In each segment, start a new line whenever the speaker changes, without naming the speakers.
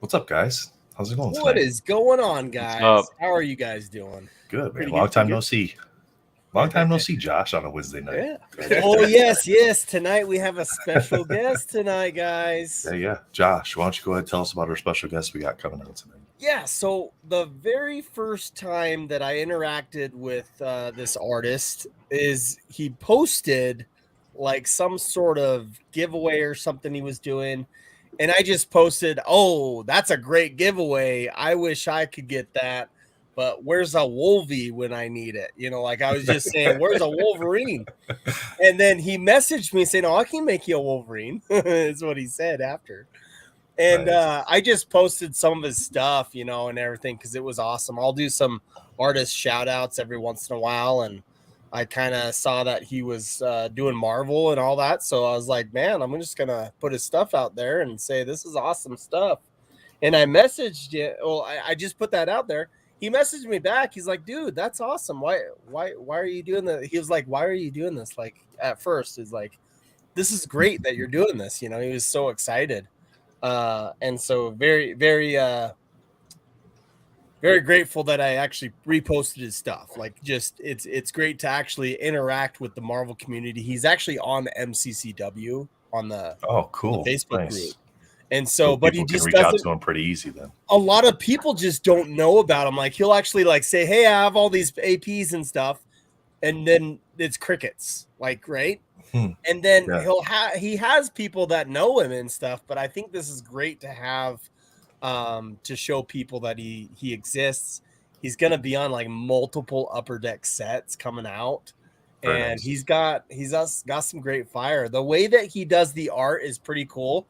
What's up, guys? How's it going tonight?
What is going on, guys? How are you guys doing?
Good, man. Long time no see. Long time no see, Josh, on a Wednesday night.
Yeah. Oh, yes. Tonight we have a special guest tonight, guys.
Yeah. Josh, why don't you go ahead and tell us about our special guest we got coming out tonight?
Yeah, so the very first time that I interacted with this artist is he posted like some sort of giveaway or something he was doing. And I just posted, oh, that's a great giveaway. I wish I could get that. But where's a Wolvie when I need it? You know, like I was just saying, where's a Wolverine? And then he messaged me saying, oh, I can make you a Wolverine. Is what he said after. And I just posted some of his stuff, you know, and everything because it was awesome. I'll do some artist shout outs every once in a while. And I kind of saw that he was doing Marvel and all that. So I was like, man, I'm just going to put his stuff out there and say, this is awesome stuff. And I messaged it. Well, I just put that out there. He messaged me back. He's like, dude, that's awesome. Why are you doing that? He was like, why are you doing this? Like at first he's like, this is great that you're doing this. You know, he was so excited. And so very, very, very grateful that I actually reposted his stuff. Like just, it's great to actually interact with the Marvel community. He's actually on the MCCW on the
cool
Facebook group. And so, but he just
reach out to him pretty easy then.
A lot of people just don't know about him. Like he'll actually like say, hey, I have all these APs and stuff. And then it's crickets, like, right. And then he has people that know him and stuff. But I think this is great to have to show people that he exists. He's going to be on like multiple Upper Deck sets coming out. Very and nice. he's got some great fire. The way that he does the art is pretty cool.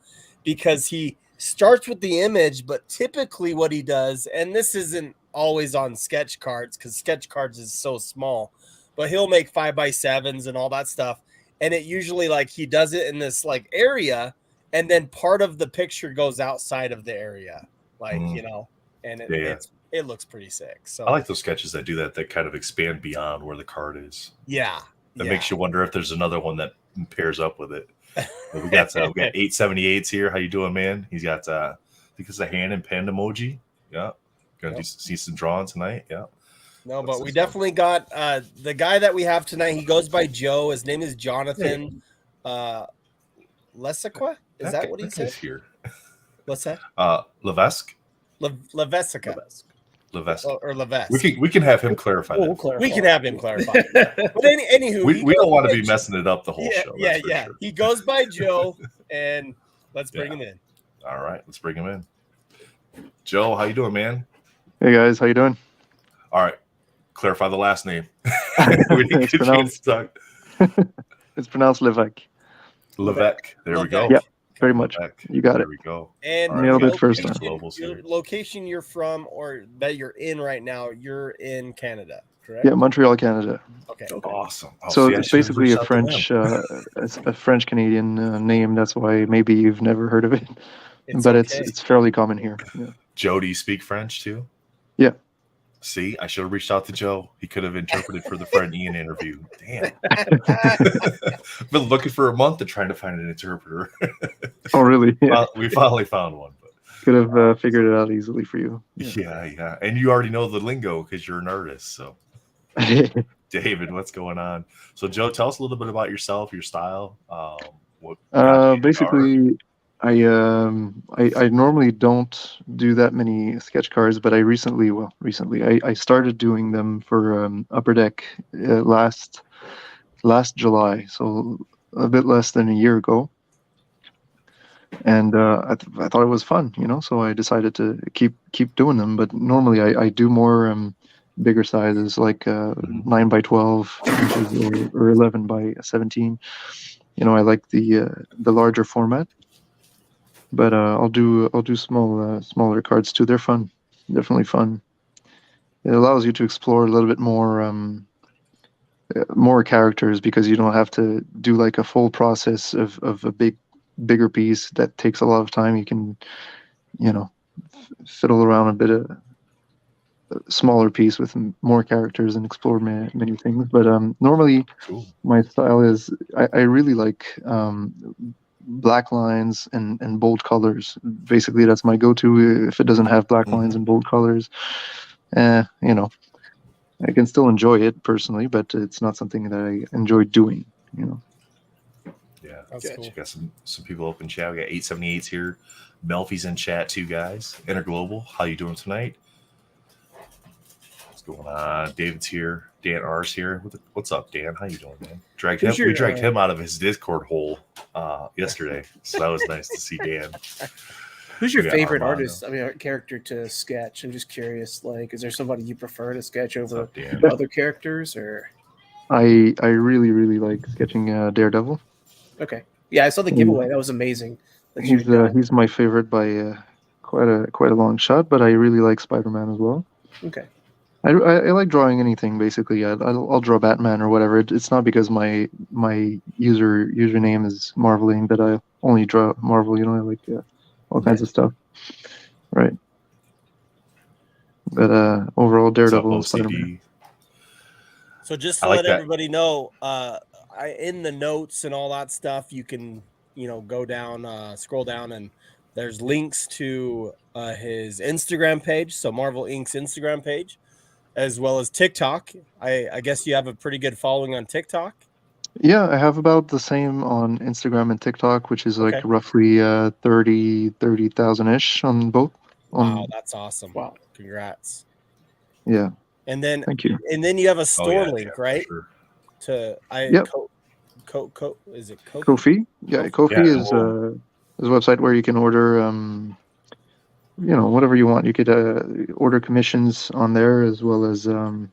Because he starts with the image, but typically what he does, and this isn't always on sketch cards because sketch cards is so small, but he'll make 5x7s and all that stuff. And it usually like he does it in this like area, and then part of the picture goes outside of the area, like you know, and it looks pretty sick. So
I like those sketches that do that kind of expand beyond where the card is.
Yeah,
that makes you wonder if there's another one that pairs up with it. We got 878s here. How you doing, man? He's got I think it's a hand and pen emoji. Yeah, gonna see some drawing tonight. Yeah.
No, but we definitely got the guy that we have tonight. He goes by Joe. His name is Jonathan Levesque. Is that what he said?
Here.
What's that?
Levesque.
Levesque.
Levesque.
Or Levesque.
We can have him clarify that.
We can have him clarify. But anywho,
we don't want to be messing it up the whole show.
Yeah. Sure. He goes by Joe, and let's bring him in.
All right, let's bring him in. Joe, how you doing, man?
Hey guys, how you doing?
All right, clarify the last name.
It's pronounced Levesque.
Levesque. There we go.
Yeah. Very much. You got it.
There we go.
And
nailed it first time.
Your location you're from or that you're in right now, you're in Canada, correct?
Yeah, Montreal, Canada.
Okay.
Awesome.
So it's basically a French Canadian name. That's why maybe you've never heard of it. It's fairly common here. Yeah.
Joe, do you speak French too?
Yeah.
See, I should have reached out to Joe. He could have interpreted for the Fred Ian interview. Damn. Been looking for a month to trying to find an interpreter.
Oh, really? Yeah.
Well, we finally found one. But
could have figured it out easily for you.
Yeah. And you already know the lingo because you're an artist. So, David, what's going on? So, Joe, tell us a little bit about yourself, your style.
Basically, I normally don't do that many sketch cards, but I recently I started doing them for Upper Deck last July, so a bit less than a year ago, and I thought it was fun, you know, so I decided to keep doing them. But normally I do more bigger sizes, like 9x12 inches or 11x17. You know, I like the larger format. But I'll do smaller cards too. They're fun, definitely fun. It allows you to explore a little bit more characters because you don't have to do like a full process of a bigger piece that takes a lot of time. You can, you know, fiddle around a bit of a smaller piece with more characters and explore many things. But normally, my style is I really like black lines and bold colors. Basically, that's my go-to. If it doesn't have black lines and bold colors, you know, I can still enjoy it personally, but it's not something that I enjoy doing. You know.
Yeah,
That's cool.
We got some people up in chat. We got 878s here. Melfi's in chat too, guys. Interglobal, how you doing tonight? What's going on? David's here. Dan R's here. What's up, Dan? How you doing, man? We dragged him out of his Discord hole yesterday, so that was nice to see Dan.
Who's your favorite artist? I mean, character to sketch. I'm just curious. Like, is there somebody you prefer to sketch over other characters, or?
I really like sketching Daredevil.
Okay. Yeah, I saw the giveaway. That was amazing.
He's my favorite by quite a long shot, but I really like Spider-Man as well.
Okay.
I like drawing anything basically. I'll draw Batman or whatever. It's not because my username is Marveling that I only draw Marvel. You know, I like all kinds of stuff. Right. But overall, Daredevil and Spider-Man.
So just to let everybody know, in the notes and all that stuff, you can go down, scroll down, and there's links to his Instagram page. So Marvel Inc.'s Instagram page, as well as TikTok. I guess you have a pretty good following on TikTok.
Yeah, I have about the same on Instagram and TikTok, which is like roughly 30,000-ish on both.
Wow, that's awesome. Wow, congrats.
Yeah.
And then
thank you.
And then you have a store link, right? Sure. Is it Kofi?
Kofi? Yeah, Kofi is a website where you can order whatever you want. You could order commissions on there, as well as
I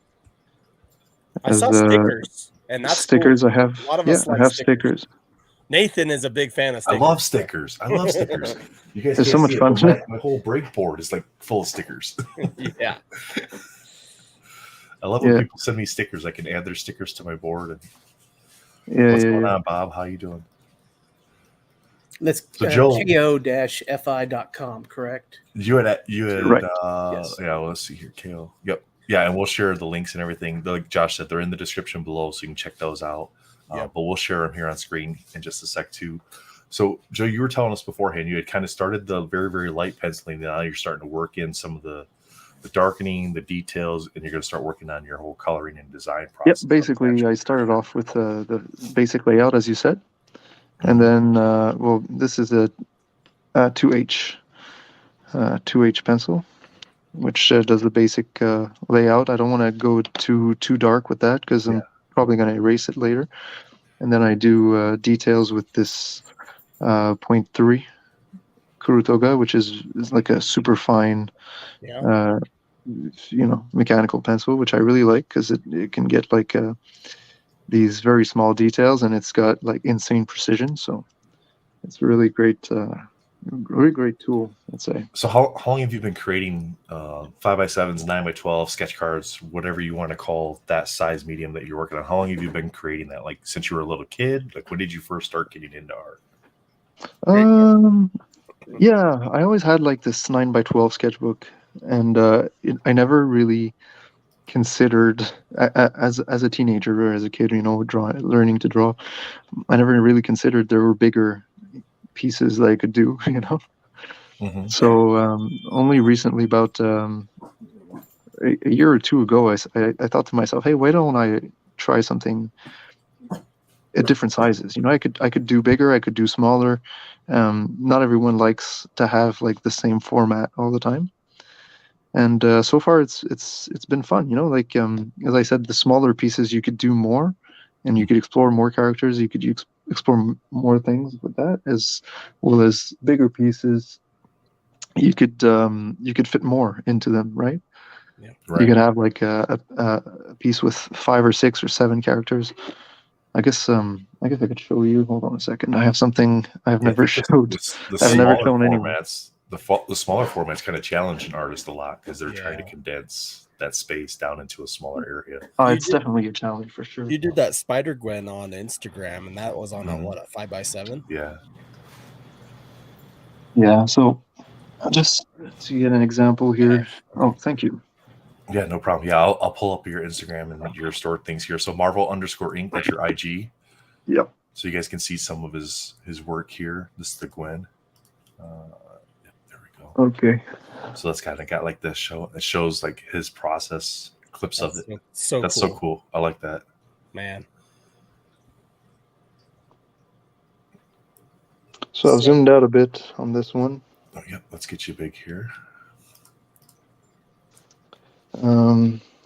saw stickers, and that's
stickers.
Cool.
I have.
A lot of us like
stickers.
Nathan is a big fan of stickers.
I love stickers. You guys,
it's so much fun.
My whole break board is like full of stickers.
Yeah.
I love when people send me stickers. I can add their stickers to my board. And what's going on, Bob? How you doing?
Let's ko-fi.com, correct?
You had
right.
Yes. Yeah, well, let's see here. KO. Yep. Yeah, and we'll share the links and everything. Like Josh said, they're in the description below, so you can check those out. But we'll share them here on screen in just a sec too. So, Joe, you were telling us beforehand you had kind of started the very, very light penciling. Now you're starting to work in some of the darkening, the details, and you're going to start working on your whole coloring and design process.
Yep, basically, I started off with the basic layout, as you said. And then, this is a 2H pencil, which does the basic layout. I don't want to go too dark with that because I'm probably going to erase it later. And then I do details with this 0.3 Kurutoga, which is like a super fine, mechanical pencil, which I really like because it can get like these very small details, and it's got like insane precision. So it's a really great tool, I'd say. So
how long have you been creating 5x7s, 9x12 sketch cards, whatever you want to call that size medium that you're working on? How long have you been creating that? Like since you were a little kid? Like when did you first start getting into art?
Yeah, I always had like this 9x12 sketchbook, and I never really considered as a teenager or as a kid, learning to draw. I never really considered there were bigger pieces that I could do,
Mm-hmm.
So only recently, about a year or two ago, I thought to myself, hey, why don't I try something at different sizes? I could do bigger, I could do smaller. Not everyone likes to have like the same format all the time, and so far it's been fun. As I said, the smaller pieces you could do more, and you could explore more characters. You could explore more things with that, as well as bigger pieces. You could fit more into them, right?
Yeah.
Right. You could have like a piece with 5 or 6 or 7 characters. I guess I could show you. Hold on a second. I have something I've never showed. I've never shown anyone.
The smaller formats kind of challenge an artist a lot because they're trying to condense that space down into a smaller area.
It's definitely a challenge for sure.
You did that Spider-Gwen on Instagram, and that was on a 5x7?
Yeah.
Yeah. So just to get an example here. Oh, thank you.
Yeah, no problem. Yeah, I'll pull up your Instagram and your stored things here. So Marvel _Inc. That's your IG.
Yep.
So you guys can see some of his work here. This is the Gwen. There we go.
Okay.
So that's kind of got like this show. It shows like his process clips of it. That's
cool.
so cool. I like that.
Man.
So I've zoomed out a bit on this one.
Oh, yep. Let's get you big here.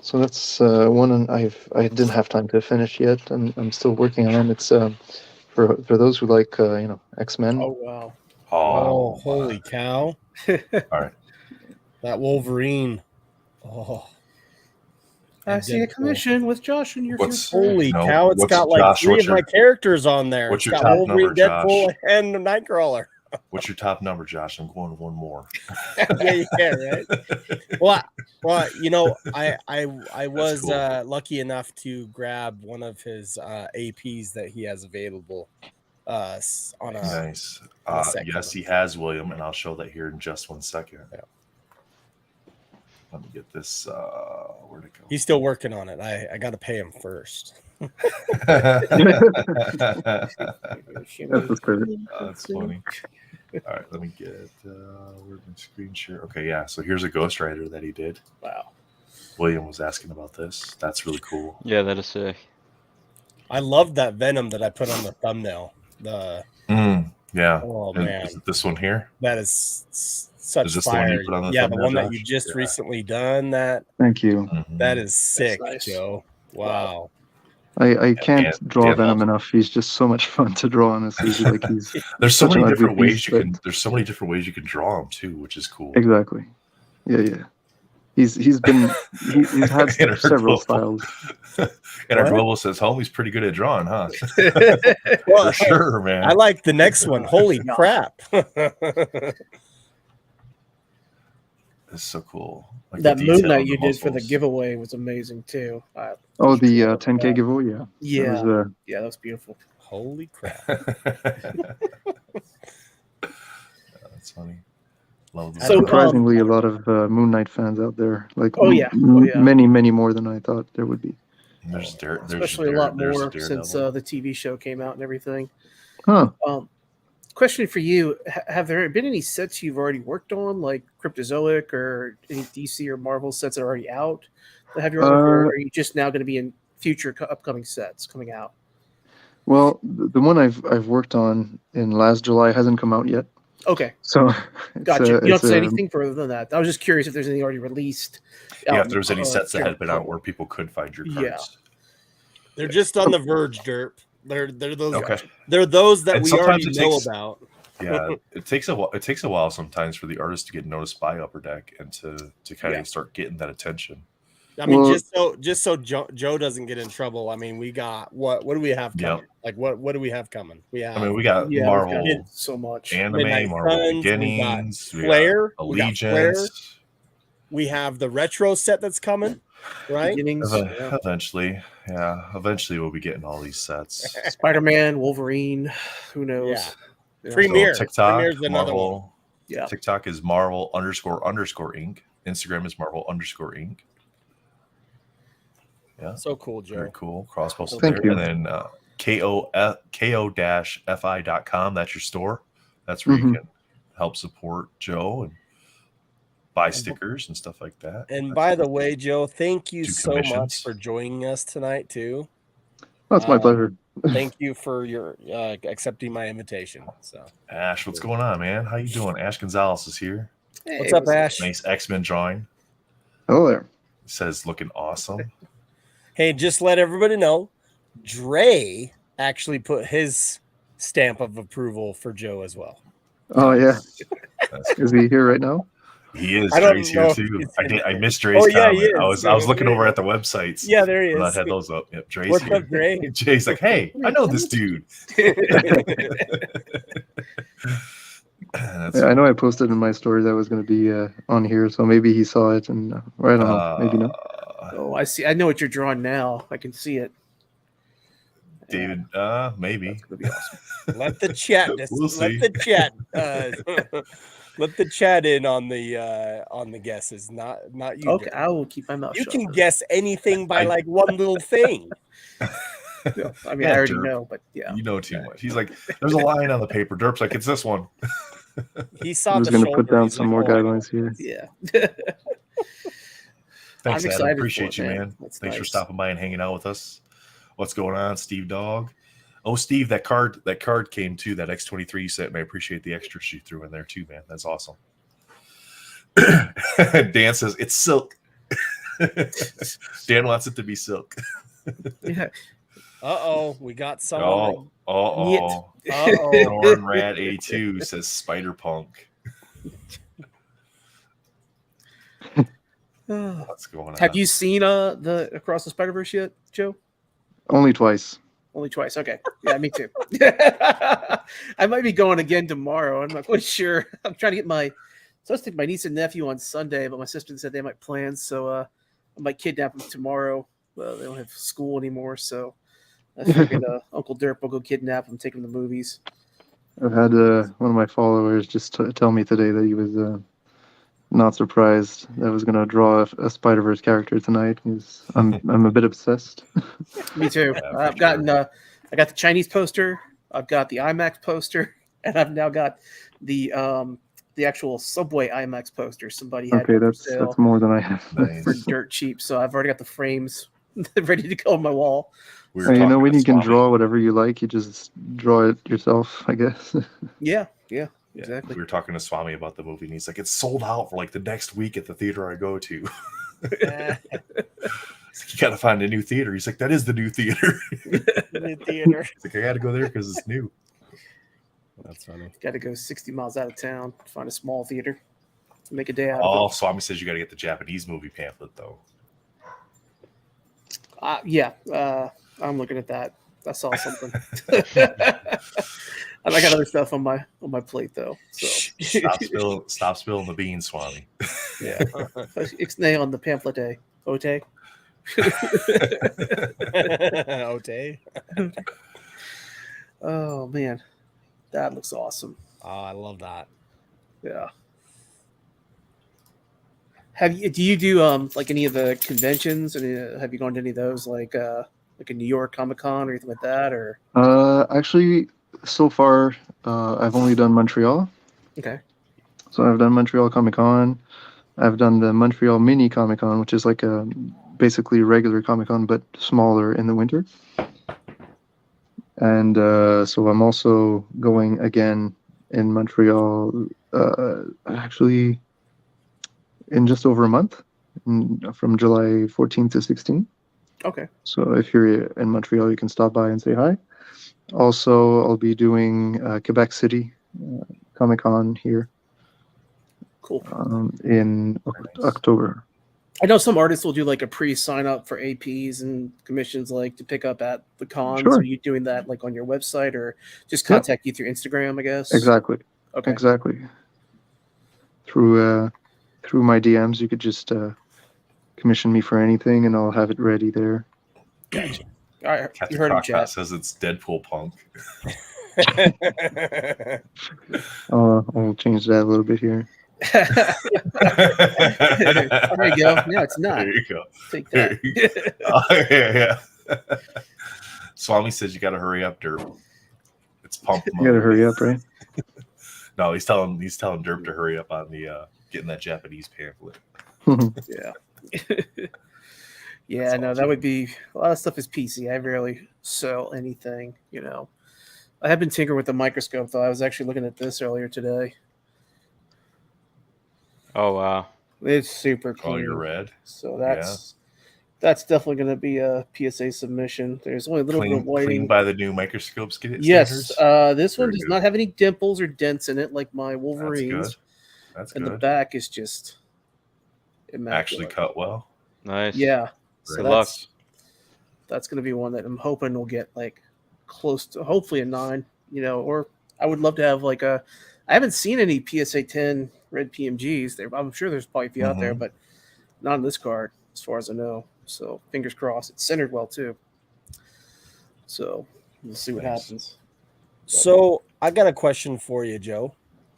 So that's one, and I didn't have time to finish yet. I'm still working on. It's for those who like X-Men.
Oh wow!
Oh, holy cow!
All right.
That Wolverine. Oh.
I see a commission with Josh in your future.
Holy cow! It's got like
Josh,
3 of my characters on there.
What's
it's
your
got
top
Wolverine,
number,
Deadpool,
Josh?
and Nightcrawler.
What's your top number, Josh? I'm going one more.
yeah, right. Well, I was
cool.
lucky enough to grab one of his APs that he has available. On a
Nice.
on a second
Yes,
one.
he has, William, and I'll show that here in just 1 second.
Yeah.
Let me get this. Where'd it go?
He's still working on it. I got to pay him first.
That's the spirit.
That's funny. All right, let me get where's my screen share? Okay, yeah. So here's a Ghost Rider that he did.
Wow.
William was asking about this. That's really cool.
Yeah, that is sick.
I love that Venom that I put on the thumbnail.
Yeah.
Oh
And
man,
is it this one here?
that is such
Is this the
fire.
one you put on the
yeah, the
thumbnail,
one that you
Josh?
just
Yeah.
recently done. That
Thank you.
that is sick,
nice.
Joe. Wow.
I can't
Dan-
draw
Dan
Venom
also-
enough. He's just so much fun to draw. Honestly, he's
There's so
such
many
an
different
ugly
ways
beast,
you can.
but-
There's so many different ways you can draw him too, which is cool.
exactly. Yeah. He's had
Inner
several
global.
styles.
And our
What?
global says, "Homie's pretty good at drawing, huh?"
Well,
For sure, man.
I like the next one. Holy crap.
It's so cool. Like
That
the
Moon
detail
Knight
in
you did for the
muscles.
giveaway was amazing too.
Oh, the 10K giveaway. Yeah.
Yeah,
That was,
yeah, that was beautiful.
Holy crap.
That's funny. Love the
So,
surprisingly a lot of Moon Knight fans out there. Like
Oh, yeah. Oh, yeah.
many more than I thought there would be.
there's
Especially a lot
there's
more
Daredevil.
since the TV show came out and everything.
Huh.
Question for you: have there been any sets you've already worked on, like Cryptozoic or any DC or Marvel sets that are already out? That have your or are you just now going to be in future upcoming sets coming out?
Well, the one I've worked on in last July hasn't come out yet.
Okay,
So
gotcha. You don't have to say anything further than that. I was just curious if there's anything already released.
Yeah, if there's any sets that had been out where people could find your cards.
Yeah.
They're just on the verge, Derp. They're those
Okay.
they're those that
And
we
sometimes
already
it
know
takes-
about.
Yeah, it takes a while. It takes a while sometimes for the artist to get noticed by Upper Deck and to kind of start getting that attention.
I mean,
Well-
just so Joe doesn't get in trouble. I mean, we got what do we have coming?
Yep.
Like what do we have coming? We have
I mean, we got
Yeah,
Marvel
we've got so much.
Midnight
anime, Marvel
Suns, we got
Beginnings, we got
Flare, we got Flare.
Allegiance.
we have the retro set that's coming, right?
Beginnings, yeah.
Eventually, eventually we'll be getting all these sets.
Spider-Man, Wolverine, who knows?
Yeah.
Yeah.
Premiere.
So TikTok,
Premiere's another one.
Marvel.
Yeah.
TikTok is Marvel __Inc. Instagram is Marvel _Inc. Yeah.
So cool,
Very
Joe.
cool. Cross posted
Thank
there.
you.
And then ko-fi.com. That's your store. That's where you can help support Joe and buy stickers and stuff like that.
And by the way, Joe, thank you
Do
so
commissions.
much for joining us tonight too.
That's my pleasure.
Thank you for your accepting my invitation. So,
Ash, what's going on, man? How you doing? Ash Gonzalez is here.
Hey,
what's up, Ash?
Nice X-Men drawing.
Hello there.
Says looking awesome.
Hey, just let everybody know, Dre actually put his stamp of approval for Joe as well.
Oh yeah.
That's-
Is he here right now?
He is.
I don't
Dre's
know
here
if
too.
he's
I missed Dre's
Oh, yeah, he
comment.
is.
I was looking over at the websites.
Yeah, there he
And I
is.
had those up. Yep, Dre's
What's
here.
up, Dre?
Jay's like, hey, I know this dude. That's
Yeah, I know I posted in my story that I was going to be on here, so maybe he saw it, and or I don't know, maybe not.
Oh, I see. I know what you're drawing now. I can see it.
David, maybe.
That's gonna be awesome.
Let the chat.
We'll see.
Let the chat. Let the chat in on the guesses. Not you.
Okay,
Joe.
I will keep my mouth
You
shut.
can guess anything by like one little thing.
Yeah, I mean,
Yeah,
I already
Derp.
know, but yeah.
You know too much. He's like, there's a line on the paper. Derp's like, it's this one.
He
I
saw
was
the
going to
shoulder.
put down
He's
some
like,
more
"Oh, I know
guidelines here.
Yeah.
Thanks,
I'm
Adam.
excited
Appreciate
for
you,
it,
man.
That's
Thanks for
nice.
stopping by and hanging out with us. What's going on, Steve Dog? Oh, Steve, that card came too. That X23 you sent, and I appreciate the extras you threw in there too, man. That's awesome. Dan says it's silk. Dan wants it to be silk.
Yeah.
we got someone.
Oh.
Uh-oh.
Nornrad A2 says Spider Punk. What's going on?
Have you seen the Across the Spider-Verse yet, Joe?
Only twice.
Only twice. Okay. Yeah, me too. I might be going again tomorrow. I'm not quite sure. I'm trying to get my supposed to take my niece and nephew on Sunday, but my sister said they might plan, so I might kidnap them tomorrow. Well, they don't have school anymore, so I figured Uncle Derp will go kidnap them, take them to the movies.
I've had one of my followers just tell me today that he was not surprised that I was going to draw a Spider-Verse character tonight. I'm a bit obsessed.
Me too.
Yeah,
I've gotten I got the Chinese poster, I've got the IMAX poster, and I've now got the actual Subway IMAX poster. Somebody had
Okay,
for sale
that's more than I have.
Nice.
for dirt cheap, so I've already got the frames ready to go on my wall.
We
You know,
talking
when
to
you can
Swami.
draw whatever you like, you just draw it yourself, I guess.
Yeah,
Yeah,
exactly.
we were talking to Swami about the movie, and he's like, it's sold out for like the next week at the theater I go to. It's like, you got to find a new theater. He's like, that is the new theater.
New theater.
He's like, I got to go there because it's new.
That's funny.
Got to go 60 miles out of town to find a small theater to make a day out
Oh,
of
Swami says you got to get the Japanese movie pamphlet, though.
it. Yeah, I'm looking at that. I saw something. I got other stuff on my plate though. So
Stop spilling the beans, Swami.
yeah, ixnay on the pamphlet day. Ote.
Ote.
Oh man, that looks awesome.
Oh, I love that.
Yeah. Do you do like any of the conventions? Have you gone to any of those like a New York Comic Con or anything like that? Or
Actually, so far, I've only done Montreal.
okay,
So I've done Montreal Comic Con. I've done the Montreal Mini Comic Con, which is like a basically regular Comic Con but smaller in the winter. And so I'm also going again in Montreal, actually in just over a month, from July 14th to 16th.
okay,
So if you're in Montreal, you can stop by and say hi. Also, I'll be doing Quebec City Comic Con here
cool.
in October.
I know some artists will do like a pre-sign up for APs and commissions, like to pick up at the cons.
Sure.
Are you doing that like on your website or just contact you through Instagram? I guess.
Exactly.
Okay.
Exactly. Through my DMs, you could just commission me for anything, and I'll have it ready there.
Gotcha. All right,
Captain
you heard him,
Crockpot
chat.
says it's Deadpool Punk.
I'll change that a little bit here.
There you go. No, it's not.
There you go.
Take that.
Oh, yeah. Swami says you got to hurry up, Derp. It's pump
You gotta hurry up, right?
No, he's telling Derp to hurry up on the getting that Japanese pamphlet.
Yeah. Yeah, no, that would be a lot of stuff is PC. I rarely sell anything, you know. I have been tinkering with the microscope though. I was actually looking at this earlier today.
Oh wow.
It's super clean.
Oh, you're red.
So that's definitely going to be a PSA submission. There's only a little bit of
Clean
whiting.
by the new microscope standards.
Yes, this one
Very
does
good.
not have any dimples or dents in it like my
That's
Wolverines.
good. That's
And
good.
the back is just immaculate.
Actually cut well.
Nice.
Yeah. So
Good luck.
that's going to be one that I'm hoping will get like close to hopefully a 9, you know, or I would love to have like I haven't seen any PSA 10 red PMGs there. I'm sure there's probably a few out there, but not on this card as far as I know. So fingers crossed. It's centered well too. So we'll see what
Nice.
happens.
So I got a question for you, Joe.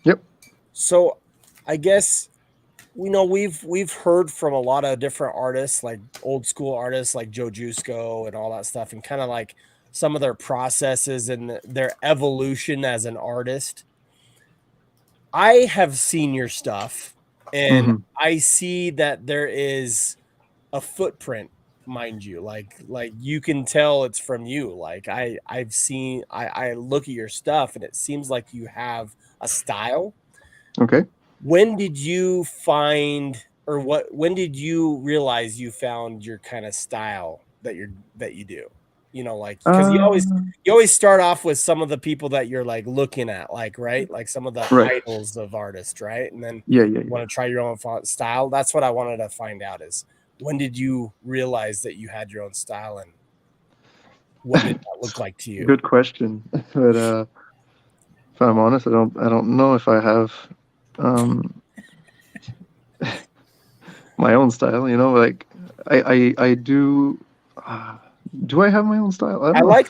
Yep.
So I guess we've heard from a lot of different artists, like old school artists like Joe Jusko and all that stuff, and kind of like some of their processes and their evolution as an artist. I have seen your stuff, and
hmm
I see that there is a footprint, mind you. Like you can tell it's from you. Like I look at your stuff, and it seems like you have a style.
Okay.
When did you find, or when did you realize you found your kind of style that you do? Like, because
Uh,
you always start off with some of the people that you're like looking at, like, right, like some of the
right.
idols of artists, right? And then
Yeah,
you want to try your own style. That's what I wanted to find out, is when did you realize that you had your own style, and what did that look like to you?
Good question. But if I'm honest, I don't know if I have um, my own style. Like I do. Do I have my own style? I
I
don't know.
like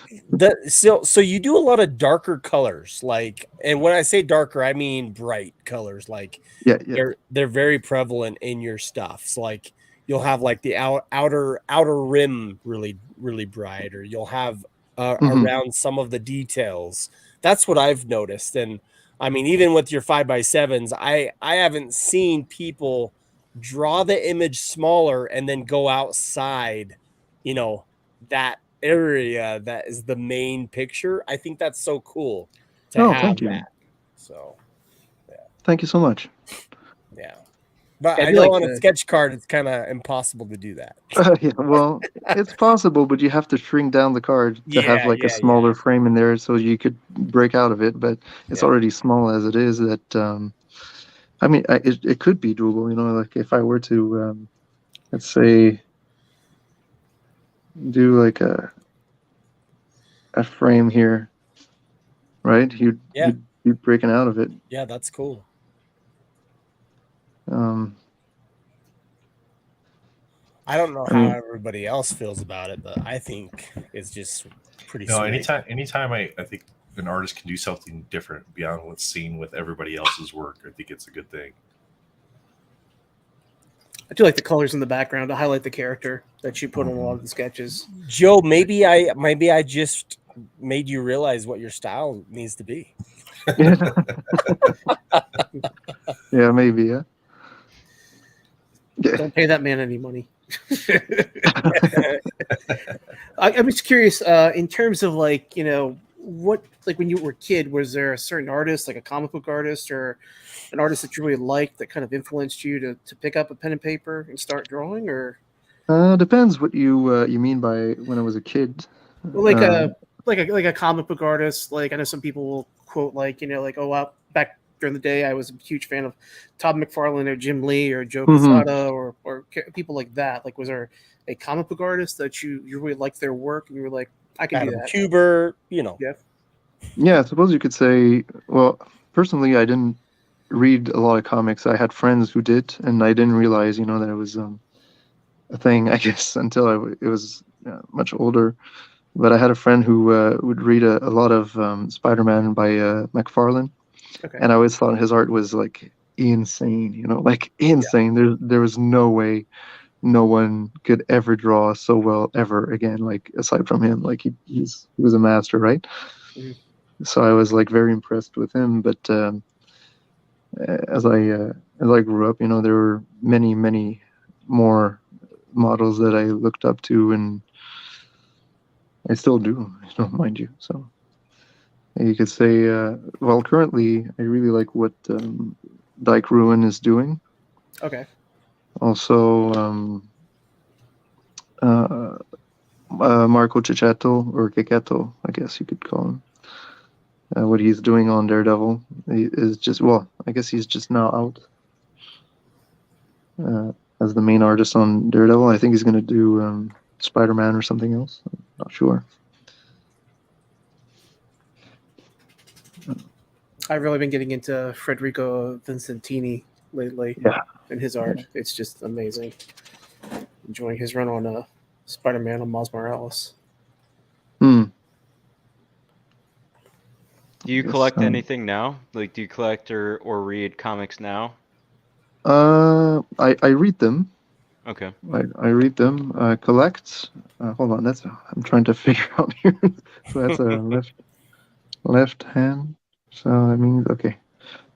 so you do a lot of darker colors, like, and when I say darker, I mean bright colors. Like
Yeah, yeah.
they're very prevalent in your stuff. So like you'll have like the outer rim really bright, or you'll have
hmm
around some of the details. That's what I've noticed. And I mean, even with your 5x7s, I haven't seen people draw the image smaller and then go outside, you know, that area that is the main picture. I think that's so cool to
Oh,
have
thank you.
that. So
Thank you so much.
yeah. But
Yeah, I
I
do
know
like
on a
the
sketch card it's kind of impossible to do that.
Yeah, well, it's possible, but you have to shrink down the card to have
Yeah,
like a
yeah, yeah.
smaller frame in there so you could break out of it. But it's
Yeah.
already small as it is. That I mean, it could be doable. Like if I were to let's say do like a frame here, right?
Yeah.
You'd be breaking out of it.
Yeah, that's cool.
Um,
I don't know
I
how
mean,
everybody else feels about it, but I think it's just pretty
No,
sweet.
anytime I think an artist can do something different beyond what's seen with everybody else's work, I think it's a good thing.
I do like the colors in the background to highlight the character that you put on a lot of the sketches.
Joe, maybe I just made you realize what your style needs to be.
yeah, yeah, maybe, yeah. Yeah.
Don't pay that man any money. I'm just curious, in terms of like, what, like when you were a kid, was there a certain artist, like a comic book artist or an artist that you really liked that kind of influenced you to pick up a pen and paper and start drawing? Or
Depends what you mean by when I was a kid.
well, like a comic book artist. Like I know some people will quote like, like, oh wow, back during the day I was a huge fan of Todd McFarlane or Jim Lee or Joe
Mhm.
Quesada or people like that. Like was there a comic book artist that you really liked their work and you were like, I can do
Adam
that?
Kubert,
Yeah.
Yeah, I suppose you could say, well, personally, I didn't read a lot of comics. I had friends who did, and I didn't realize, that it was a thing, I guess, until it was much older. But I had a friend who would read a lot of Spider-Man by McFarlane,
Okay.
and I always thought his art was like insane, like insane. There was no way no one could ever draw so well ever again, like aside from him. Like he was a master, right?
Mhm.
So I was like very impressed with him. But as I grew up, there were many more models that I looked up to, and I still do, mind you. So you could say, well, currently I really like what Dyke Ruin is doing.
Okay.
Also, uh, Marco Cicetto, or Cicetto, I guess you could call him. What he's doing on Daredevil is just, well, I guess he's just now out as the main artist on Daredevil. I think he's going to do Spider-Man or something else. I'm not sure.
I've really been getting into Federico Vincentini lately.
Yeah.
And his art. It's just amazing. Enjoying his run on Spider-Man on Miles Morales.
Hmm.
Do you
Yes,
collect anything now? Like, do you collect or read comics now?
I read them.
Okay.
I read them. Collect. Hold on. I'm trying to figure out here. So that's a left hand. So that means okay.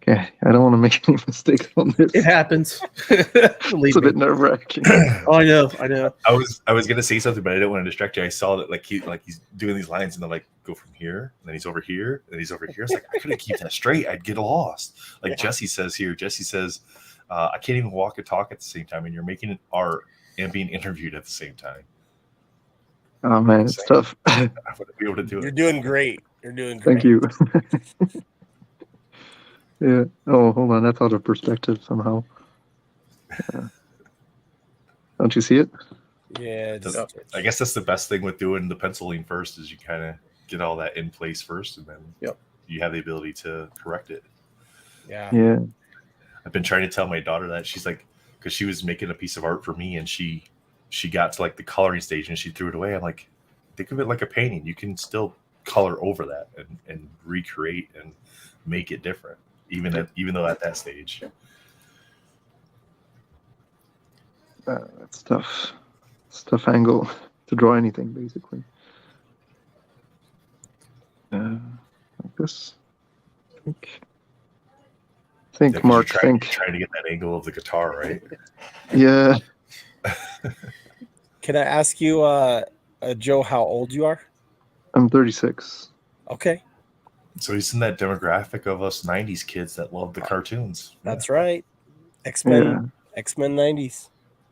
Okay. I don't want to make any mistakes on this.
It happens.
It's
Believe
a
me.
bit nerve-wracking.
Oh, I know.
I was gonna say something, but I didn't want to distract you. I saw that he's doing these lines, and then like go from here, and then he's over here, and then he's over here. It's like I couldn't keep that straight. I'd get lost. Like Jesse says here. Jesse says, "I can't even walk and talk at the same time, and you're making an art and being interviewed at the same time."
Oh man, it's tough.
I wouldn't be able to do it.
You're doing great. You're doing great.
Thank you. Yeah. Oh, hold on. That's out of perspective somehow. Don't you see it?
Yeah.
I guess that's the best thing with doing the penciling first is you kind of get all that in place first, and then you have the ability to correct it.
Yeah.
Yeah.
I've been trying to tell my daughter that. She's like, because she was making a piece of art for me, and she got to like the coloring stage and she threw it away. I'm like, think of it like a painting. You can still color over that and recreate and make it different, even though at that stage.
That's tough. It's a tough angle to draw anything, basically. Like this. Think, Mark.
Trying to get that angle of the guitar, right?
Yeah.
Can I ask you, Joe, how old you are?
I'm 36.
Okay.
So he's in that demographic of us 90s kids that love the cartoons.
That's right. X-Men.
Yeah.
X-Men 90s.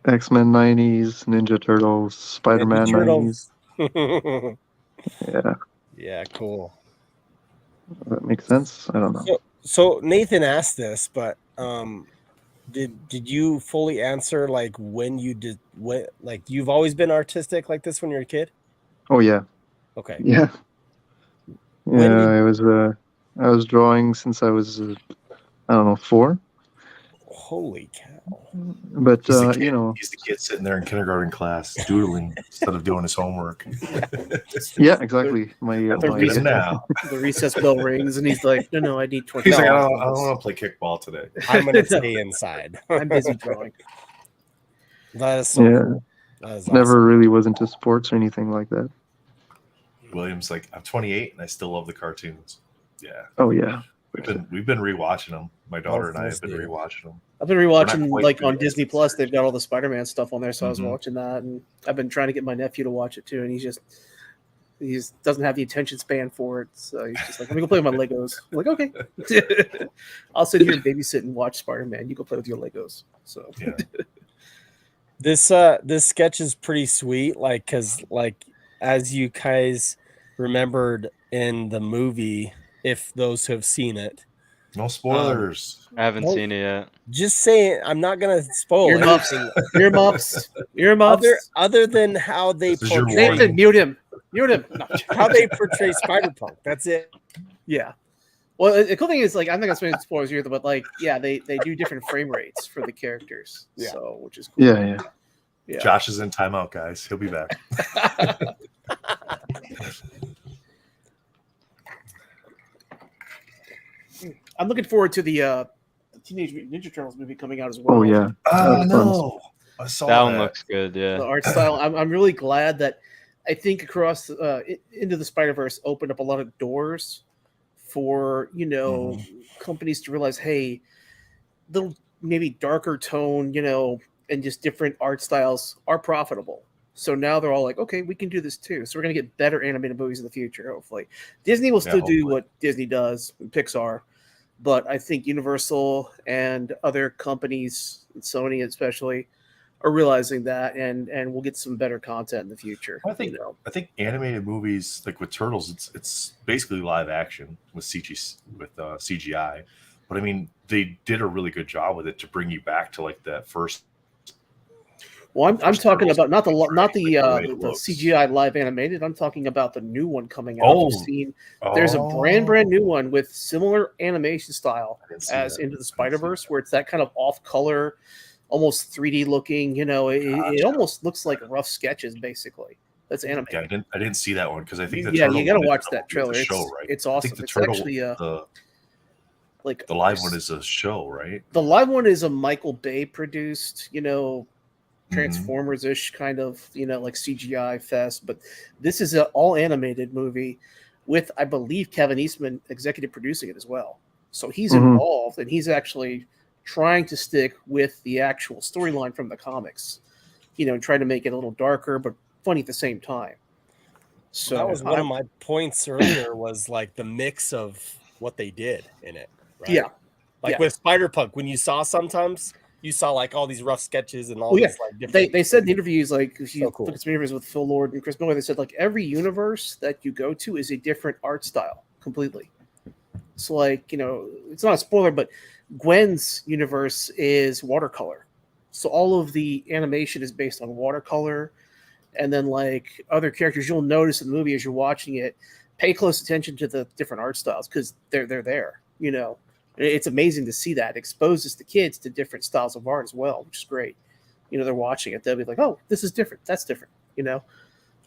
X-Men 90s, Ninja Turtles, Spider-Man 90s. Yeah.
Yeah, cool.
Does that make sense? I don't know.
So Nathan asked this, but did you fully answer like when you did what, like you've always been artistic like this when you're a kid?
Oh yeah.
Okay.
Yeah. Yeah, I was drawing since I was I don't know, 4.
Holy cow.
But
he's the kid sitting there in kindergarten class doodling instead of doing his homework.
Yeah, exactly.
The recess bell rings and he's like, no, I need 20.
He's like, I don't want to play kickball today.
I'm gonna stay inside.
I'm busy drawing.
That is so cool. That is
Never
awesome.
really was into sports or anything like that.
William's like, I'm 28 and I still love the cartoons. Yeah.
Oh yeah.
We've been rewatching them. My daughter and I have been rewatching them.
I've been rewatching like on Disney Plus. They've got all the Spider-Man stuff on there, so I was watching that, and I've been trying to get my nephew to watch it too, and he just doesn't have the attention span for it. So he's just like, "Let me go play with my Legos." I'm like, okay, I'll sit here and babysit and watch Spider-Man. You go play with your Legos. So
yeah.
This sketch is pretty sweet, like because like as you guys remembered in the movie, if those who have seen it.
No spoilers.
I haven't seen it yet.
Just saying, I'm not gonna spoil anything.
Earmuffs.
Other than how they portray
Nathan, mute him.
How they portray Spider-Punk. That's it.
Yeah. Well, the cool thing is, like, I'm not gonna spend spoilers here, but like, yeah, they do different frame rates for the characters.
Yeah.
So, which is cool.
Yeah.
Josh is in timeout, guys. He'll be back.
I'm looking forward to the Teenage Mutant Ninja Turtles movie coming out as well.
Oh yeah.
No. I saw
that one looks good. Yeah.
The art style. I'm really glad that I think across Into the Spider-Verse opened up a lot of doors for companies to realize, hey, little maybe darker tone, and just different art styles are profitable. So now they're all like, okay, we can do this too. So we're gonna get better animated movies in the future. Hopefully, Disney will still do what Disney does, and Pixar. But I think Universal and other companies, Sony especially, are realizing that, and we'll get some better content in the future.
I think animated movies like with Turtles, it's basically live action with CGI, but I mean they did a really good job with it to bring you back to like that first.
Well, I'm talking about not the CGI live animated. I'm talking about the new one coming out. There's a brand new one with similar animation style as Into the Spider-Verse, where it's that kind of off-color, almost 3D looking. It almost looks like rough sketches, basically. That's animated.
Yeah, I didn't see that one because I think
you got to watch that trailer.
Show, right?
It's awesome.
I think
it's actually Like
The live one is a show, right?
the live one is a Michael Bay produced,
Mhm.
Transformers-ish kind of, like CGI fest. But this is an all animated movie with, I believe, Kevin Eastman executive producing it as well. So he's
Mhm.
involved, and he's actually trying to stick with the actual storyline from the comics, and try to make it a little darker but funny at the same time. So
that was one of my points earlier, was like the mix of what they did in it, right?
Yeah.
Like
Yeah.
with Spider-Punk, when you saw like all these rough sketches and all
Well, yeah.
these like different.
They said in interviews, like if you
So cool.
look at some interviews with Phil Lord and Chris Miller, they said like every universe that you go to is a different art style completely. So like, it's not a spoiler, but Gwen's universe is watercolor. So all of the animation is based on watercolor. And then like other characters you'll notice in the movie as you're watching it, pay close attention to the different art styles because they're there, It's amazing to see that. It exposes the kids to different styles of art as well, which is great. They're watching it. They'll be like, oh, this is different. That's different.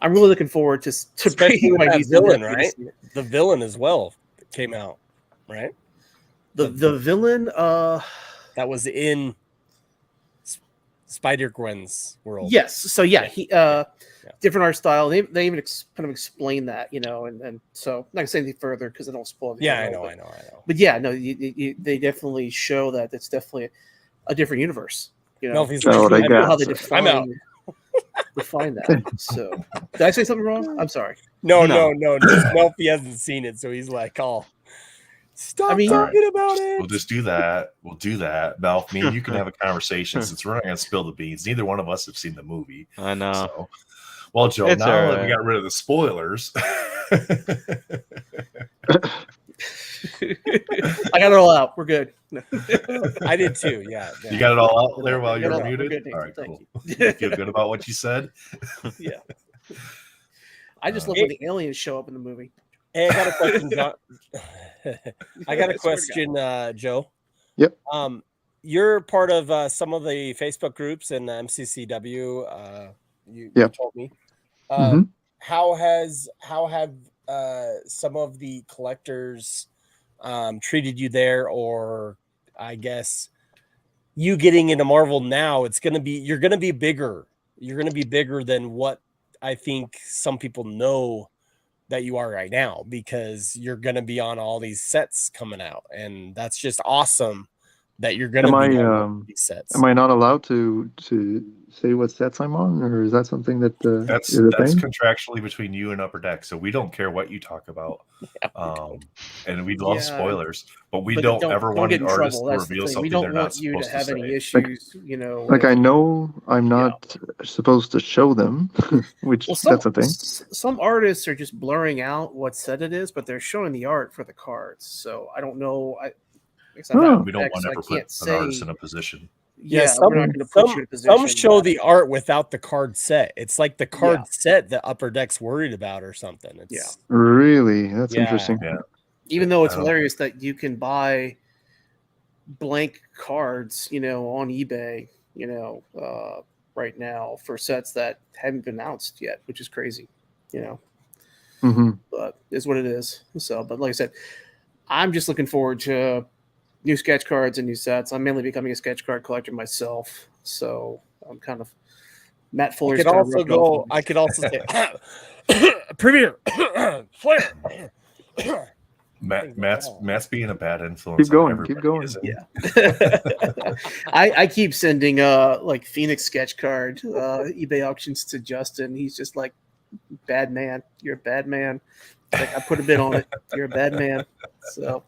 I'm really looking forward to
Especially with
my
that
niece and
villain,
nephew to
right?
see it.
The villain as well came out, right?
The villain,
That was in Spider-Gwen's world.
yes. So yeah, he different art style. They even kind of explain that, and so I'm not gonna say anything further because I don't spoil the
Yeah,
show,
I know.
But yeah, no, they definitely show that it's definitely a different universe.
No, if he's
Oh,
like,
they
I don't know how they
got-
I'm out.
define that. So did I say something wrong? I'm sorry.
No. Just Melfi hasn't seen it, so he's like, "Oh, stop talking about it."
We'll just do that. We'll do that. Malf, me and you can have a conversation since we're not going to spill the beans. Neither one of us have seen the movie.
I know.
So, well, Joe,
It's
now that we
alright.
got rid of the spoilers,
I got it all out. We're good.
I did too. Yeah.
you got it all out there while
I got
you're
it all. We're
muted.
good, Nathan.
All right,
Thank
cool.
you.
You feel good about what you said?
Yeah. I just love when the aliens show up in the movie.
Hey, I got a question, John. I got a
I swear to
question, Joe.
Yep.
You're part of some of the Facebook groups in MCCW. You told me.
Mhm.
How have some of the collectors treated you there, or I guess you getting into Marvel now? You're gonna be bigger. You're gonna be bigger than what I think some people know that you are right now, because you're going to be on all these sets coming out, and that's just awesome that you're going to be on these sets.
Am I not allowed to say what sets I'm on, or is that something that
That's
is a thing?
contractually between you and Upper Deck, so we don't care what you talk about. And we love spoilers, but we don't ever want
get in
artists
trouble.
to
That's the
reveal
thing.
something
We
they're
don't
not
want you to
supposed to
have any
say.
issues,
Like I know I'm not supposed to show them, which that's a thing.
Some artists are just blurring out what set it is, but they're showing the art for the cards. So I don't know.
We don't want to ever put
can't
an
say,
artist in a position.
Yeah, we're not going to put you in a position.
Some show the art without the card set. It's like the card set that Upper Deck's worried about or something. It's,
Really? That's interesting.
Yeah.
Even though it's hilarious that you can buy blank cards, on eBay, right now for sets that haven't been announced yet, which is crazy,
Mm-hmm.
But it's what it is. So, but like I said, I'm just looking forward to new sketch cards and new sets. I'm mainly becoming a sketch card collector myself, so I'm kind of Matt Fuller's.
I could also say Premier Flair.
Matt's being a bad influence.
Keep going.
Yeah. I keep sending like Phoenix sketch card eBay auctions to Justin. He's just like, bad man. You're a bad man. Like, I put a bid on it. You're a bad man. So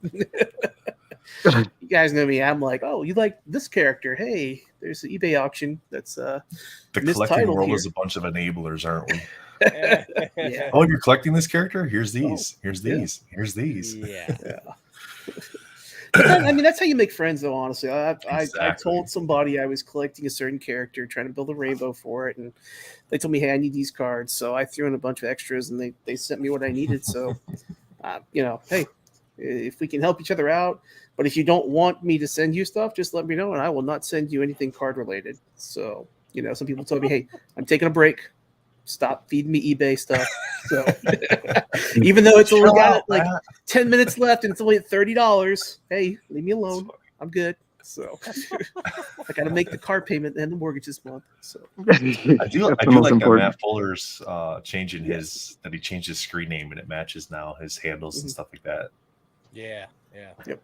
you guys know me. I'm like, oh, you like this character? Hey, there's the eBay auction. That's
the collecting world
here.
is a bunch of enablers, aren't we?
Yeah.
Oh, you're collecting this character? Here's these. Here's these. Here's these.
Yeah.
But then, that's how you make friends, though. Honestly, I told somebody I was collecting a certain character, trying to build a rainbow for it, and they told me, "Hey, I need these cards." So I threw in a bunch of extras, and they sent me what I needed. So, hey, if we can help each other out, but if you don't want me to send you stuff, just let me know, and I will not send you anything card related. So, some people told me, "Hey, I'm taking a break. stop feeding me eBay stuff. So even though it's only got like 10 minutes left and it's only at $30, hey, leave me alone. I'm good. So I got to make the car payment and the mortgage this month. So
I do like that Matt Fuller's changing that he changed his screen name and it matches now his handles and stuff like that.
Yeah.
Yep.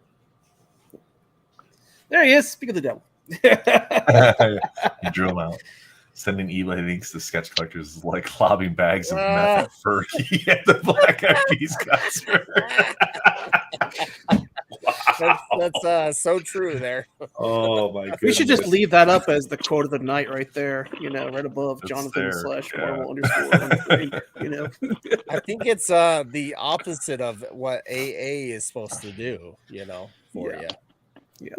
There he is. Speak of the devil.
You drew him out. Sending eBay links to sketch collectors is like lobbing bags of meth for at the Black Eyed Peas concert.
Wow. That's so true there.
Oh my goodness.
We should just leave that up as the quote of the night right there, right above Jonathan /Marvel _.
I think it's the opposite of what AA is supposed to do, for you.
Yeah.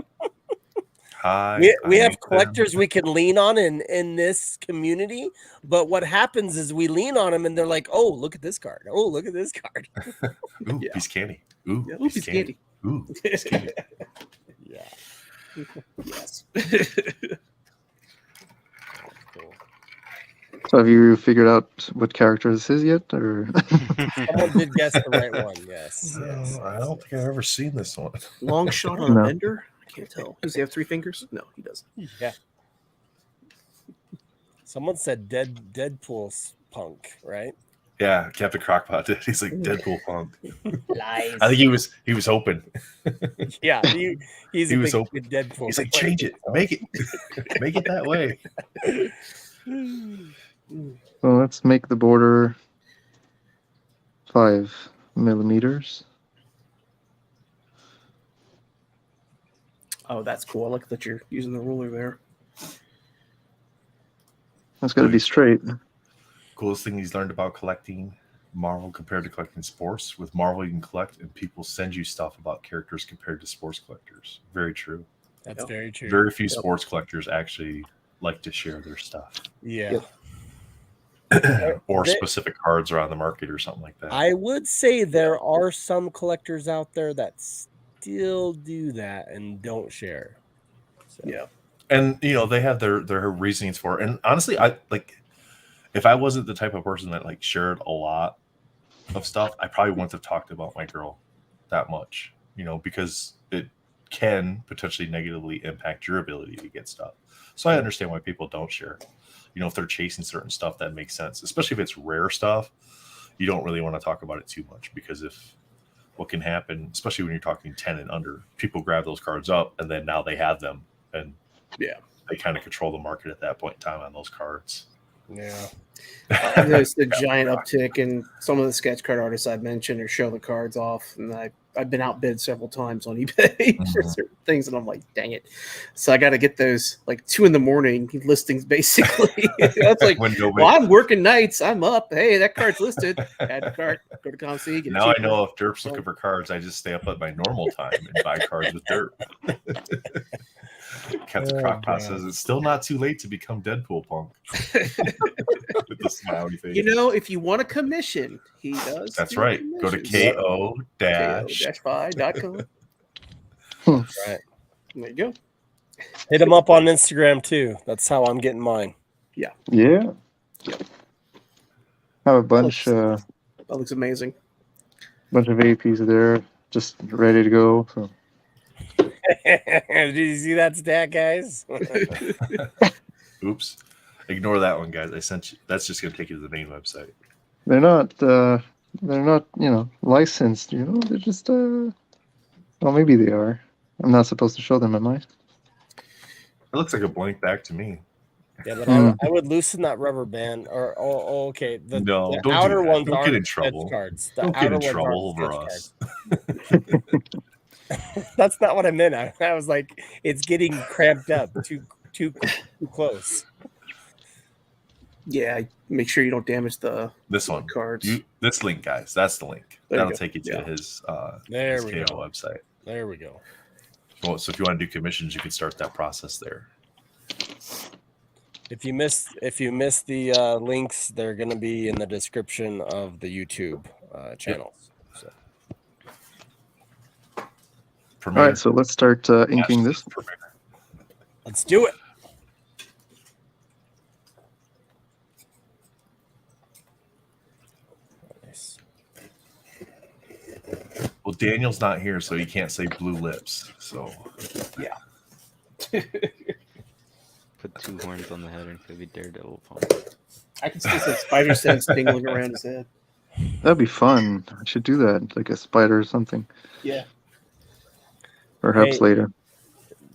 We have collectors we can lean on in this community, but what happens is we lean on them and they're like, oh, look at this card. Oh, look at this card.
Ooh, piece candy. Ooh,
piece candy.
Ooh, piece candy.
Yeah.
Yes.
Cool.
So have you figured out what character this is yet, or?
Someone did guess the right one. Yes.
I don't think I've ever seen this one.
Long shot on a bender. I can't tell. Does he have 3 fingers? No, he doesn't.
Yeah. Someone said Deadpool's punk, right?
Yeah, Captain Crockpot did. He's like Deadpool punk.
Lies.
I think he was hoping.
Yeah, he's a big Deadpool.
He's like, change it, make it that way.
Well, let's make the border 5 millimeters.
Oh, that's cool. I like that you're using the ruler there.
That's got to be straight.
Coolest thing he's learned about collecting Marvel compared to collecting sports. With Marvel, you can collect and people send you stuff about characters compared to sports collectors. Very true.
That's very true.
Very few sports collectors actually like to share their stuff.
Yeah.
Or specific cards are on the market or something like that.
I would say there are some collectors out there that still do that and don't share. So.
Yeah.
And they have their reasonings for it. And honestly, I like if I wasn't the type of person that like shared a lot of stuff, I probably wouldn't have talked about my girl that much, because it can potentially negatively impact your ability to get stuff. So I understand why people don't share. If they're chasing certain stuff, that makes sense, especially if it's rare stuff. You don't really want to talk about it too much, because what can happen, especially when you're talking 10 and under, people grab those cards up and then now they have them and they kind of control the market at that point in time on those cards.
Yeah.
There's the giant uptick in some of the sketch card artists I've mentioned or show the cards off, and I've been outbid several times on eBay for certain things, and I'm like, dang it. So I got to get those like 2 a.m. listings basically. That's like, well, I'm working nights. I'm up. Hey, that card's listed. Add the card. Go to ComC.
Now I know if Derp's looking for cards, I just stay up at my normal time and buy cards with Derp. Captain Crockpot says it's still not too late to become Deadpool punk. With the smiley face.
If you want a commission, he does.
That's right. Go to ko-fi.com.
Right.
There you go.
Hit him up on Instagram too. That's how I'm getting mine.
Yeah. Have a bunch.
That looks amazing.
Bunch of APs there, just ready to go. So.
Did you see that stat, guys?
Oops. Ignore that one, guys. I sent you. That's just going to take you to the main website.
They're not, licensed. They're just. Well, maybe they are. I'm not supposed to show them, am I?
It looks like a blank back to me.
Yeah, but I would loosen that rubber band. Okay. The outer ones
don't
are
get in trouble.
Cards.
Don't get in trouble over us.
That's not what I meant. I was like, it's getting cramped up too close.
Yeah, make sure you don't damage
this one
cards.
This link, guys. That's the link. That'll take you to his KO website.
There we go.
Well, so if you want to do commissions, you can start that process there.
If you miss the links, they're going to be in the description of the YouTube channels. So.
All right, so let's start inking this.
Let's do it.
Well, Daniel's not here, so he can't say blue lips. So
Put 2 horns on the head and could be Daredevil.
I can still see spider sense dingling around his head.
That'd be fun. I should do that, like a spider or something.
Yeah.
Perhaps
Hey.
later.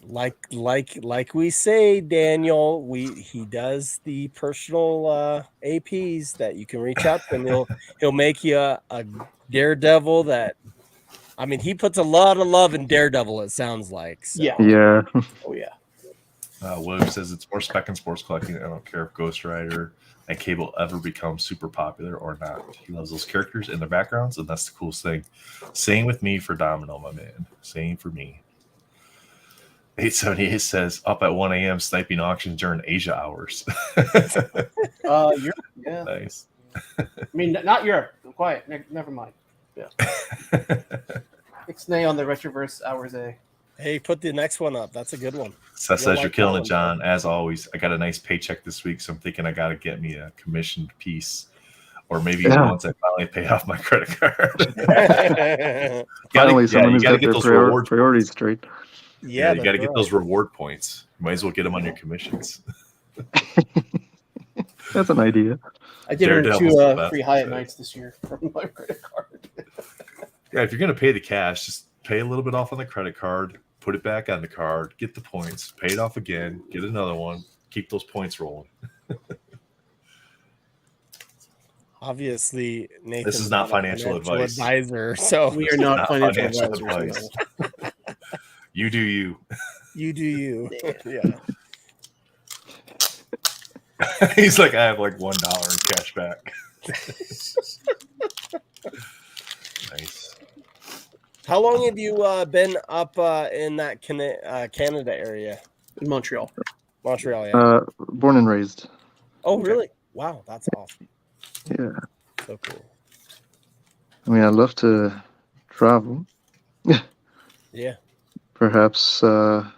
Like we say, Daniel, he does the personal APs that you can reach out to him. He'll make you a Daredevil that, I mean, he puts a lot of love in Daredevil, it sounds like. So.
Yeah.
Yeah.
Oh yeah.
William says it's more spec and sports collecting. I don't care if Ghost Rider and Cable ever become super popular or not. He loves those characters and their backgrounds, and that's the coolest thing. Same with me for Domino, my man. Same for me. 878 says up at 1 a.m. sniping auctions during Asia hours.
Europe. Yeah.
Nice.
I mean, not Europe. Quiet. Never mind. Yeah. Ixnay on the Retroverse hours A.
Hey, put the next one up. That's a good one.
Seth says you're
like
killing
that
it,
one,
John. As always, I got a nice paycheck this week, so I'm thinking I got to get me a commissioned piece, or maybe once I finally pay off my credit card.
Finally, someone who's
gotta
got
get
their
those reward
priorities straight.
Yeah,
you got to get those reward points. You might as well get them on your commissions.
That's an idea.
I did earn
Daredevil's the
2
best,
free Hyatt
so.
nights this year from my credit card.
Yeah, if you're gonna pay the cash, just pay a little bit off on the credit card, put it back on the card, get the points, pay it off again, get another one, keep those points rolling.
Obviously, Nathan.
This is not financial advice.
Advisor, so
We are not
Not
financial
financial
advisors.
advice.
No.
You do you.
you do you. Yeah.
He's like, I have like $1 in cash back. Nice.
How long have you been up in that Canada area?
In Montreal.
Montreal, yeah.
Born and raised.
Oh, really? Wow, that's awesome.
Yeah.
So cool.
I mean, I'd love to travel.
Yeah.
Perhaps I'd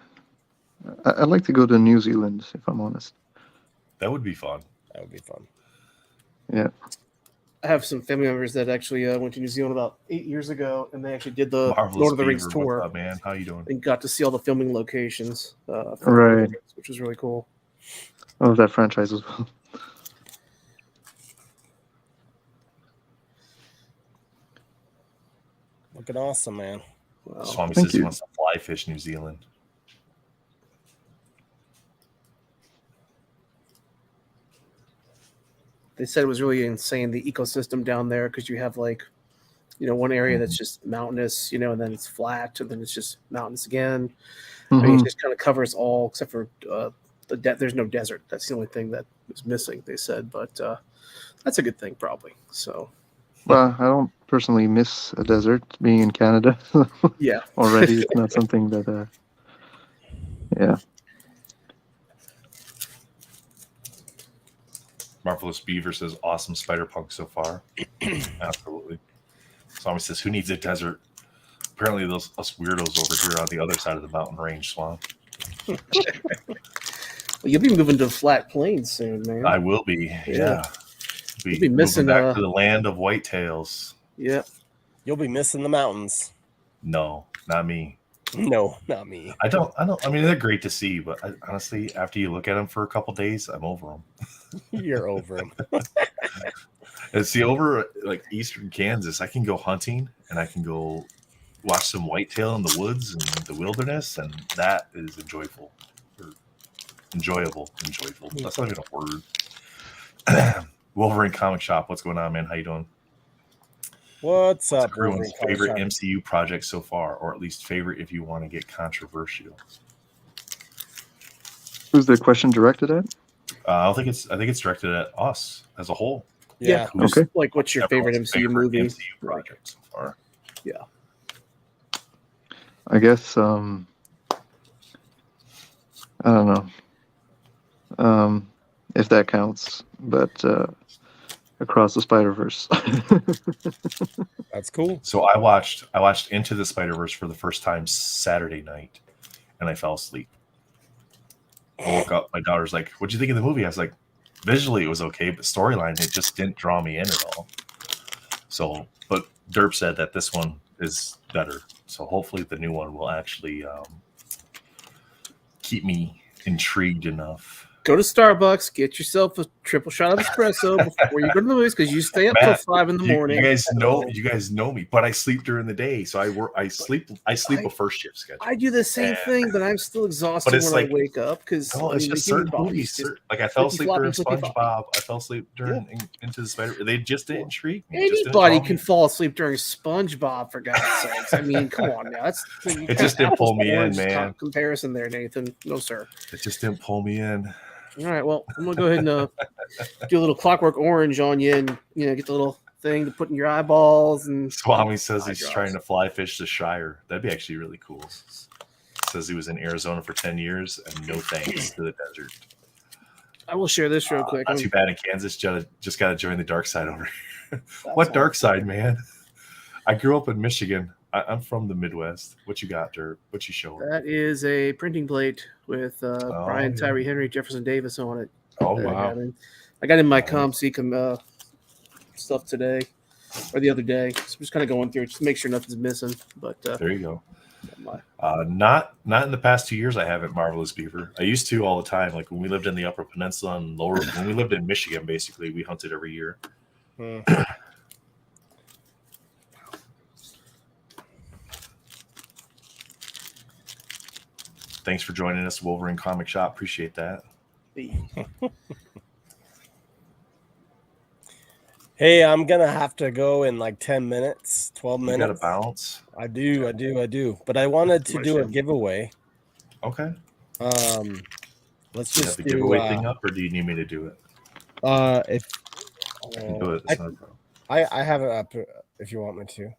like to go to New Zealand, if I'm honest.
That would be fun.
That would be fun.
Yeah.
I have some family members that actually went to New Zealand about 8 years ago, and they actually did the
Marvelous
Lord of the Rings
Beaver,
tour
what's up, man? How you doing?
and got to see all the filming locations. For Lord of the
Right.
Rings, which was really cool.
I love that franchise as well.
Looking awesome, man.
Wow.
Swami
Thank
says he
you.
wants to fly fish New Zealand.
They said it was really insane, the ecosystem down there, because you have like, one area that's just mountainous, and then it's flat, and then it's just mountains again. I mean, it
Mhm.
just kind of covers all except for there's no desert. That's the only thing that is missing, they said, but that's a good thing probably. So
Well, I don't personally miss a desert being in Canada
yeah.
already. It's not something that, yeah.
Marvelous Beaver says, awesome Spider Punk so far. Absolutely. Swami says, who needs a desert? Apparently us weirdos over here on the other side of the mountain range, Swamp.
Well, you'll be moving to flat plains soon, man.
I will be. Yeah.
You'll be missing,
moving back to the land of whitetails.
Yeah.
You'll be missing the mountains.
No, not me.
No, not me.
I don't. I mean, they're great to see, but honestly, after you look at them for a couple days, I'm over them.
You're over them.
And see, over like eastern Kansas, I can go hunting and I can go watch some whitetail in the woods and the wilderness, and that is enjoyable. Or enjoyable. That's not even a word. Wolverine Comic Shop, what's going on, man? How you doing?
What's up,
Everyone's
Wolverine
favorite
Comic
MCU project so far, or at least favorite if you want to get controversial.
Who's the question directed at?
I think it's directed at us as a whole.
Shop? Yeah.
Just,
Okay.
like, what's your favorite
Everyone's
MCU movie?
MCU project so far.
Yeah.
I guess, I don't know if that counts, but Across the Spider-Verse.
That's cool.
So I watched Into the Spider-Verse for the first time Saturday night, and I fell asleep. I woke up, my daughter's like, what'd you think of the movie? I was like, visually it was okay, but storyline, it just didn't draw me in at all. So, but Derp said that this one is better. So hopefully the new one will actually keep me intrigued enough.
Go to Starbucks, get yourself a triple shot of espresso before you go to the movies because you stay up till
Matt,
5 in the morning.
You guys know me, but I sleep during the day, so I sleep a first shift schedule.
I do the same thing, but I'm still exhausted when I wake up because
it's just certain movies. Like I fell asleep during SpongeBob. I fell asleep during Into the Spider. They just didn't intrigue me.
Anybody can fall asleep during SpongeBob, for God's sakes. I mean, come on now.
It just didn't pull me in, man.
Comparison there, Nathan. No, sir.
It just didn't pull me in.
All right, well, I'm gonna go ahead and do a little Clockwork Orange on you, and get the little thing to put in your eyeballs. And
Swami says he's trying to fly fish the Shire. That'd be actually really cool. Says he was in Arizona for 10 years and no thanks to the desert.
I will share this real quick.
Not too bad in Kansas. Just got to join the dark side over here. What dark side, man? I grew up in Michigan. I'm from the Midwest. What you got, Derp? What you showing?
That is a printing plate with Brian Tyree Henry Jefferson Davis on it.
Oh, wow.
I got in my ComSeek stuff today or the other day. So I'm just kind of going through it just to make sure nothing's missing. But
there you go. Not in the past 2 years I haven't Marvelous Beaver. I used to all the time. Like when we lived in the Upper Peninsula and when we lived in Michigan, basically, we hunted every year. Thanks for joining us, Wolverine Comic Shop. Appreciate that.
Hey, I'm gonna have to go in like 10 minutes, 12 minutes.
You gotta bounce.
I do. But I wanted to do a giveaway.
Okay.
Let's just
do the giveaway thing up, or do you need me to do it?
If
I can do it. It's not a problem.
I have it up if you want me to.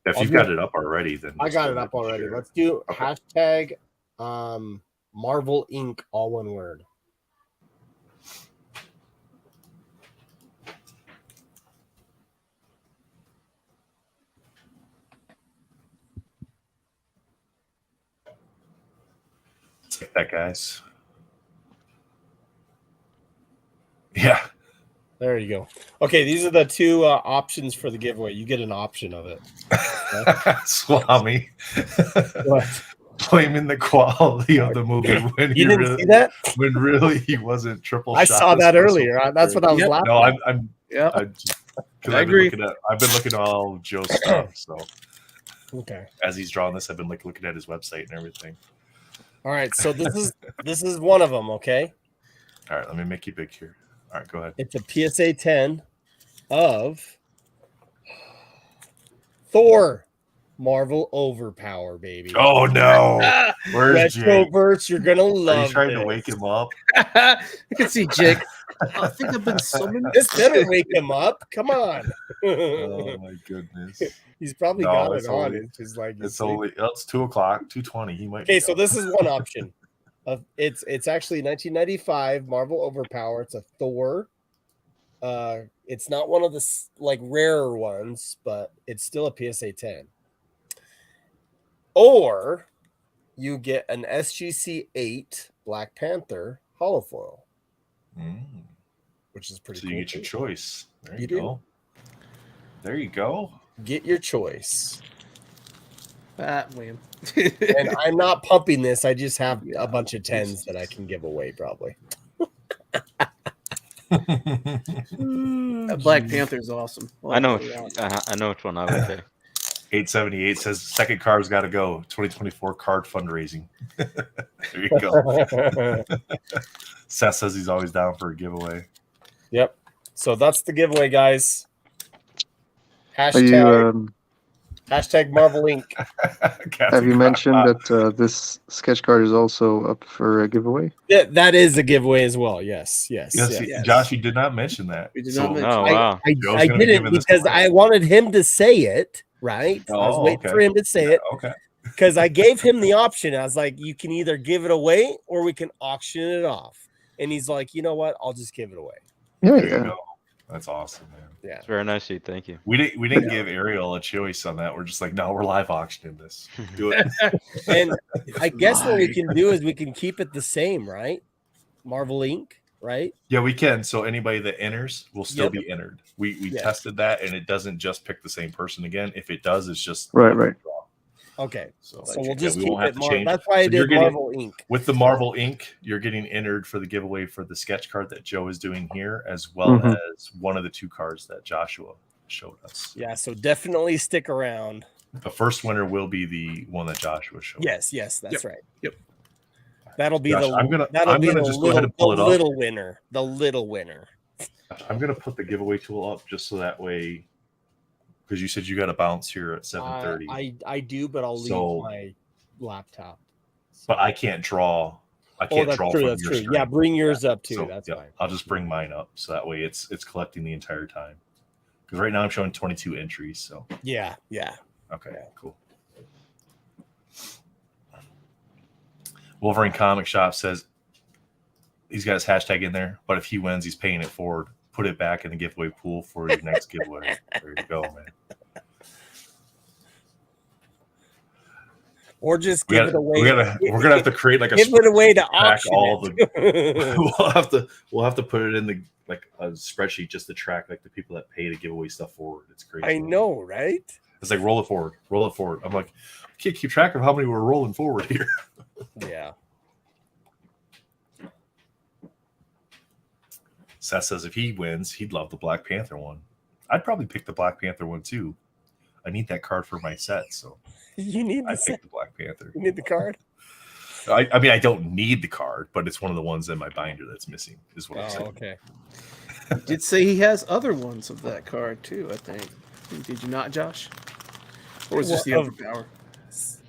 If you've got it up already, then
I got it up already. Sure. Let's do hashtag Marvel Inc. all one word.
Take that, guys. Yeah.
There you go. Okay, these are the two options for the giveaway. You get an option of it.
Swami.
What?
Blaming the quality of the movie when
you didn't see that?
When really he wasn't triple shot.
I saw that earlier. That's what I was laughing at.
No, I agree. I've been looking at all of Joe's stuff. So
okay.
As he's drawing this, I've been looking at his website and everything.
All right, so this is one of them, okay?
All right, let me make you big here. All right, go ahead.
It's a PSA 10 of Thor Marvel Overpower, baby.
Oh no! Where's
Retroverse? You're gonna love.
Are you trying to wake him up?
I can see Jake. I think I've been summoned.
This better wake him up. Come on.
Oh my goodness.
He's probably got it on. It's just like
it's 2:00, 2:20. He might.
Okay, so this is one option. It's actually 1995 Marvel Overpower. It's a Thor. It's not one of the like rarer ones, but it's still a PSA 10. Or you get an SGC 8 Black Panther holofoil, which is pretty cool.
So you get your choice. There you go. There you go.
Get your choice.
Win.
And I'm not pumping this. I just have a bunch of 10s that I can give away probably.
Black Panther is awesome.
I know which one I would say.
878 says second card's got to go. 2024 card fundraising. There you go. Seth says he's always down for a giveaway.
Yep. So that's the giveaway, guys. Hashtag Marvel Inc.
Have you mentioned that this sketch card is also up for a giveaway?
Yeah, that is a giveaway as well. Yes.
Josh, you did not mention that.
We did not mention.
Oh, wow.
I didn't because I wanted him to say it, right? I was waiting for him to say it.
Okay.
Because I gave him the option. I was like, you can either give it away or we can auction it off. And he's like, you know what? I'll just give it away.
There you go. That's awesome, man.
Yeah,
it's very nice of you. Thank you.
We didn't give Ariel a choice on that. We're just like, no, we're live auctioning this. Do it.
And I guess what we can do is we can keep it the same, right? Marvel Inc. right?
Yeah, we can. So anybody that enters will still
Yep.
be entered. We
Yes.
tested that, and it doesn't just pick the same person again. If it does, it's just
Right, right.
draw.
Okay.
So,
So we'll just
we
keep
won't have
it
to
Marvel.
change.
That's why I
So you're
did
getting-
Marvel Inc.
With the Marvel Inc., you're getting entered for the giveaway for the sketch card that Joe is doing here, as well as one of the 2 cards that Joshua showed us.
Yeah, so definitely stick around.
The first winner will be the one that Joshua showed.
Yes, that's right.
Yep.
That'll be
Josh,
the
I'm gonna just go ahead
little,
and pull
the
it up.
little winner. The little winner.
I'm gonna put the giveaway tool up just so that way, because you said you got to bounce here at 7:30.
I do, but I'll leave my laptop.
But I can't draw. I
Oh,
can't
that's
draw
true.
from
That's
your
true.
screen.
Yeah, bring yours up too.
So,
That's
yeah,
fine.
I'll just bring mine up so that way it's collecting the entire time. Because right now I'm showing 22 entries. So
Yeah.
okay, cool. Wolverine Comic Shop says he's got his hashtag in there, but if he wins, he's paying it forward. Put it back in the giveaway pool for your next giveaway. There you go, man.
Or just give it away.
We're gonna have to create like a
give it away to
track
auction
all
it.
the. we'll have to put it in the like a spreadsheet just to track like the people that pay to give away stuff forward. It's crazy.
I know, right?
It's like roll it forward. I'm like, I can't keep track of how many we're rolling forward here.
Yeah.
Seth says if he wins, he'd love the Black Panther one. I'd probably pick the Black Panther one too. I need that card for my set, so
You need
I
the
pick the Black Panther.
You need the card.
I mean, I don't need the card, but it's one of the ones in my binder that's missing. Is what I'm saying.
Okay.
He did say he has other ones of that card too, I think. Did you not, Josh? Or was this the
Well,
overpower?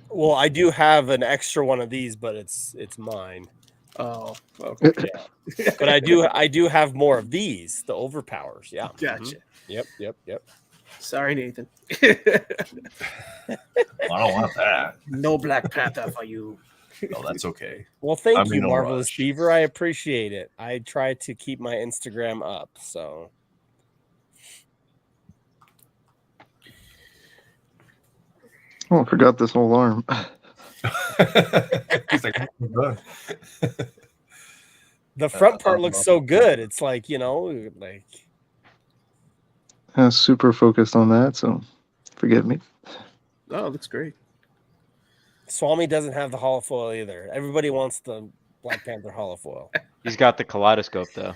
Well, I do have an extra one of these, but it's mine.
Oh, okay.
But I do have more of these, the overpowers. Yeah.
Gotcha.
Yep.
Sorry, Nathan.
I don't want that.
No Black Panther for you.
No, that's okay.
Well, thank
I'm
you,
in no
Marvelous
rush.
Beaver. I appreciate it. I try to keep my Instagram up, so
Oh, I forgot this whole arm.
He's like, I'm done.
the front part looks so good. It's like, like
I was super focused on that, so forgive me.
Oh, looks great.
Swami doesn't have the holofoil either. Everybody wants the Black Panther holofoil.
He's got the kaleidoscope though.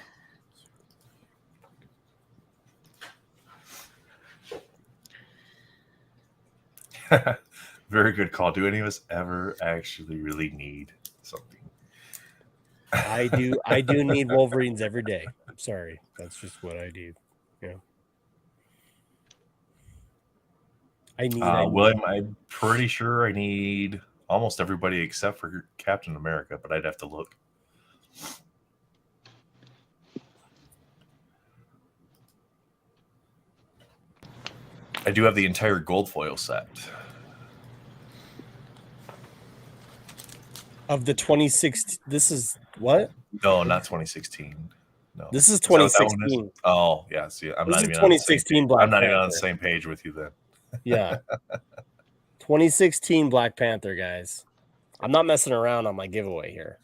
Very good call. Do any of us ever actually really need something?
I do need Wolverines every day. I'm sorry. That's just what I do. Yeah. I need
William, I'm pretty sure I need almost everybody except for Captain America, but I'd have to look. I do have the entire gold foil set.
of the 2016. This is what?
No, not 2016. No,
This is
that what that one is?
2016.
Oh, yeah. See, I'm
This
not
is
even on the same
2016 Black
I'm not even on the
Panther.
same page with you then.
Yeah. 2016 Black Panther, guys. I'm not messing around on my giveaway here.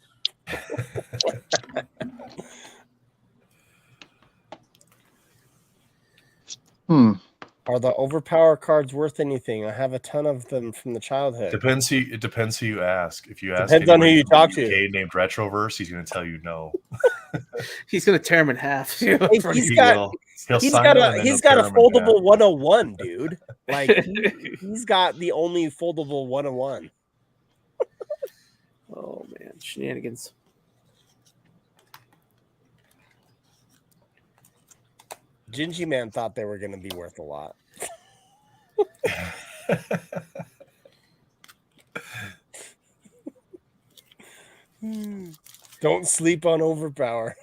Are the overpower cards worth anything? I have a ton of them from the childhood.
It depends who you ask. If you ask
Depends on who
anybody
you
from
talk
the
to.
UK named Retroverse, he's going to tell you no.
He's gonna tear him in half.
Hey, he's
He
got
will. He'll
he's
sign
got
them
a
and then
he's
he'll
got a
tear 'em in half.
foldable 101, dude. Like he's got the only foldable 101.
Oh man, shenanigans.
Gingy Man thought they were going to be worth a lot. Don't sleep on overpower.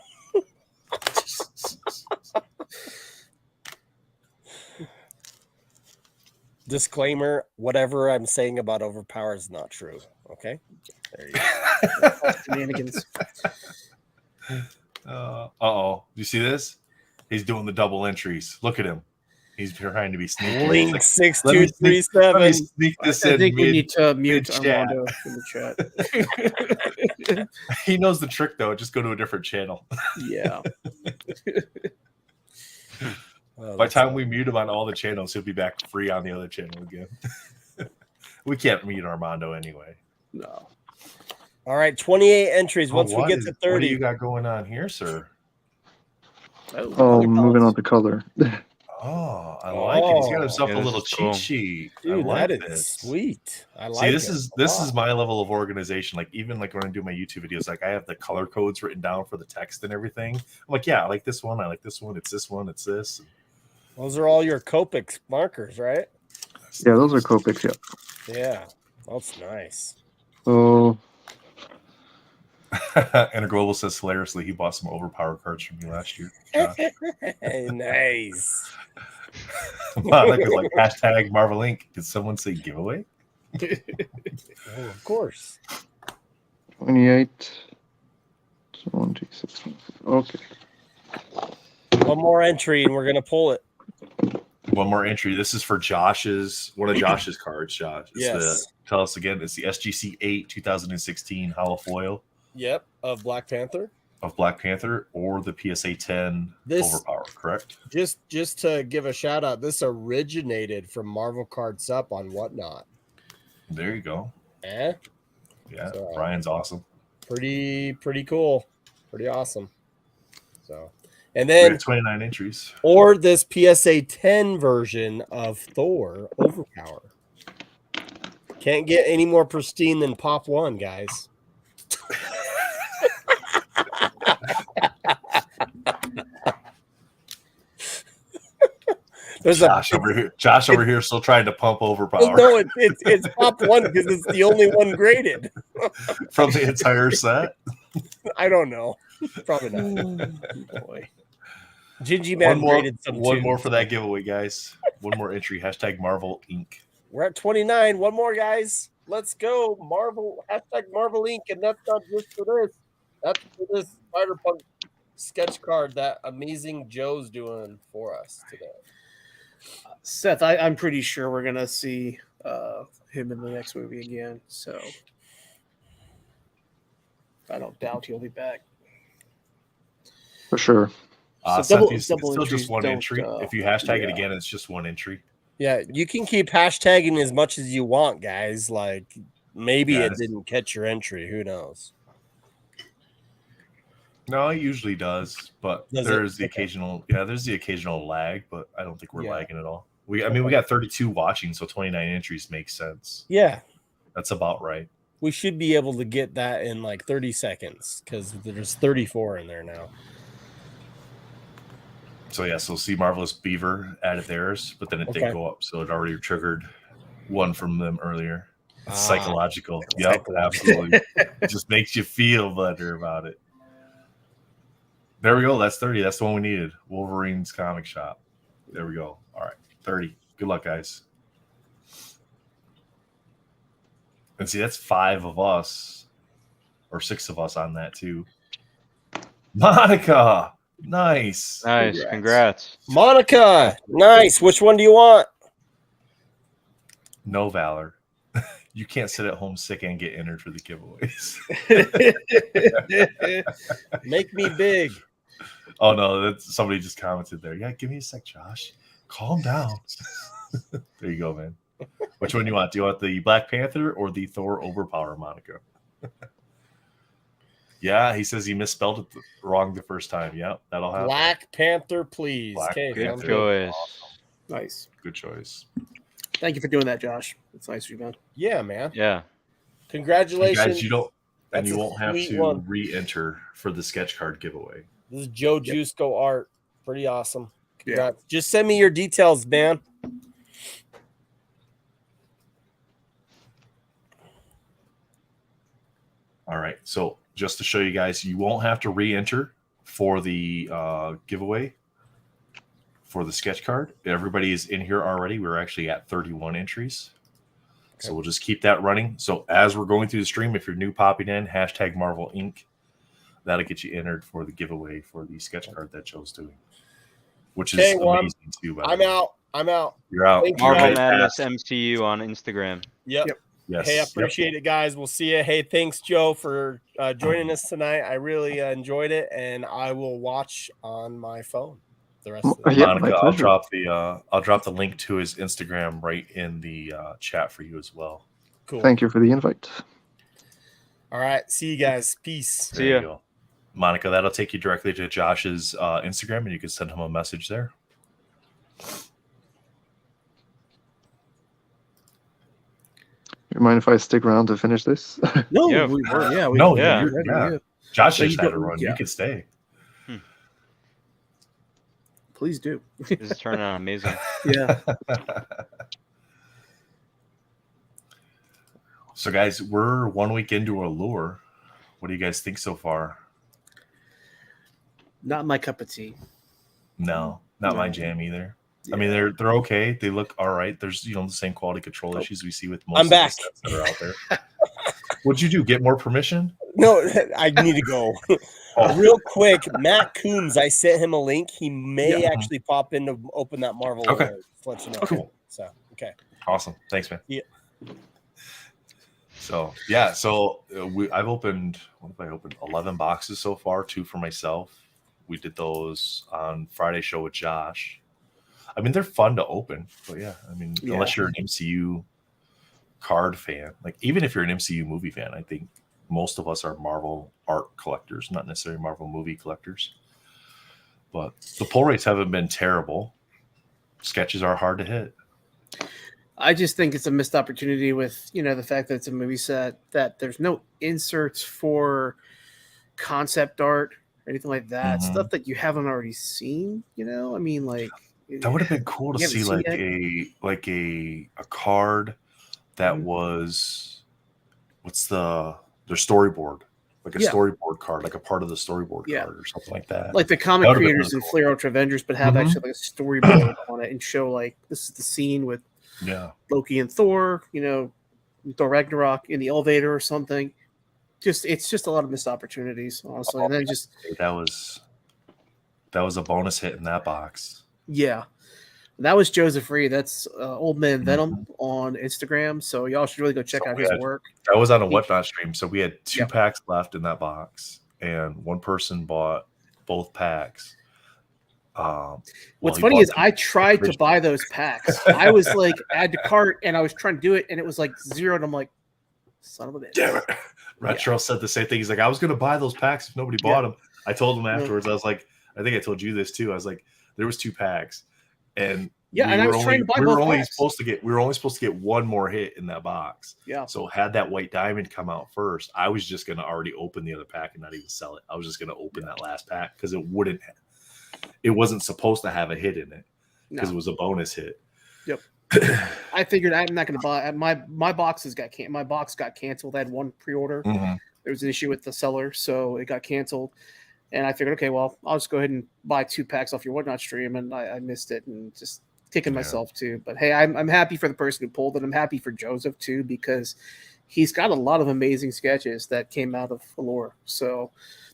Disclaimer, whatever I'm saying about overpower is not true. Okay? There you go.
Shenanigans.
Uh-oh. You see this? He's doing the double entries. Look at him. He's trying to be sneaky.
Link
Let me
6237.
sneak this
I
in.
think we need to mute
mid-chat.
Armando in the chat.
He knows the trick though. Just go to a different channel.
Yeah.
Oh,
By the
that's
time we mute him on all the channels, he'll be back free on the other channel again. We can't mute Armando anyway.
No.
all right, 28 entries. Once we
what
get
is-
to
what do
30,
you got going on here, sir?
Oh,
color
moving on
palettes.
to color.
Oh, I like it. He's got himself
Yeah,
a
this
little
is
cheat
cool.
sheet.
dude,
I like
that is
this.
sweet. I like
See, this
it
is
a
this
lot.
is my level of organization. Like even like when I do my YouTube videos, like I have the color codes written down for the text and everything. I'm like, yeah, I like this one. I like this one. It's this one. It's this.
Those are all your Copic markers, right?
Yeah, those are Copics. Yeah.
Yeah, that's nice.
So
Interglobal says hilariously he bought some overpower cards from me last year.
Nice.
Monica's like hashtag Marvel Inc. Did someone say giveaway?
Oh, of course.
28. 26. Okay.
One more entry and we're gonna pull it.
One more entry. This is for one of Josh's cards. Josh,
Yes.
Tell us again. It's the SGC 8 2016 hollow foil
Yep, of Black Panther.
of Black Panther or the PSA 10
This-
overpower. Correct.
Just to give a shout out, this originated from Marvel Cards Up on Whatnot.
There you go.
Eh?
Yeah,
So-
Brian's awesome.
Pretty cool. Pretty awesome. So, and
We
then
have 29 entries.
or this PSA 10 version of Thor Overpower. Can't get any more pristine than Pop 1, guys. There's
Josh over here still trying to pump overpower
no, it's Pop 1 because it's the only one graded.
from the entire set.
I don't know. Probably not.
Boy.
Gingy Man graded some
one
too.
more for that giveaway, guys. One more entry. Hashtag Marvel Inc.
We're at 29. One more, guys. Let's go. Marvel, hashtag Marvel Inc. And that's not just for this. That's for this Spider-Punk sketch card that Amazing Joe's doing for us today.
Seth, I'm pretty sure we're gonna see him in the next movie again. So I don't doubt he'll be back.
For sure.
So
Seth,
double
it's still
entries
just one
don't,
entry. If you hashtag it
yeah.
again, it's just one entry.
Yeah, you can keep hashtagging as much as you want, guys. Like, maybe
Yeah,
it didn't catch your entry. Who knows?
No, it usually does, but
Does
there's
it?
the
Okay.
occasional lag, but I don't think we're
Yeah.
lagging at all. We got 32 watching, so 29 entries makes sense.
Yeah,
That's about right.
we should be able to get that in like 30 seconds because there's 34 in there now.
So yeah, so see Marvelous Beaver added theirs, but then it
Okay.
did go up, so it already triggered one from them earlier. It's
Ah,
psychological. Yep,
psychological.
absolutely. It just makes you feel better about it. There we go. That's 30. That's the one we needed. Wolverine's Comic Shop. There we go. All right, 30. Good luck, guys. And see, that's 5 of us, or 6 of us on that too. Monica, nice.
Nice. Congrats.
Monica, nice. Which one do you want?
No Valor. You can't sit at home sick and get entered for the giveaways.
Make me big.
Oh no, that's somebody just commented there. Yeah, give me a sec, Josh. Calm down. There you go, man. Which one do you want? Do you want the Black Panther or the Thor Overpower, Monica? Yeah, he says he misspelled it wrong the first time. Yeah, that'll happen.
Black Panther, please.
Black
Okay,
Good
sounds
choice.
Nice.
Good choice.
Thank you for doing that, Josh. It's nice of you, man.
Yeah, man.
Yeah.
Congratulations.
Guys, you don't, and
That's
you
a
won't have
sweet
to
one.
re-enter for the sketch card giveaway.
This is Joe Juiceco art. Pretty awesome.
Yeah.
Congrats. Just send me your details, man.
All right. So just to show you guys, you won't have to re-enter for the giveaway for the sketch card. Everybody is in here already. We're actually at 31 entries. So we'll just keep that running. So as we're going through the stream, if you're new popping in, hashtag Marvel Inc. That'll get you entered for the giveaway for the sketch card that Joe's doing, which is
Okay, well,
amazing too. By the
I'm
way.
out. I'm out.
You're out.
Thank you,
You're
Marvel
guys.
right.
Madness MCU on Instagram.
Yep.
Yep.
Yes.
Hey, I
Yep.
appreciate it, guys. We'll see you. Hey, thanks, Joe, for joining us tonight. I really enjoyed it, and I will watch on my phone the rest of the
Yeah,
Monica,
my
I'll
pleasure.
drop the link to his Instagram right in the chat for you as well.
Cool.
Thank you for the invite.
All right. See you guys. Peace.
See
There
ya.
you go. Monica, that'll take you directly to Josh's Instagram, and you can send him a message there.
You mind if I stick around to finish this?
No,
Yeah.
we were. Yeah, we
No,
were
yeah,
ready,
yeah. Josh
No,
just
you
had to
don't-
run.
yeah.
You could stay.
Please do.
This is turning out amazing.
Yeah.
So, guys, we're 1 week into Allure. What do you guys think so far?
Not my cup of tea.
No, not my
No.
jam either.
Yeah.
I mean, they're okay. They look all right. There's the same quality control
Nope.
issues we see with most
I'm
of
back.
the sets that are out there. What'd you do? Get more permission?
No, I need to go.
Oh.
Real quick, Matt Coombs, I sent him a link. He may
Yeah.
actually pop in to open that Marvel.
Okay.
Alert. Just let you know.
Cool.
So, okay.
Awesome. Thanks, man.
Yeah.
So yeah, I've opened. What have I opened? 11 boxes so far. 2 for myself. We did those on Friday show with Josh. I mean, they're fun to open, but yeah, I mean,
Yeah.
unless you're an MCU card fan, like even if you're an MCU movie fan, I think most of us are Marvel art collectors, not necessarily Marvel movie collectors. But the pull rates haven't been terrible. Sketches are hard to hit.
I just think it's a missed opportunity with, the fact that it's a movie set, that there's no inserts for concept art or anything like that.
Mhm.
Stuff that you haven't already seen, I mean, like
That would have been cool to
You haven't
see
seen
like a card that
Mhm.
was their storyboard, like a
Yeah.
storyboard card, like a part of the storyboard
Yeah.
card or something like that.
like the
That
comic
would've been
creators
really
in
cool.
Flair Ultra Avengers, but have
Mhm.
actually like a storyboard on it and show like this is the scene with
Yeah,
Loki and Thor, Thor Ragnarok in the elevator or something. It's just a lot of missed opportunities, honestly. And then just
that was a bonus hit in that box.
yeah. That was Joseph Reed. That's Old Man Venom
Mhm.
on Instagram. So y'all should really go check
So
out
we
his
had-
work.
That was on a Whatnot stream. So we had 2
Yep.
packs left in that box, and one person bought both packs.
What's
he
funny
bought
is I tried to
original.
buy those packs. I was like, add to cart, and I was trying to do it, and it was like 0. And I'm like, son of a bitch.
Damn it. Retro said the same thing. He's like, I was going to buy those packs if nobody bought them. I told him afterwards, I was like, I think I told you this too. I was like, there was 2 packs. And
And I was trying to buy
we were
both
only
packs.
supposed to get one more hit in that box.
Yeah.
So had that white diamond come out first, I was just going to already open the other pack and not even sell it. I was just going to open that last pack because it wasn't supposed to have a hit in it because it was a bonus hit.
Yep. I figured I'm not going to buy my boxes got my box got canceled. I had one pre-order.
Mhm.
There was an issue with the seller, so it got canceled. And I figured, okay, well, I'll just go ahead and buy 2 packs off your Whatnot stream, and I missed it and just kicking myself too. But hey, I'm happy for the person who pulled it. I'm happy for Joseph too because he's got a lot of amazing sketches that came out of Allure. So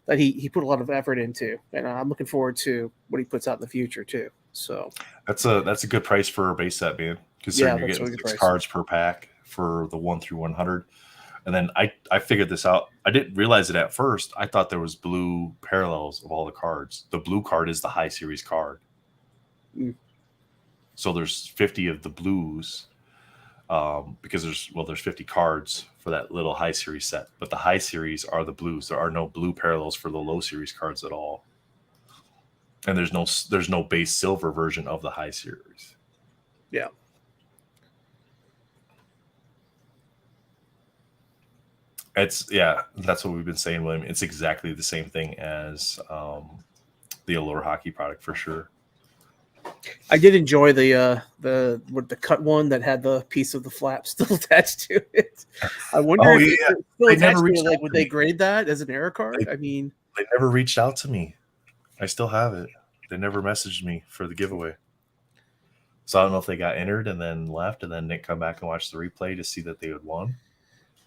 that he put a lot of effort into, and I'm looking forward to what he puts out in the future too. So
That's a good price for a base set, man. Considering you're getting 6 cards per pack for the 1 through 100. And then I figured this out. I didn't realize it at first. I thought there was blue parallels of all the cards. The blue card is the high series card.
Mm.
So there's 50 of the blues because there's 50 cards for that little high series set. But the high series are the blues. There are no blue parallels for the low series cards at all. And there's no base silver version of the high series.
yeah.
That's what we've been saying, William. It's exactly the same thing as the Allure hockey product for sure.
I did enjoy the cut one that had the piece of the flap still attached to it. I wonder if it's still
They
attached
never
to
reached
it.
out
Like,
to
would
me.
they grade that as an error card? I mean,
They never reached out to me. I still have it. They never messaged me for the giveaway. So I don't know if they got entered and then left and then didn't come back and watch the replay to see that they had won.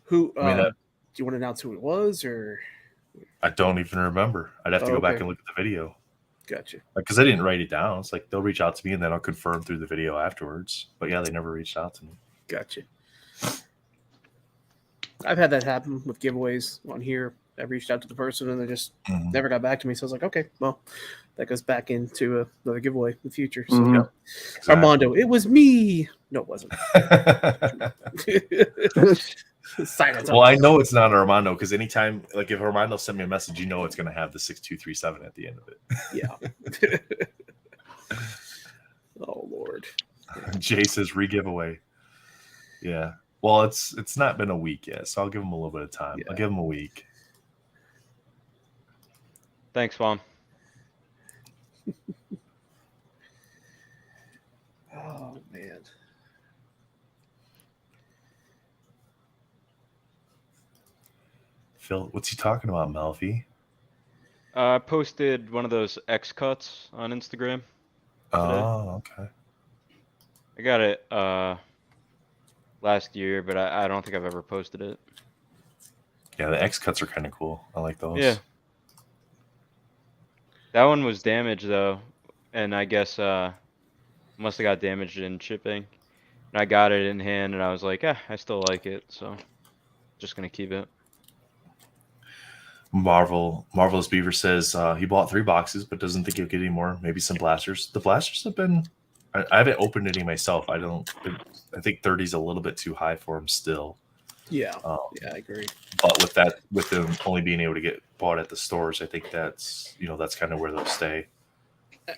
who?
I mean,
Do you want to announce who it was, or?
I don't even remember. I'd have to go back
Okay.
and look at the video.
Gotcha.
Because I didn't write it down. It's like they'll reach out to me and then I'll confirm through the video afterwards. But yeah, they never reached out to me.
Gotcha. I've had that happen with giveaways on here. I reached out to the person and they just never got back to me. So I was like, okay, well, that goes back into another giveaway in the future. So
Exactly.
Armando, it was me. No, it wasn't. Silence.
Well, I know it's not Armando because anytime, like if Armando sent me a message, you know it's going to have the 6237 at the end of it.
Yeah. Oh, Lord.
Jay says re-giveaway. Yeah. Well, it's not been a week yet, so I'll give him a little bit of time.
Yeah.
I'll give him a week.
Thanks, Mom.
Oh, man.
Phil, what's he talking about, Melfi?
I posted one of those X cuts on Instagram.
Oh, okay.
I got it last year, but I don't think I've ever posted it.
Yeah, the X cuts are kind of cool. I like those.
Yeah. That one was damaged though, and I guess must have got damaged in shipping. And I got it in hand, and I was like, I still like it, so just gonna keep it.
Marvelous Beaver says he bought 3 boxes, but doesn't think he'll get any more. Maybe some blasters. The blasters have been. I haven't opened any myself. I think 30 is a little bit too high for him still.
Yeah. Yeah, I agree.
But with them only being able to get bought at the stores, I think that's kind of where they'll stay.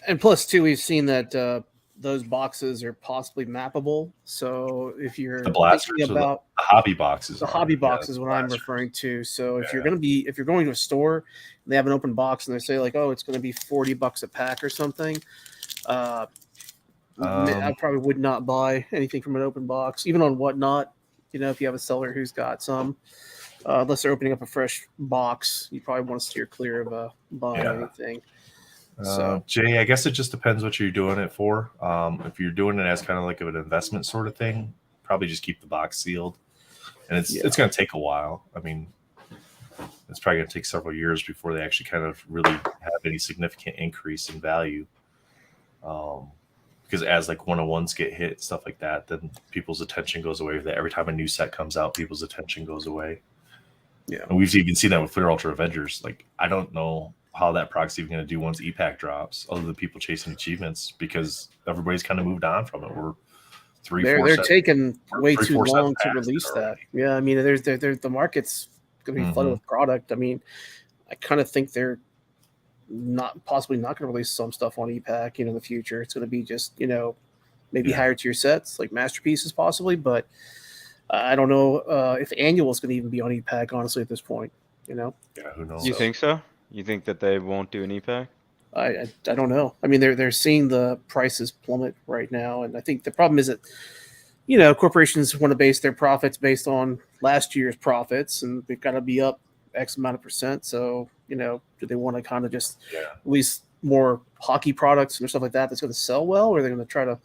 And plus, too, we've seen that those boxes are possibly mappable. So if you're
The blasters
thinking about
the hobby boxes,
the hobby box is what I'm referring to. So if you're going to a store and they have an open box and they say like, oh, it's going to be $40 a pack or something, I probably would not buy anything from an open box, even on Whatnot. If you have a seller who's got some, unless they're opening up a fresh box, you probably want to steer clear of buying anything. So
Jay, I guess it just depends what you're doing it for. If you're doing it as kind of like an investment sort of thing, probably just keep the box sealed. And it's going to take a while. I mean, it's probably going to take several years before they actually kind of really have any significant increase in value. Because as like 101s get hit, stuff like that, then people's attention goes away. That every time a new set comes out, people's attention goes away.
Yeah,
and we've even seen that with Clear Ultra Avengers. Like, I don't know how that product's even going to do once EPAC drops, other than people chasing achievements, because everybody's kind of moved on from it.
They're taking way too long to release that. Yeah, I mean, there's the market's going to be flooded with product. I mean, I kind of think they're possibly not going to release some stuff on EPAC in the future. It's going to be just maybe higher tier sets like masterpieces possibly, but I don't know if annual is going to even be on EPAC honestly at this point.
Yeah, who knows?
You think so? You think that they won't do an EPAC?
I don't know. I mean, they're seeing the prices plummet right now, and I think the problem is that corporations want to base their profits based on last year's profits, and they've got to be up X amount of percent. So do they want to kind of just release more hockey products and stuff like that that's going to sell well, or are they going to try to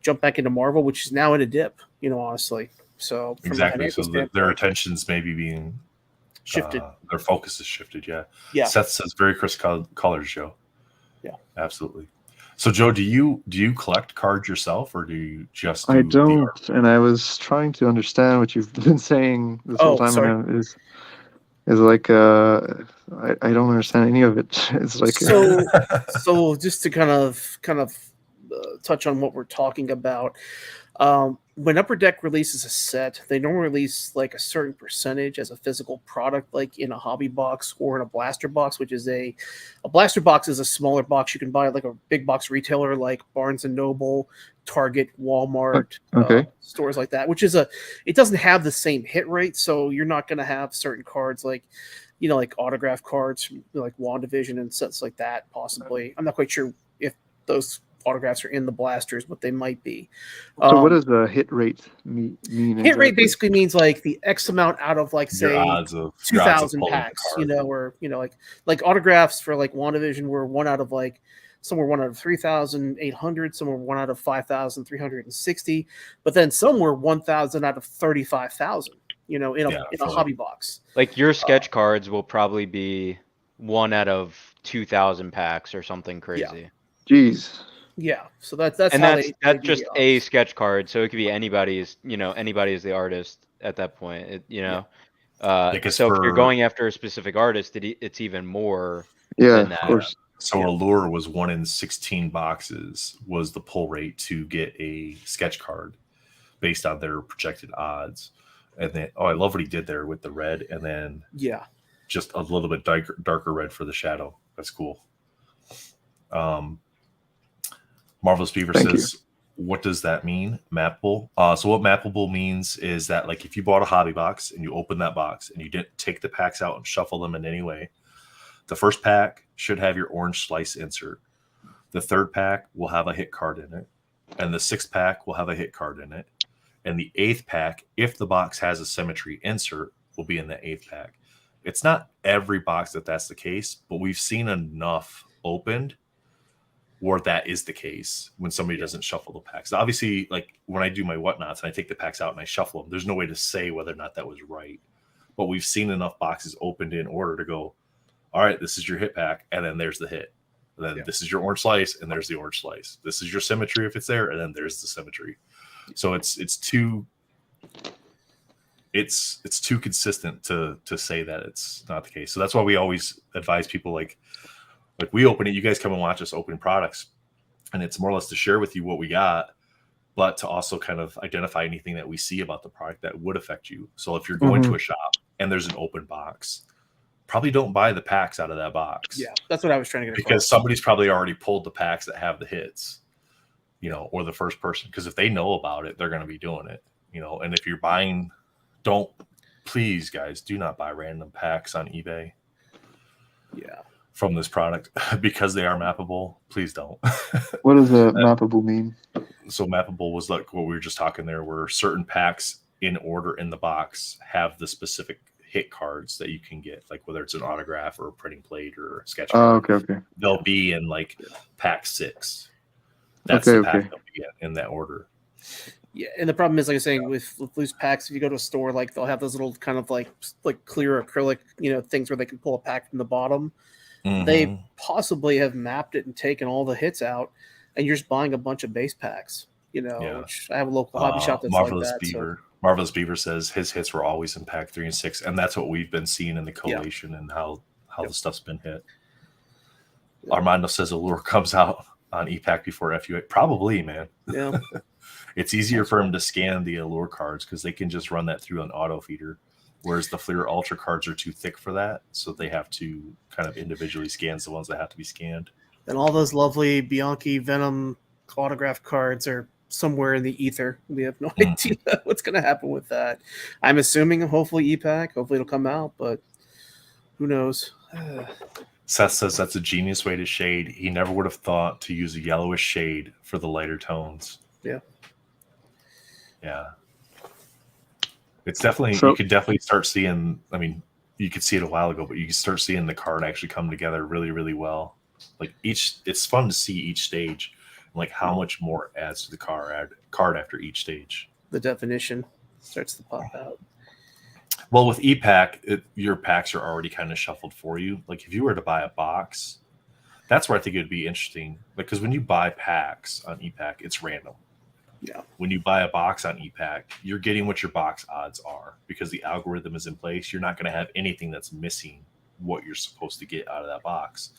jump back into Marvel, which is now in a dip? Honestly. So
exactly. So their attention's maybe being
shifted.
Their focus is shifted.
Yeah.
Seth says very crisp colors, Joe.
Yeah,
absolutely. So Joe, do you collect cards yourself, or do you just?
I don't, and I was trying to understand what you've been saying this whole time.
Sorry.
Is like I don't understand any of it. It's like
so just to kind of touch on what we're talking about. When Upper Deck releases a set, they normally release like a certain percentage as a physical product, like in a hobby box or in a blaster box, which is a blaster box is a smaller box you can buy at like a big box retailer like Barnes and Noble, Target, Walmart, stores like that, which is it doesn't have the same hit rate. So you're not going to have certain cards like, like autograph cards, like WandaVision and sets like that, possibly. I'm not quite sure if those autographs are in the blasters, but they might be.
So what does the hit rate mean?
Hit rate basically means like the X amount out of like say 2,000 packs, or like autographs for like WandaVision were one out of like some were one out of 3,800, some were one out of 5,360, but then some were 1,000 out of 35,000. In a hobby box.
Like your sketch cards will probably be 1 out of 2,000 packs or something crazy.
Jeez.
Yeah, so that's
And
how
that's
they
that's
do
just
the
a
odds.
sketch card, so it could be anybody's. Anybody is the artist at that point.
Because
So if you're
for
going after a specific artist, it's even more
Yeah,
than
of
that.
course.
so
Yeah.
Allure was 1 in 16 boxes was the pull rate to get a sketch card based on their projected odds. And then I love what he did there with the red and then
Yeah,
just a little bit darker red for the shadow. That's cool. Marvelous Beaver
Thank you.
says, what does that mean? Mappable. So what mappable means is that like if you bought a hobby box and you open that box and you didn't take the packs out and shuffle them in any way, the first pack should have your orange slice insert. The third pack will have a hit card in it. And the sixth pack will have a hit card in it. And the eighth pack, if the box has a symmetry insert, will be in the eighth pack. It's not every box that's the case, but we've seen enough opened where that is the case when somebody doesn't shuffle the packs. Obviously, like when I do my whatnots and I take the packs out and I shuffle them, there's no way to say whether or not that was right. But we've seen enough boxes opened in order to go, all right, this is your hit pack, and then there's the hit. And then this is your orange slice, and there's the orange slice. This is your symmetry if it's there, and then there's the symmetry. So it's too consistent to say that it's not the case. So that's why we always advise people like we open it, you guys come and watch us open products, and it's more or less to share with you what we got, but to also kind of identify anything that we see about the product that would affect you. So if you're going to a shop and there's an open box, probably don't buy the packs out of that box.
yeah, that's what I was trying to get across.
Because somebody's probably already pulled the packs that have the hits, or the first person. Because if they know about it, they're going to be doing it, And if you're buying, please, guys, do not buy random packs on eBay.
Yeah.
From this product because they are mappable. Please don't.
What does a mappable mean?
So mappable was like what we were just talking there, where certain packs in order in the box have the specific hit cards that you can get, like whether it's an autograph or a printing plate or a sketch card.
Okay.
They'll be in like pack 6. That's the pack they'll be in that order.
Yeah, and the problem is, like I was saying, with loose packs, if you go to a store, like they'll have those little kind of like clear acrylic, things where they can pull a pack from the bottom.
Mm-hmm.
They possibly have mapped it and taken all the hits out, and you're just buying a bunch of base packs. Which I have a local hobby shop that's
Marvelous
like that.
Beaver. Marvelous Beaver says his hits were always in pack 3 and 6, and that's what we've been seeing in the collation and how the stuff's been hit. Yeah. Armando says Allure comes out on e-pack before FU8. Probably, man.
Yeah.
It's easier for him to scan the Allure cards because they can just run that through an auto feeder. Whereas the Fleer Ultra cards are too thick for that, so they have to kind of individually scan the ones that have to be scanned.
And all those lovely Bianchi Venom autograph cards are somewhere in the ether. We have no idea what's going to happen with that. I'm assuming, hopefully, EPAC. Hopefully, it'll come out, but who knows?
Seth says that's a genius way to shade. He never would have thought to use a yellowish shade for the lighter tones.
Yeah.
Yeah. It's definitely, you could definitely start seeing, I mean, you could see it a while ago, but you can start seeing the card actually come together really, really well. Like it's fun to see each stage, like how much more adds to the card after each stage.
The definition starts to pop out.
Well, with EPAC, your packs are already kind of shuffled for you. Like if you were to buy a box, that's where I think it would be interesting. Because when you buy packs on EPAC, it's random.
Yeah.
When you buy a box on EPAC, you're getting what your box odds are because the algorithm is in place. You're not going to have anything that's missing what you're supposed to get out of that box.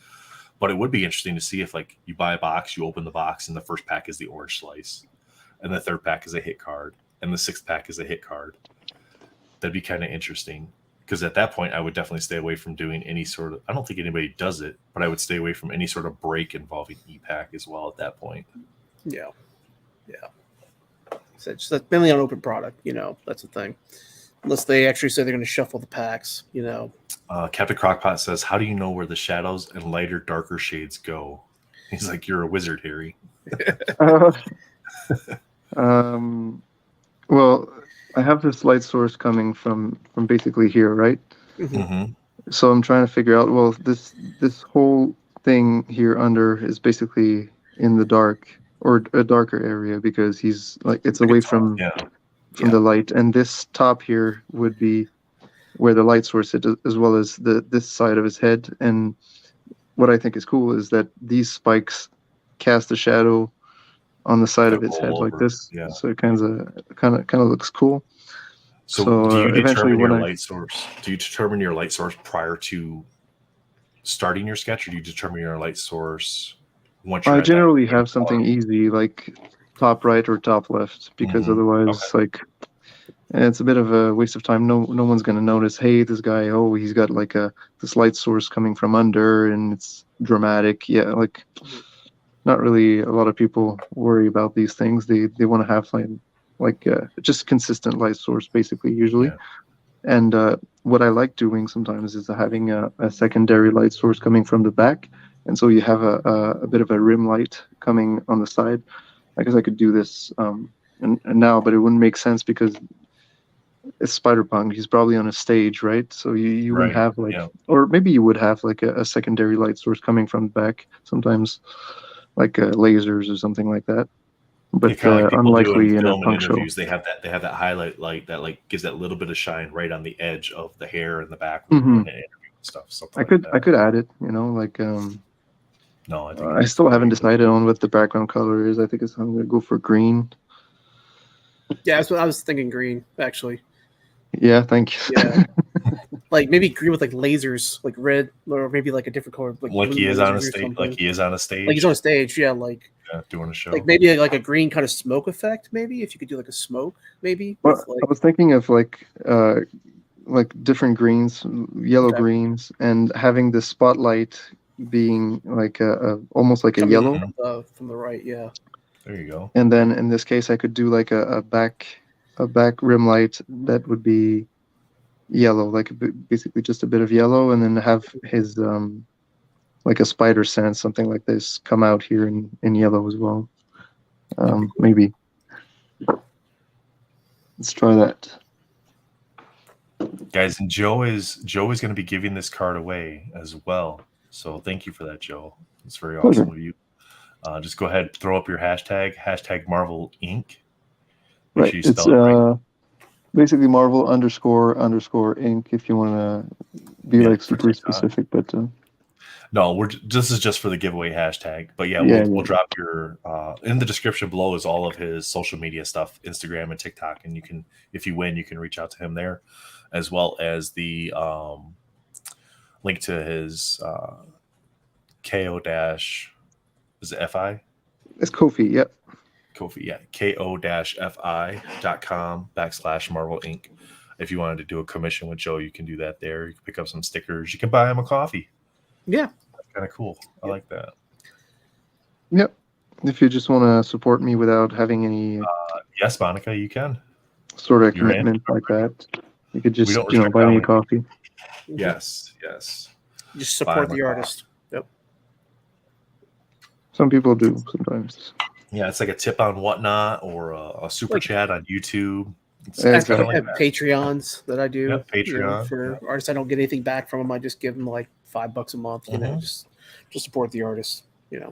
But it would be interesting to see if, like, you buy a box, you open the box, and the first pack is the orange slice, and the third pack is a hit card, and the sixth pack is a hit card. That'd be kind of interesting because at that point, I would definitely stay away from doing any sort of. I don't think anybody does it, but I would stay away from any sort of break involving EPAC as well at that point.
Yeah. So it's mainly on open product, that's the thing. Unless they actually say they're going to shuffle the packs,
Captain Crockpot says, how do you know where the shadows and lighter, darker shades go? He's like, you're a wizard, Harry.
Well, I have this light source coming from basically here, right?
Mm-hmm.
So I'm trying to figure out, well, this whole thing here under is basically in the dark or a darker area because he's like it's away from the light, and this top here would be where the light source is, as well as this side of his head. And what I think is cool is that these spikes cast a shadow on the side
They
of his head
roll
like
over.
this.
Yeah.
So it kind of looks cool.
So do you
eventually
determine
when
your light source? Do you determine your light source prior to starting your sketch, or do you determine your light source once you're
I
at that
generally
point?
have something easy like top right or top left, because otherwise like it's a bit of a waste of time. No one's gonna notice, hey, this guy, oh, he's got like this light source coming from under and it's dramatic. Yeah, like not really a lot of people worry about these things. They want to have like just consistent light source basically usually.
Yeah.
And what I like doing sometimes is having a secondary light source coming from the back, and so you have a bit of a rim light coming on the side. I guess I could do this and now, but it wouldn't make sense because it's Spider-Punk. He's probably on a stage, right? So you wouldn't
Right.
have like,
Yeah.
or maybe you would have like a secondary light source coming from the back sometimes, like lasers or something like that. But
Kind of like people do in
unlikely in a
film and
punk show.
interviews. They have that highlight light that like gives that little bit of shine right on the edge of the hair in the back
Mhm.
when they interview and stuff. Something like that.
I could add it, like
No, I think
I still haven't decided on what the background color is. I think I'm gonna go for green.
Yeah, that's what I was thinking. Green, actually.
Yeah, thank you.
Yeah, like maybe green with like lasers, like red, or maybe like a different color, like
like
blue
he is on a
lasers or
stage.
something.
Like he is on a stage.
Like he's on a stage. Yeah, like
doing a show.
like maybe like a green kind of smoke effect. Maybe if you could do like a smoke, maybe.
Well,
With, like,
I was thinking of like different greens, yellow
Okay.
greens, and having the spotlight being like almost like a
coming
yellow.
from the right. Yeah.
There you go.
And then in this case, I could do like a back rim light that would be yellow, like basically just a bit of yellow, and then have his like a spider sense, something like this, come out here in yellow as well. Maybe. Let's try that.
Guys, and Joe is going to be giving this card away as well. So thank you for that, Joe. It's very awesome of you. Just go ahead, throw up your hashtag Marvel Inc.
Right.
Sure you
It's
spell it right.
basically Marvel _ Inc. If you want to be like super specific, but
no, this is just for the giveaway hashtag. But we'll drop your in the description below is all of his social media stuff, Instagram and TikTok, and you can, if you win, you can reach out to him there, as well as the link to his KO dash is it FI?
It's Kofi, yep.
Kofi, yeah. ko-fi.com/Marvel Inc. If you wanted to do a commission with Joe, you can do that there. You can pick up some stickers. You can buy him a coffee.
Yeah.
That's kind of cool. I like that.
Yep. If you just want to support me without having any
yes, Monica, you can.
Sort of commitment like that, you could just buy me a coffee.
Yes.
Just support the artist. Yep.
Some people do sometimes.
Yeah, it's like a tip on Whatnot or a super chat on YouTube.
I have Patreons that I do.
Yeah, Patreon
for artists. I don't get anything back from them. I just give them like $5 a month. You know, just support the artist.
Yeah.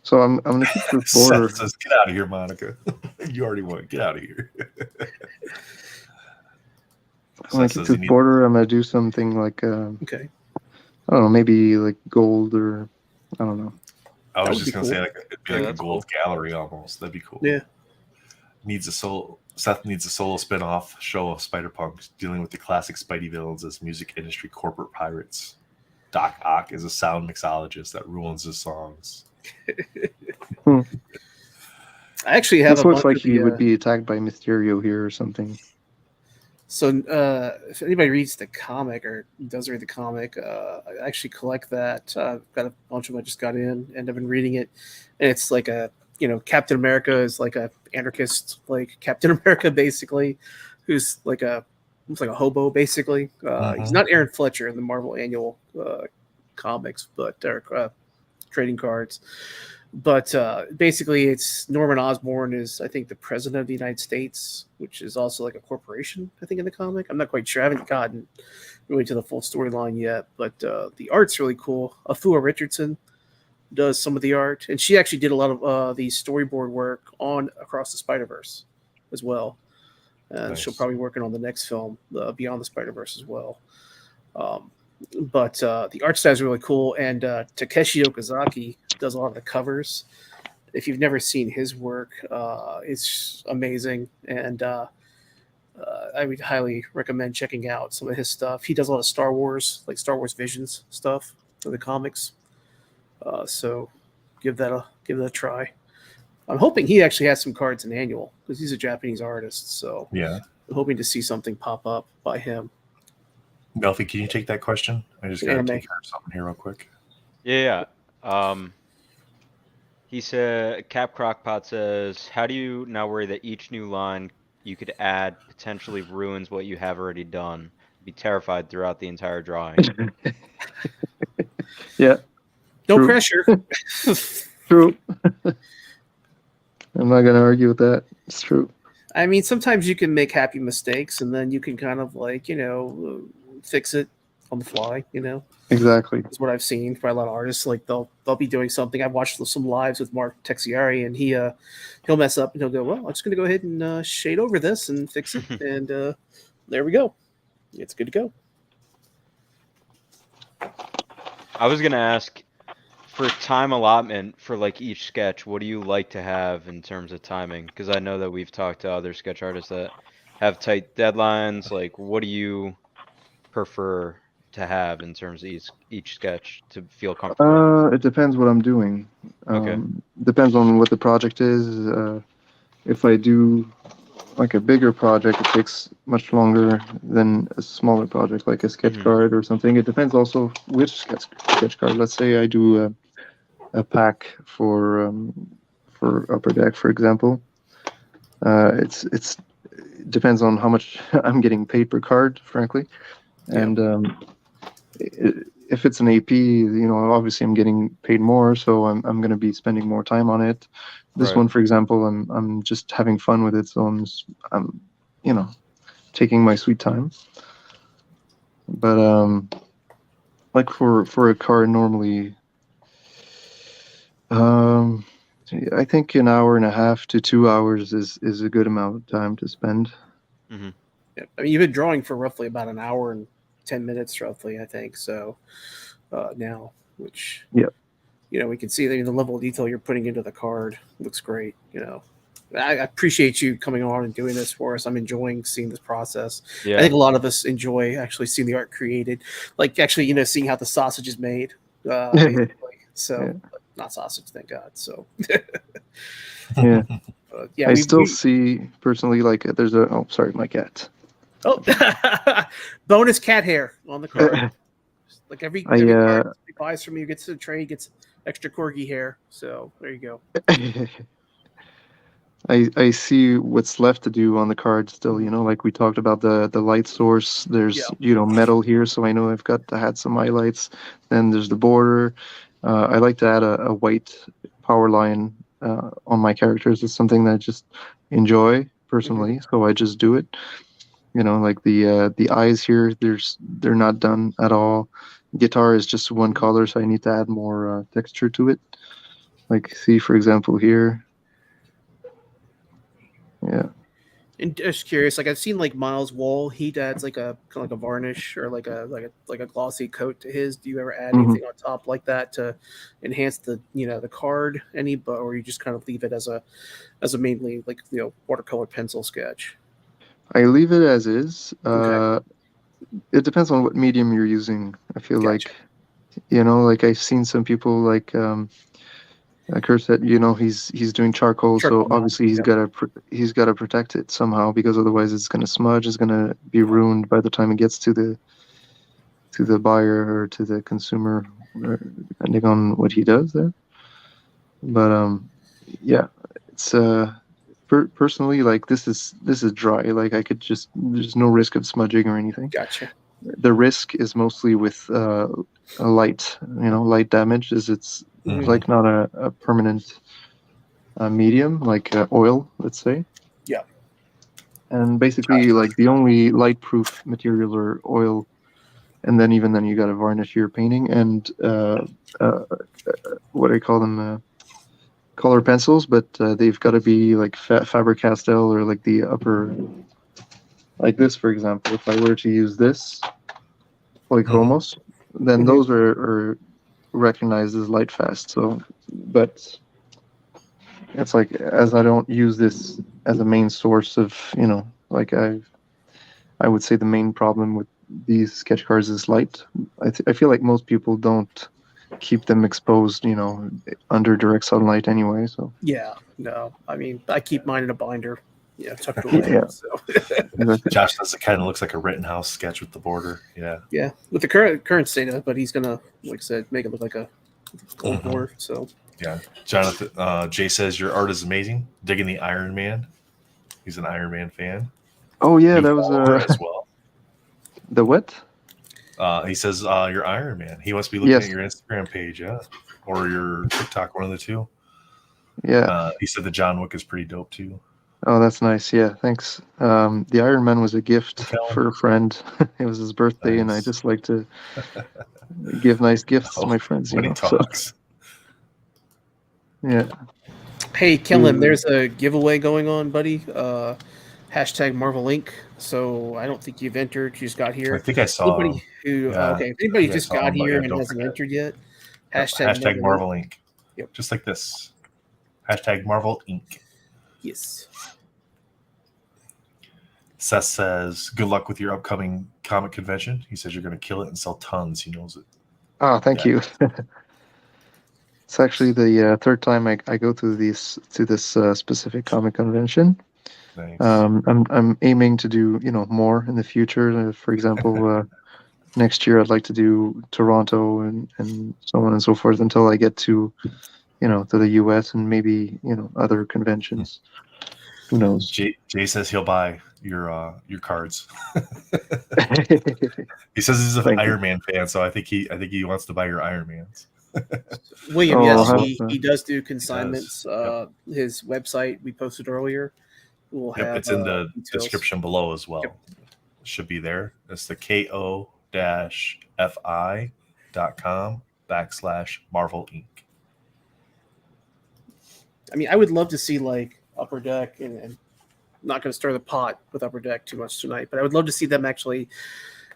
So I'm gonna keep this border.
Says, get out of here, Monica. You already won. Get out of here.
I'm gonna keep this border. I'm gonna do something like
okay.
I don't know, maybe like gold or I don't know.
I was just gonna say it'd be like a gold gallery almost. That'd be cool.
Yeah.
Seth needs a solo spin-off show of Spider-Punk dealing with the classic Spidey villains as music industry corporate pirates. Doc Ock is a sound mixologist that ruins his songs.
I actually have.
This looks like he would be attacked by Mysterio here or something.
So, if anybody reads the comic or does read the comic, I actually collect that. I've got a bunch of them I just got in, and I've been reading it. And it's like Captain America is like a anarchist, like Captain America, basically, who's like almost like a hobo, basically. He's not Aaron Fletcher in the Marvel Annual comics, but trading cards. But basically, it's Norman Osborn is, I think, the president of the United States, which is also like a corporation, I think, in the comic. I'm not quite sure. I haven't gotten really to the full storyline yet, but the art's really cool. Afua Richardson does some of the art, and she actually did a lot of the storyboard work on Across the Spider-Verse. as well. And she'll
Nice.
probably be working on the next film, Beyond the Spider-Verse, as well. But the art style is really cool, and Takeshi Okazaki does a lot of the covers. If you've never seen his work, it's amazing, and I would highly recommend checking out some of his stuff. He does a lot of Star Wars, like Star Wars Visions stuff for the comics. So give that a try. I'm hoping he actually has some cards in Annual because he's a Japanese artist. So
Yeah.
I'm hoping to see something pop up by him.
Melfi, can you take that question? I just got to
Anime.
take care of something here real quick.
Yeah. He said, Cap Crockpot says, how do you now worry that each new line you could add potentially ruins what you have already done? Be terrified throughout the entire drawing.
Yeah,
No
True.
pressure.
true. I'm not gonna argue with that. It's true.
I mean, sometimes you can make happy mistakes, and then you can kind of fix it on the fly.
Exactly.
That's what I've seen by a lot of artists. Like they'll be doing something. I've watched some lives with Mark Texiari, and he'll mess up and he'll go, "Well, I'm just going to go ahead and shade over this and fix it," and there we go. It's good to go.
I was gonna ask, for time allotment for like each sketch, what do you like to have in terms of timing? Because I know that we've talked to other sketch artists that have tight deadlines. Like, what do you prefer to have in terms of each sketch to feel comfortable?
It depends what I'm doing.
Okay.
Depends on what the project is. If I do like a bigger project, it takes much longer than a smaller project, like a sketch
Mhm.
card or something. It depends also which sketch card. Let's say I do a pack for Upper Deck, for example. It depends on how much I'm getting paid per card, frankly, and if it's an AP, obviously I'm getting paid more, so I'm going to be spending more time on it. This
Right.
one, for example, I'm just having fun with it, so I'm taking my sweet time. But like for a card normally, I think an hour and a half to 2 hours is a good amount of time to spend.
Mhm.
Yeah. I mean, you've been drawing for roughly about an hour and 10 minutes, roughly, I think. So now, which
Yep.
We can see the level of detail you're putting into the card looks great. I appreciate you coming on and doing this for us. I'm enjoying seeing this process. I
Yeah.
think a lot of us enjoy actually seeing the art created, like actually, seeing how the sausage is made. Basically. So,
Yeah.
but not sausage, thank God. So,
Yeah.
yeah,
I still see personally like there's sorry, my cat.
Oh, bonus cat hair on the card. Like every card he buys from you gets a tray, gets extra corgi hair. So there you go.
I see what's left to do on the card still, like we talked about the light source. There's metal here, so I know I've got to add some highlights. Then there's the border. I like to add a white power line on my characters. It's something that I just enjoy personally, so I just do it. Like the eyes here, they're not done at all. Guitar is just one color, so I need to add more texture to it. Like see, for example, here. Yeah.
And just curious, like I've seen like Miles Wall, he adds like a kind of like a varnish or like a glossy coat to his. Do you ever add anything on top like that to enhance the the card any, or you just kind of leave it as a mainly like watercolor pencil sketch?
I leave it as is.
Okay.
It depends on what medium you're using. I feel
Gotcha.
like, like I've seen some people like Kurt said, he's doing charcoal, so
Charcoal
obviously he's got to protect it somehow because otherwise it's going to smudge, it's going to be ruined by the time it gets to the buyer or to the consumer, depending on what he does there. But yeah, it's personally like this is dry. Like I could there's no risk of smudging or anything.
Gotcha.
The risk is mostly with a light damage, is it's like not a permanent medium like oil, let's say.
Yeah.
And basically like the only light proof materials are oil, and then even then you got to varnish your painting and what do I call them, color pencils, but they've got to be like Faber-Castell or like the upper, like this, for example. If I were to use this, like Homos, then those are recognized as light fast. So, but it's like, as I don't use this as a main source of, like I would say the main problem with these sketch cards is light. I feel like most people don't keep them exposed, under direct sunlight anyway. So
Yeah, no, I mean, I keep mine in a binder, tucked away.
Yeah.
So
exactly.
Josh says it kind of looks like a Rittenhouse sketch with the border. Yeah.
yeah, with the current state of it, but he's gonna, like I said, make it look like a Cold
Mhm.
War. So
Yeah. Jonathan, Jay says your art is amazing. Digging the Iron Man. He's an Iron Man fan.
Oh yeah,
New
that was
follower as well.
the what?
He says you're Iron Man. He must be looking
Yes.
at your Instagram page, yeah, or your TikTok, one of the two.
Yeah.
He said the John Wick is pretty dope too.
Oh, that's nice. Yeah, thanks. The Iron Man was a gift
Okay.
for a friend. It was his birthday, and I
Nice.
just like to give nice gifts to
Oh,
my friends.
when he
So
talks.
yeah.
hey, Kellen,
Ooh.
there's a giveaway going on, buddy. Hashtag Marvel Inc. So I don't think you've entered. You just got here.
I think I saw
Anybody
him.
who
Yeah,
okay, if anybody
I
just
saw
got
him, but
here
yeah,
and
don't
hasn't
forget.
entered yet,
Yep, hashtag Marvel Inc.
Yep.
Just like this. Hashtag Marvel Inc.
Yes.
Seth says, good luck with your upcoming comic convention. He says you're going to kill it and sell tons. He knows it.
Oh, thank
Yeah.
you. It's actually the third time I go to this specific comic convention.
Nice.
I'm aiming to do more in the future. For example, next year I'd like to do Toronto and so on and so forth until I get to to the U.S. and maybe other conventions. Who knows?
Jay says he'll buy your cards. He says he's an
Thank you.
Iron Man fan, so I think he wants to buy your Iron Mans.
William,
Oh,
yes,
I'll have
he does do consignments.
Yep.
His website we posted earlier will have
Yep, it's in the
details.
description below as well.
Yep.
It should be there. It's the ko-fi.com/Marvel Inc.
I mean, I would love to see like Upper Deck, and I'm not going to stir the pot with Upper Deck too much tonight, but I would love to see them actually.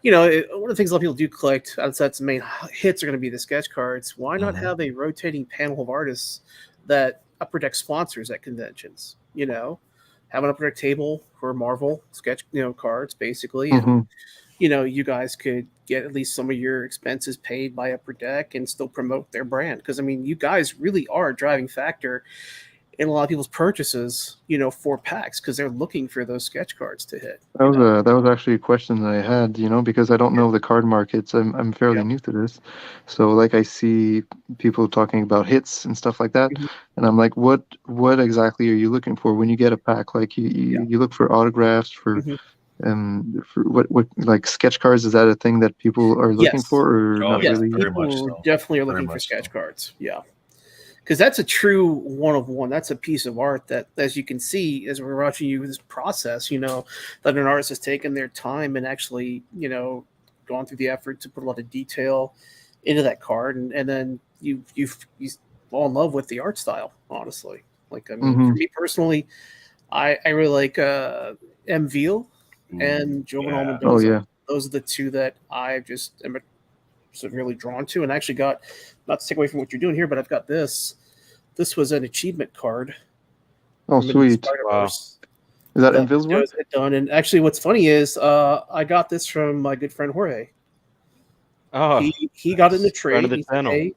One of the things a lot of people do collect, outside the main hits, are going to be the sketch cards. Why not have a rotating panel of artists that Upper Deck sponsors at conventions? Have an Upper Deck table for Marvel sketch, cards, basically. And, you guys could get at least some of your expenses paid by Upper Deck and still promote their brand. Because, I mean, you guys really are a driving factor in a lot of people's purchases, for packs, because they're looking for those sketch cards to hit.
That was actually a question that I had, because I don't know the card markets. I'm fairly new to this, so like I see people talking about hits and stuff like that, and I'm like, what exactly are you looking for when you get a pack? Like you look for autographs for what like sketch cards? Is that a thing that people are looking
Yes.
for, or not
yes,
really?
very much
People
so.
definitely are
Very
looking for
much
sketch
so.
cards. Yeah. Because that's a true one of one. That's a piece of art that, as you can see, as we're watching you this process, that an artist has taken their time and actually, gone through the effort to put a lot of detail into that card, and then you fall in love with the art style. Honestly, like I mean, for me personally, I really like M. and Jovenel Mendoza.
Oh yeah.
Those are the two that I just am severely drawn to, and I actually got, not to take away from what you're doing here, but I've got this. This was an achievement card.
Oh, sweet.
Wow.
Is that Envil's work?
It done. And actually, what's funny is I got this from my good friend Jorge.
Oh,
he got it in a
friend
trade.
of the
He said,
channel.
hey,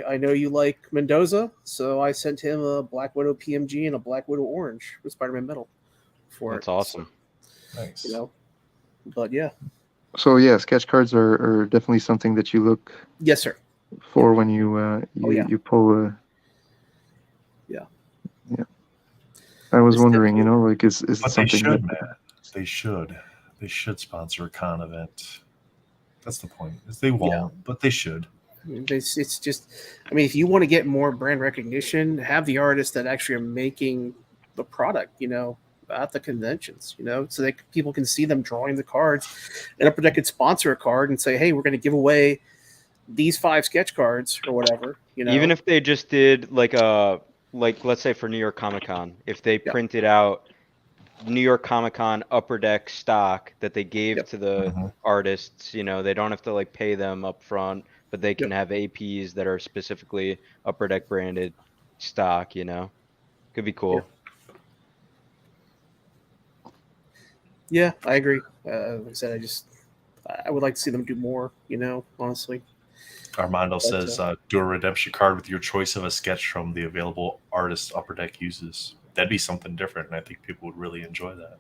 I know you like Mendoza, so I sent him a Black Widow PMG and a Black Widow Orange with Spider-Man metal for
That's
it.
awesome.
Nice.
But yeah.
So yeah, sketch cards are definitely something that you look
Yes, sir.
for when you you pull a.
Yeah.
Yeah. I was
It's
wondering, like is it
But they
something
should,
that
man. They should sponsor a con event. That's the point. Is they won't, but they should.
It's just, I mean, if you want to get more brand recognition, have the artists that actually are making the product, at the conventions, so that people can see them drawing the cards, and Upper Deck could sponsor a card and say, hey, we're going to give away these 5 sketch cards or whatever,
Even if they just did like let's say for New York Comic Con, if they printed out New York Comic Con Upper Deck stock that they gave to the
Mhm.
artists, they don't have to like pay them up front, but they can
Yep.
have APs that are specifically Upper Deck branded stock, could be cool.
Yeah, I agree. Like I said, I would like to see them do more, honestly.
Armando
But,
says, do a redemption card with your choice of a sketch from the available artist Upper Deck uses. That'd be something different, and I think people would really enjoy that.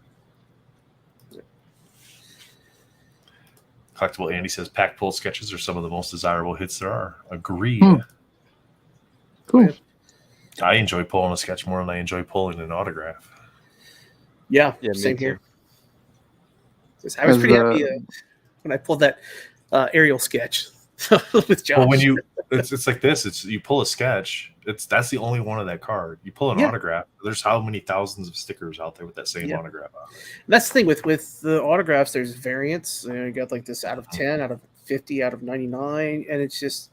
Collectible Andy says, pack pull sketches are some of the most desirable hits there are. Agreed.
Cool.
I enjoy pulling a sketch more than I enjoy pulling an autograph.
Yeah,
Yeah, me
same
too.
here. I was
As,
pretty happy when I pulled that aerial sketch with Josh.
Well, when it's like this. It's you pull a sketch. That's the only one of that card. You pull an autograph. There's how many thousands of stickers out there with that same autograph on it.
That's the thing with the autographs. There's variants. You got like this out of 10, out of 50, out of 99, and it's just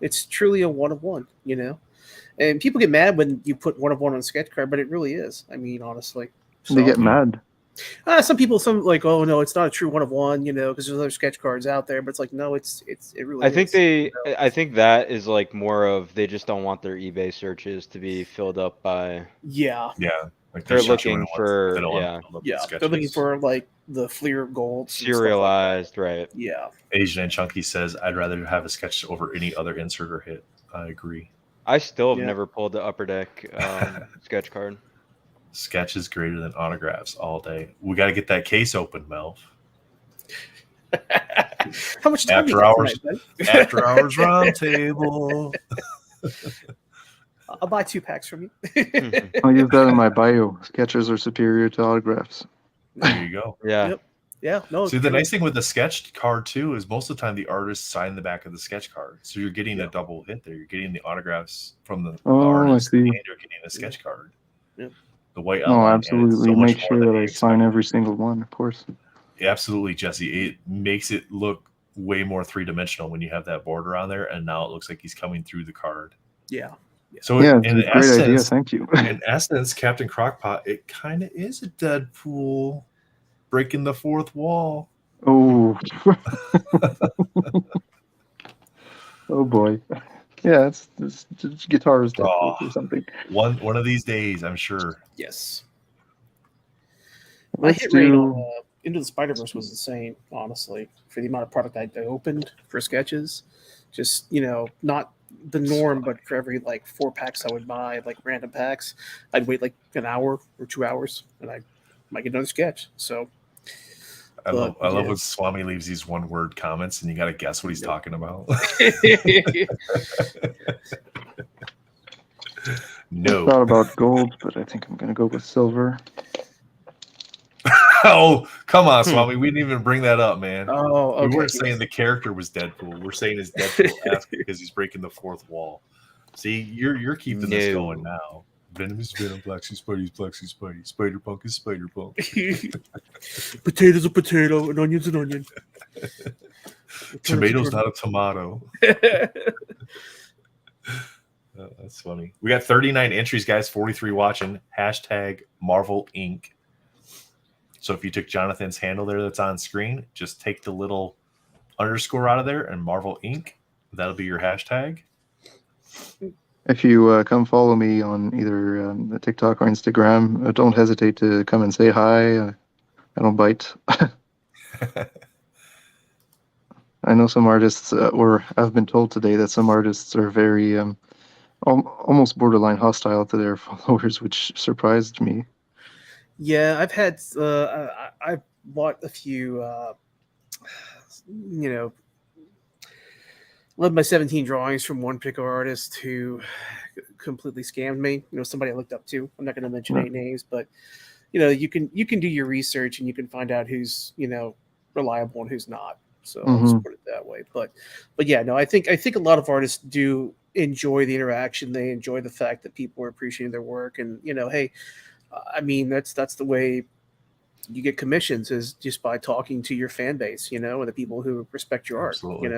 it's truly a 1 of 1. And people get mad when you put 1 of 1 on a sketch card, but it really is. I mean, honestly,
They get mad.
some people, like, oh no, it's not a true 1 of 1, because there's other sketch cards out there. But it's like, no, it really.
I think
is,
I think that is like more of they just don't want their eBay searches to be filled up by.
Yeah.
Like
They're looking for
They're looking for like the Fleer gold
serialized, right?
Yeah.
Asian and Chunky says, I'd rather have a sketch over any other insert or hit. I agree.
I still have never pulled the Upper Deck sketch card.
Sketch is greater than autographs all day. We got to get that case open, Melv.
How much time
After hours roundtable.
I'll buy 2 packs from you.
I'll use that in my bio. Sketches are superior to autographs.
There you go.
Yeah.
Yep. Yeah. No.
See, the nice thing with the sketch card too is most of the time the artist signed the back of the sketch card, so you're getting a double hit there. You're getting the autographs from the artist, and you're getting a sketch card.
Yep.
The white.
Oh, absolutely. Make sure that I sign every single one, of course.
Absolutely, Jesse. It makes it look way more 3-dimensional when you have that border on there, and now it looks like he's coming through the card.
Yeah.
So
it's a great idea. Thank you.
In essence, Captain Crockpot, it kind of is a Deadpool breaking the fourth wall.
Oh. Oh boy. Yeah, it's guitar's Deadpool or something.
One of these days, I'm sure.
Yes. My hit rate on Into the Spider-Verse was insane, honestly, for the amount of product I opened for sketches. Just, not the norm, but for every like 4 packs I would buy, like random packs, I'd wait like an hour or 2 hours and I might get another sketch. So
I love when Swami leaves these 1-word comments and you got to guess what he's talking about. No.
I thought about gold, but I think I'm going to go with silver.
Oh, come on, Swami. We didn't even bring that up, man.
Oh, okay.
We weren't saying the character was Deadpool. We're saying it's Deadpool because he's breaking the fourth wall. See, you're keeping this going now. Venom is Venom, Black Suit Spidey is Black Suit Spidey, Spider Punk is Spider Punk.
Potato's a potato, and onion's an onion.
Tomato's not a tomato. That's funny. We got 39 entries, guys. 43 watching. Hashtag Marvel Inc. So if you took Jonathan's handle there that's on screen, just take the little underscore out of there and Marvel Inc. That'll be your hashtag.
If you come follow me on either the TikTok or Instagram, don't hesitate to come and say hi. I don't bite. I know some artists, or I've been told today that some artists are very almost borderline hostile to their followers, which surprised me.
Yeah, I've had I bought a few 11 by 17 drawings from one particular artist who completely scammed me. Somebody I looked up to. I'm not going to mention any names, but you can do your research and you can find out who's reliable and who's not. So I'll just put it that way. But yeah, no, I think a lot of artists do enjoy the interaction. They enjoy the fact that people are appreciating their work, and hey. I mean, that's the way you get commissions, is just by talking to your fan base, and the people who respect your art.
Absolutely.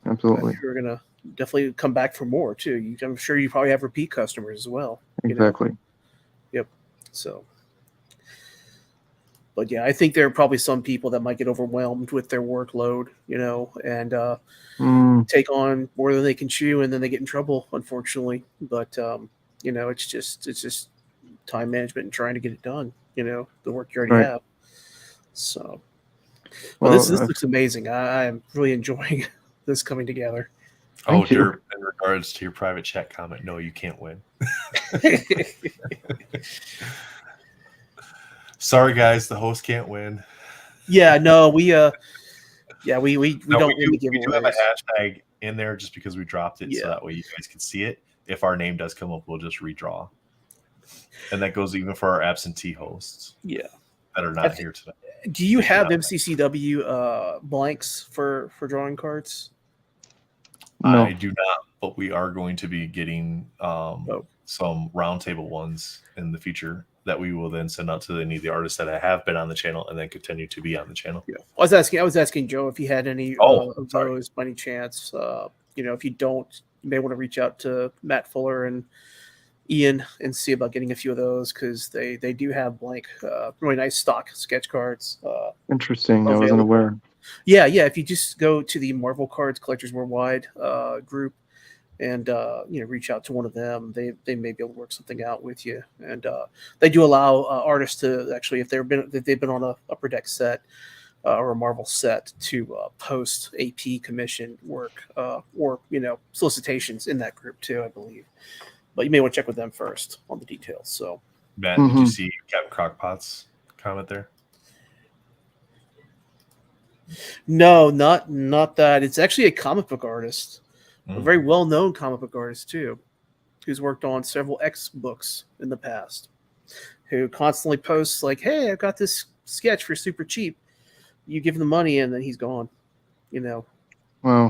Absolutely.
You're gonna definitely come back for more too. I'm sure you probably have repeat customers as well.
Exactly.
Yep. So, but yeah, I think there are probably some people that might get overwhelmed with their workload, and take on more than they can chew, and then they get in trouble, unfortunately. But it's just time management and trying to get it done. The work you already
Right.
have. So,
Well,
this looks amazing. I'm really enjoying this coming together.
Oh,
Thank you.
Derp, in regards to your private chat comment, no, you can't win. Sorry, guys, the host can't win.
Yeah, no, we don't
No,
win the
we do have a
giveaways.
hashtag in there just because we dropped it, so
Yeah.
that way you guys can see it. If our name does come up, we'll just redraw. And that goes even for our absentee hosts.
Yeah.
That are not here today.
Do you have MCCW blanks for drawing cards?
No.
I do not, but we are going to be getting some roundtable ones in the future that we will then send out to any of the artists that have been on the channel and then continue to be on the channel.
Yeah. I was asking Joe if he had any of those by any chance. If you don't, you may want to reach out to Matt Fuller and Ian and see about getting a few of those, because they do have blank, really nice stock sketch cards.
Interesting. I wasn't aware.
Yeah. If you just go to the Marvel Cards Collectors Worldwide group and reach out to one of them, they may be able to work something out with you. And they do allow artists to actually, if they've been on a Upper Deck set or a Marvel set, to post AP commission work or solicitations in that group too, I believe. But you may want to check with them first on the details. So,
Matt, did you see Captain Crockpot's comment there?
No, not that. It's actually a comic book artist, a very well-known comic book artist too, who's worked on several X books in the past, who constantly posts like, "Hey, I've got this sketch for super cheap. You give him the money, and then he's gone."
Wow.
Yeah,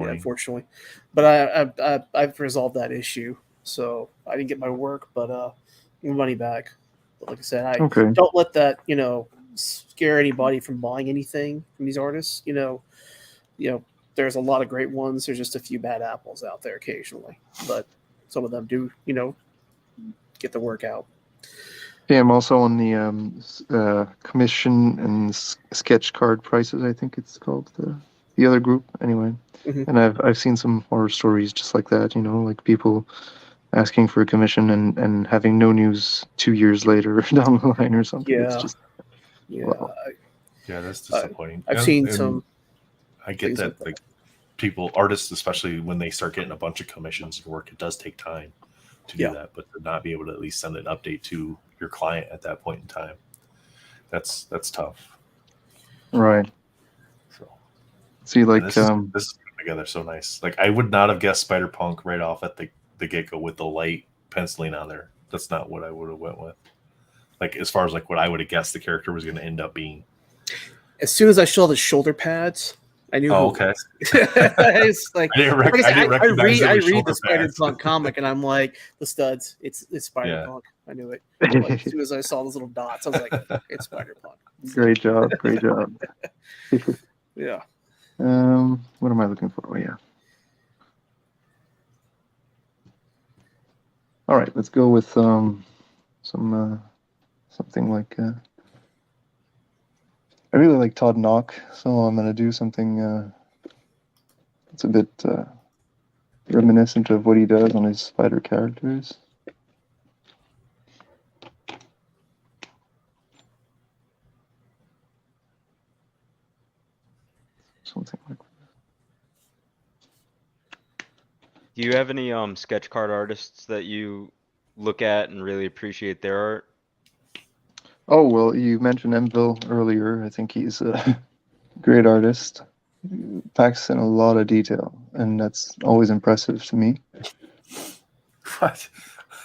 unfortunately, but I've resolved that issue, so I didn't get my work, but my money back. But like I said, I don't let that scare anybody from buying anything from these artists. There's a lot of great ones. There's just a few bad apples out there occasionally, but some of them do get the work out.
Yeah, I'm also on the commission and sketch card prices, I think it's called, the other group anyway. And I've seen some horror stories just like that, like people asking for a commission and having no news 2 years later down the line or something.
Yeah.
It's just, wow.
Yeah, that's disappointing.
I've seen some.
I get that, like people, artists, especially when they start getting a bunch of commissions and work, it does take time to do that, but to not be able to at least send an update to your client at that point in time, that's tough.
Right.
So,
see, like
this is together so nice. Like I would not have guessed Spider-Punk right off at the get-go with the light penciling on there. That's not what I would have went with. Like as far as like what I would have guessed the character was going to end up being.
As soon as I saw the shoulder pads, I knew.
Oh, okay.
It's like I read the
pads.
Spider-Punk comic, and I'm like, the studs. It's Spider-Punk. I knew it. Like, as soon as I saw those little dots, I was like, it's Spider-Punk.
Great job.
Yeah.
What am I looking for? Oh yeah. All right, let's go with something like. I really like Todd Knock, so I'm gonna do something that's a bit reminiscent of what he does on his spider characters. Something like that.
Do you have any sketch card artists that you look at and really appreciate their art?
Oh, well, you mentioned Emville earlier. I think he's a great artist. He packs in a lot of detail, and that's always impressive to me.
What?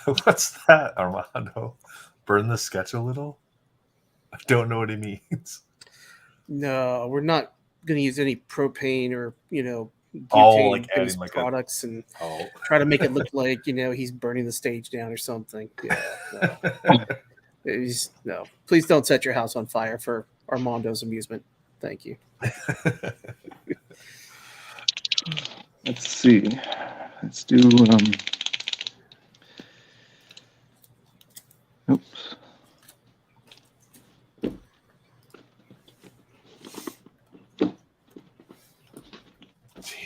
What's that, Armando? Burn the sketch a little? I don't know what he means.
No, we're not going to use any propane or
like adding
based
like
products and try to make it look like he's burning the stage down or something. No. Please don't set your house on fire for Armando's amusement. Thank you.
Let's see. Let's do. Oops.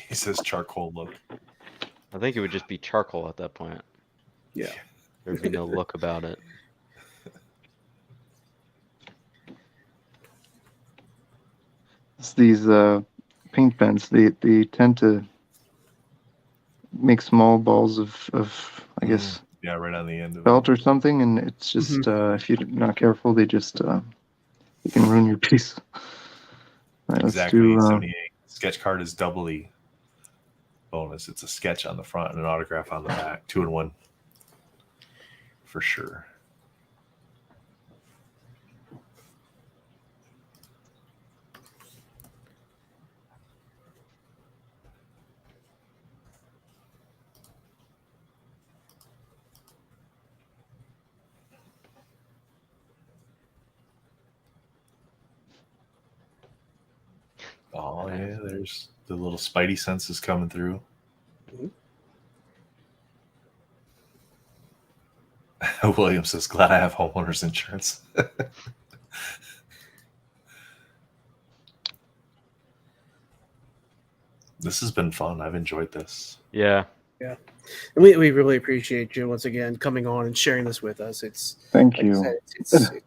He says charcoal look.
I think it would just be charcoal at that point.
Yeah.
There'd be no look about it.
It's these paint pens. They tend to make small balls of I guess
Yeah, right on the end of
felt
it.
or something, and it's just if you're not careful, they just you can ruin your piece. All right,
Exactly.
let's do.
78. Sketch card is doubly bonus. It's a sketch on the front and an autograph on the back. 2-in-1 for sure. Oh yeah, there's the little spidey senses coming through. William says, "Glad I have homeowners insurance." This has been fun. I've enjoyed this.
Yeah.
Yeah. And we really appreciate you once again coming on and sharing this with us. It's
Thank
like I
you.
said,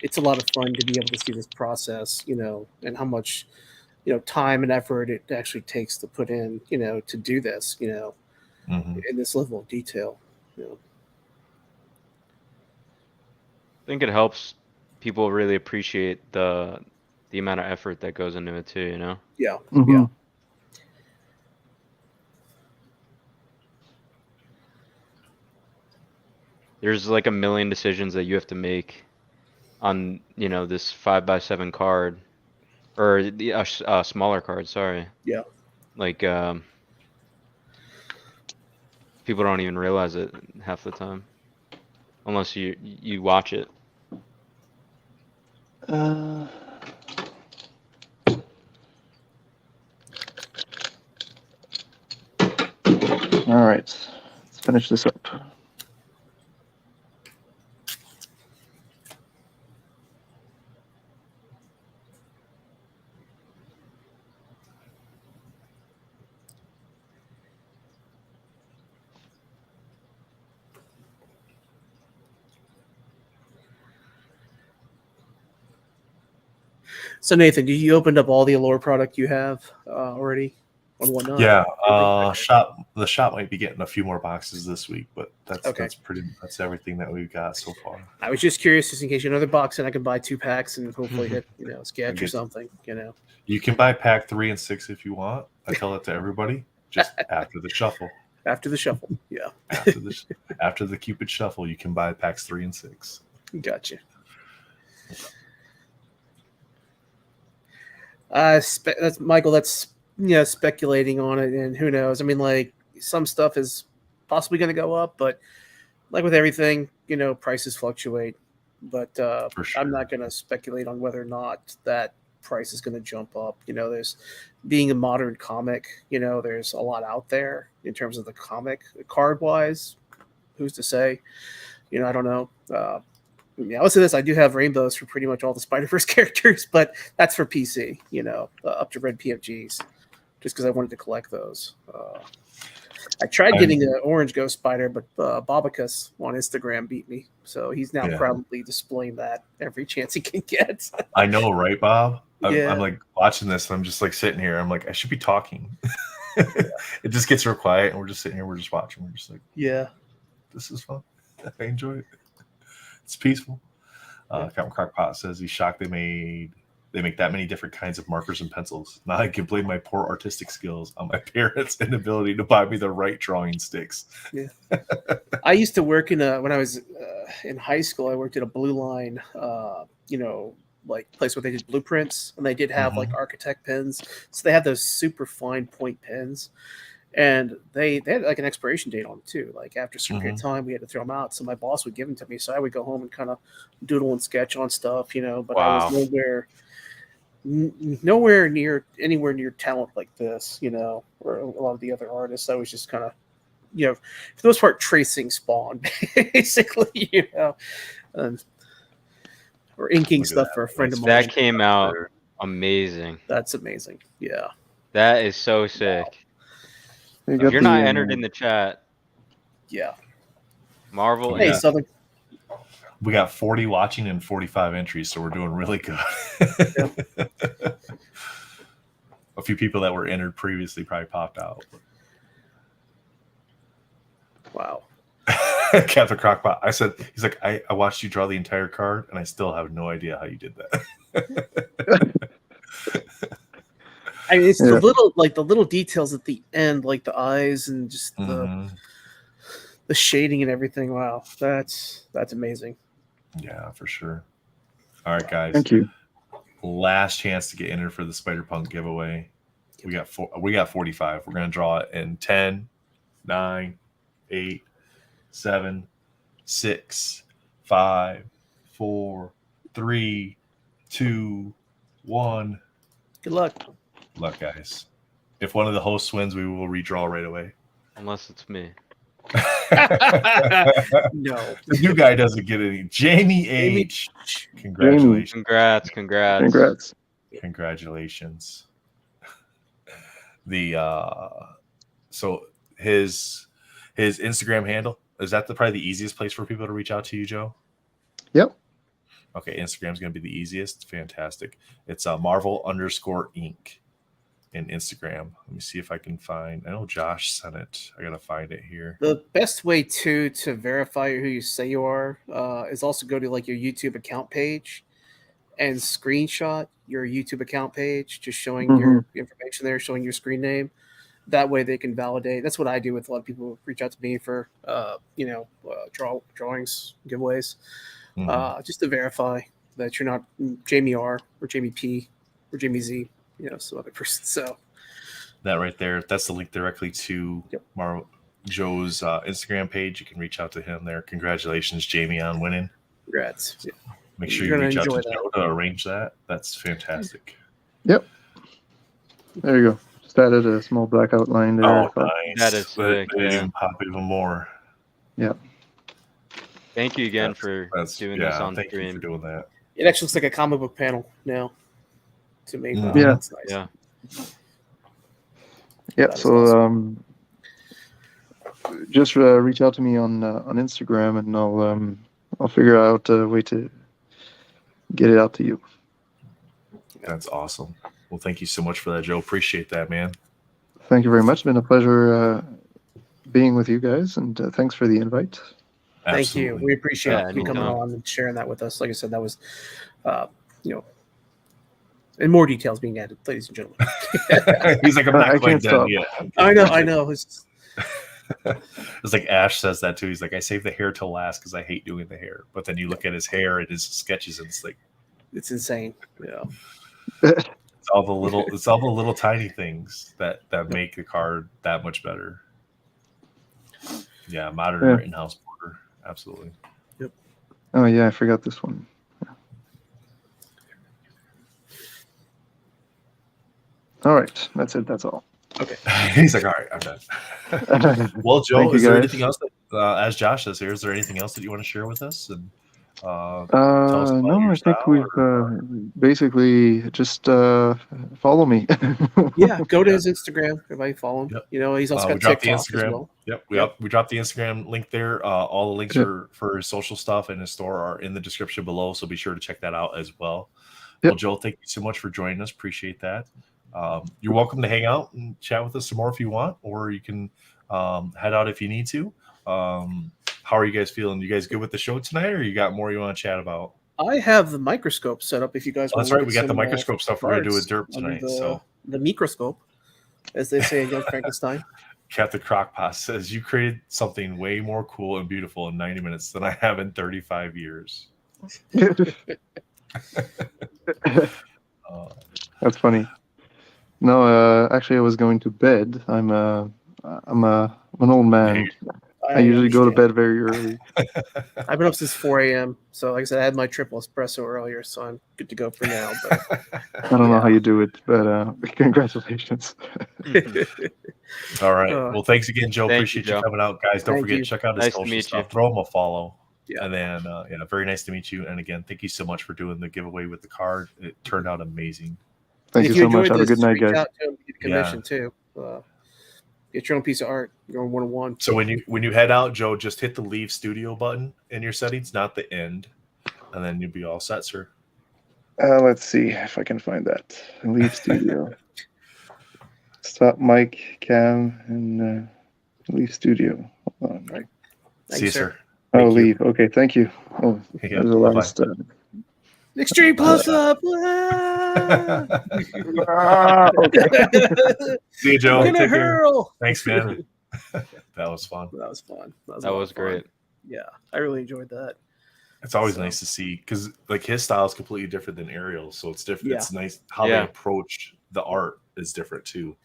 it's a lot of fun to be able to see this process, and how much, time and effort it actually takes to put in, to do this,
Mhm.
in this level of detail.
I think it helps people really appreciate the amount of effort that goes into it too,
Yeah.
Mhm.
Yeah.
There's like a million decisions that you have to make on, this 5x7 card, or the smaller card, sorry.
Yeah.
Like people don't even realize it half the time unless you watch it.
All right, let's finish this up.
So Nathan, you opened up all the Allure product you have already on Whatnot?
Yeah, the shop might be getting a few more boxes this week, but that's
Okay.
that's everything that we've got so far.
I was just curious, just in case you have another box, and I can buy 2 packs and hopefully hit, a sketch or something.
You can buy pack 3 and 6 if you want. I tell that to everybody. Just after the shuffle.
After the shuffle, yeah.
After the Cupid shuffle, you can buy packs 3 and 6.
Gotcha. That's Michael. That's speculating on it, and who knows? I mean, like some stuff is possibly going to go up, but like with everything, prices fluctuate. But
For sure.
I'm not going to speculate on whether or not that price is going to jump up. There's being a modern comic. There's a lot out there in terms of the comic card wise. Who's to say? I don't know. I would say this: I do have rainbows for pretty much all the Spider-Verse characters, but that's for PC. Up to red PFGs, just because I wanted to collect those. I tried getting an orange Ghost Spider, but Bobicus on Instagram beat me, so he's now proudly displaying that every chance he can get.
I know, right, Bob?
Yeah.
I'm like watching this, and I'm just like sitting here. I'm like, I should be talking. It just gets real quiet, and we're just sitting here. We're just watching. We're just like,
Yeah,
this is fun. I enjoy it. It's peaceful. Captain Crockpot says he's shocked they make that many different kinds of markers and pencils. Now I can blame my poor artistic skills on my parents' inability to buy me the right drawing sticks.
Yeah. I used to work when I was in high school. I worked at a Blue Line, like place where they did blueprints, and they did have like architect pens. So they had those super fine point pens. And they had like an expiration date on them too. Like after a certain period of time, we had to throw them out. So my boss would give them to me. So I would go home and kind of doodle and sketch on stuff, But I was nowhere nowhere near anywhere near talent like this, or a lot of the other artists. I was just kind of, for the most part, tracing Spawn, basically, or inking
Look at
stuff
that.
for a friend of mine.
That came out amazing.
That's amazing. Yeah.
That is so sick.
You
If
got
you're
the,
not entered in the chat,
Yeah.
Marvel.
Hey,
Yeah.
Southern.
We got 40 watching and 45 entries, so we're doing really good. A few people that were entered previously probably popped out.
Wow.
Captain Crockpot. He's like, I watched you draw the entire card, and I still have no idea how you did that.
I mean, it's
Yeah.
the little details at the end, like the eyes and just
Mhm.
the shading and everything. Wow, that's amazing.
Yeah, for sure. All right, guys.
Thank you.
Last chance to get entered for the Spider-Punk giveaway. We got 45. We're gonna draw it in 10, 9, 8, 7, 6, 5, 4, 3, 2, 1.
Good luck.
Luck, guys. If one of the hosts wins, we will redraw right away.
Unless it's me.
No.
The new guy doesn't get any. Jamie H. Congratulations.
Congrats.
Congratulations. So his Instagram handle, is that probably the easiest place for people to reach out to you, Joe?
Yep.
Okay, Instagram's gonna be the easiest. Fantastic. It's Marvel_Inc. in Instagram. Let me see if I can find. I know Josh sent it. I gotta find it here.
The best way to verify who you say you are is also go to like your YouTube account page and screenshot your YouTube account page, just showing your information there, showing your screen name. That way they can validate. That's what I do with a lot of people who reach out to me for drawings, giveaways, just to verify that you're not Jamie R or Jamie P or Jamie Z, some other person. So
that right there, that's the link directly to Joe's Instagram page. You can reach out to him there. Congratulations, Jamie, on winning.
Congrats. Yeah.
Make sure you
You're gonna
reach out to
enjoy that.
Joe to arrange that. That's fantastic.
Yep. There you go. Just added a small black outline there.
Oh, nice.
That is sick,
Made it
yeah.
even pop even more.
Yep.
Thank you again for doing this on
thank you
stream.
for doing that.
It actually looks like a comic book panel now to me. Wow,
Yeah.
that's nice.
Yeah.
Yeah.
That is
So
awesome.
just reach out to me on Instagram, and I'll figure out a way to get it out to you.
That's awesome. Well, thank you so much for that, Joe. Appreciate that, man.
Thank you very much. It's been a pleasure being with you guys, and thanks for the invite.
Thank you. We appreciate you coming
anytime.
on and sharing that with us. Like I said, that was, and more details being added, ladies and gentlemen.
He's like, I'm
I
not quite
can't
done
stop.
yet.
I know.
It's like Ash says that too. He's like, I save the hair till last because I hate doing the hair. But then you look at his hair and his sketches, and it's like,
It's insane. Yeah.
it's all the little tiny things that make the card that much better. Yeah, modern in-house border, absolutely.
Oh yeah, I forgot this one. All right, that's it. That's all.
Okay.
He's like, all right, I'm done. Well, Joe,
Thank you,
is there
guys.
anything else that, as Josh says here, is there anything else that you want to share with us? And tell us about
No,
your
I think
style,
we've
or-
basically just follow me.
Yeah, go to his Instagram. Everybody follow him.
Yep.
He's also
we
got
dropped the
TikTok as
Instagram.
well.
Yep, we dropped the Instagram link there. All the links
Yep.
are for his social stuff and his store are in the description below, so be sure to check that out as well.
Yep.
Well, Joel, thank you so much for joining us. Appreciate that. You're welcome to hang out and chat with us some more if you want, or you can head out if you need to. How are you guys feeling? You guys good with the show tonight, or you got more you want to chat about?
I have the microscope set up. If you guys,
Oh, that's
wanna
right.
look
We
at
got the
some,
microscope stuff we're gonna do with
cards
Derp tonight.
under
So
the microscope, as they say in Young Frankenstein.
Captain Crockpot says you created something way more cool and beautiful in 90 minutes than I have in 35 years.
That's funny. No, actually, I was going to bed. I'm an old man. I usually go to
understand.
bed very early.
I've been up since 4 a.m. So, like I said, I had my triple espresso earlier, so I'm good to go for now. But
I don't know how you do it, but congratulations.
All right. Well, thanks again, Joe.
Thank you,
Appreciate you
Joe.
coming out, guys. Don't
Thank
forget,
you.
check out his
Nice to
social
meet you.
stuff. Throw him a follow.
Yeah.
And then, very nice to meet you. And again, thank you so much for doing the giveaway with the card. It turned out amazing.
Thank
if
you so much.
enjoyed
Have a
this,
good night,
reach
guys.
out to him, get a commission too. Get your own piece of art. You're on 101.
So when you head out, Joe, just hit the leave studio button in your settings, not the end, and then you'll be all set, sir.
Let's see if I can find that. Leave studio. Stop mic, cam, and leave studio. Hold on.
Right.
See you, sir.
Oh,
Thank you.
leave. Okay, thank you. Oh,
Yeah,
that was the
bye-bye.
last.
Extreme close up.
Okay.
See you, Joe.
I'm gonna
Take care.
hurl.
Thanks, man. That was fun.
That was fun.
That
a lot
was
of fun.
great.
Yeah, I really enjoyed that.
It's always
So-
nice to see because like his style is completely different than Ariel's, so it's different.
Yeah.
It's nice how
Yeah.
they approach the art is different too.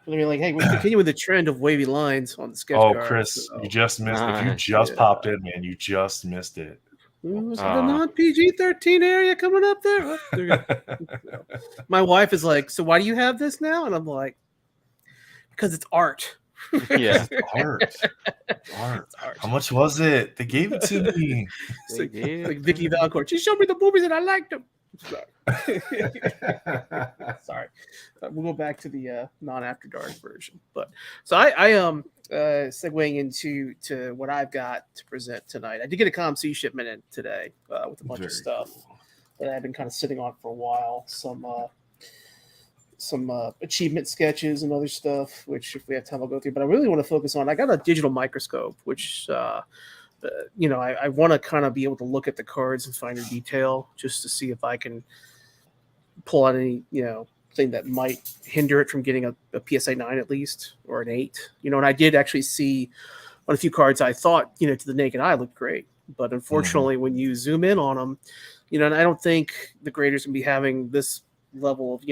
I mean, like, hey, we're continuing the trend of wavy lines on the sketch
Oh,
card.
Chris,
so-
you just missed. If you
Nice.
just
Yeah.
popped in, man, you just missed it.
Ooh, is it the
Aw.
non PG-13 area coming up there? Oh, there you go. My wife is like, so why do you have this now? And I'm like, because it's art.
Yeah.
Art. Art.
It's art.
How much was it? They gave it to me.
It's
They
like,
gave
like
it
Vicky
to me.
Valcourt. She showed me the movies and I liked them. Sorry. We'll go back to the non-after dark version. But so I segueing into what I've got to present tonight. I did get a ComC shipment in today with a bunch of
Very
stuff that I've been kind of sitting on for a while. Some achievement sketches and other stuff, which if we have time, I'll go through. But I really want to focus on. I got a digital microscope, which I want to kind of be able to look at the cards and finer detail, just to see if I can pull out any thing that might hinder it from getting a PSA 9 at least, or an 8. And I did actually see on a few cards I thought to the naked eye looked great, but unfortunately when you zoom in on them, and I don't think the graders can be having this level of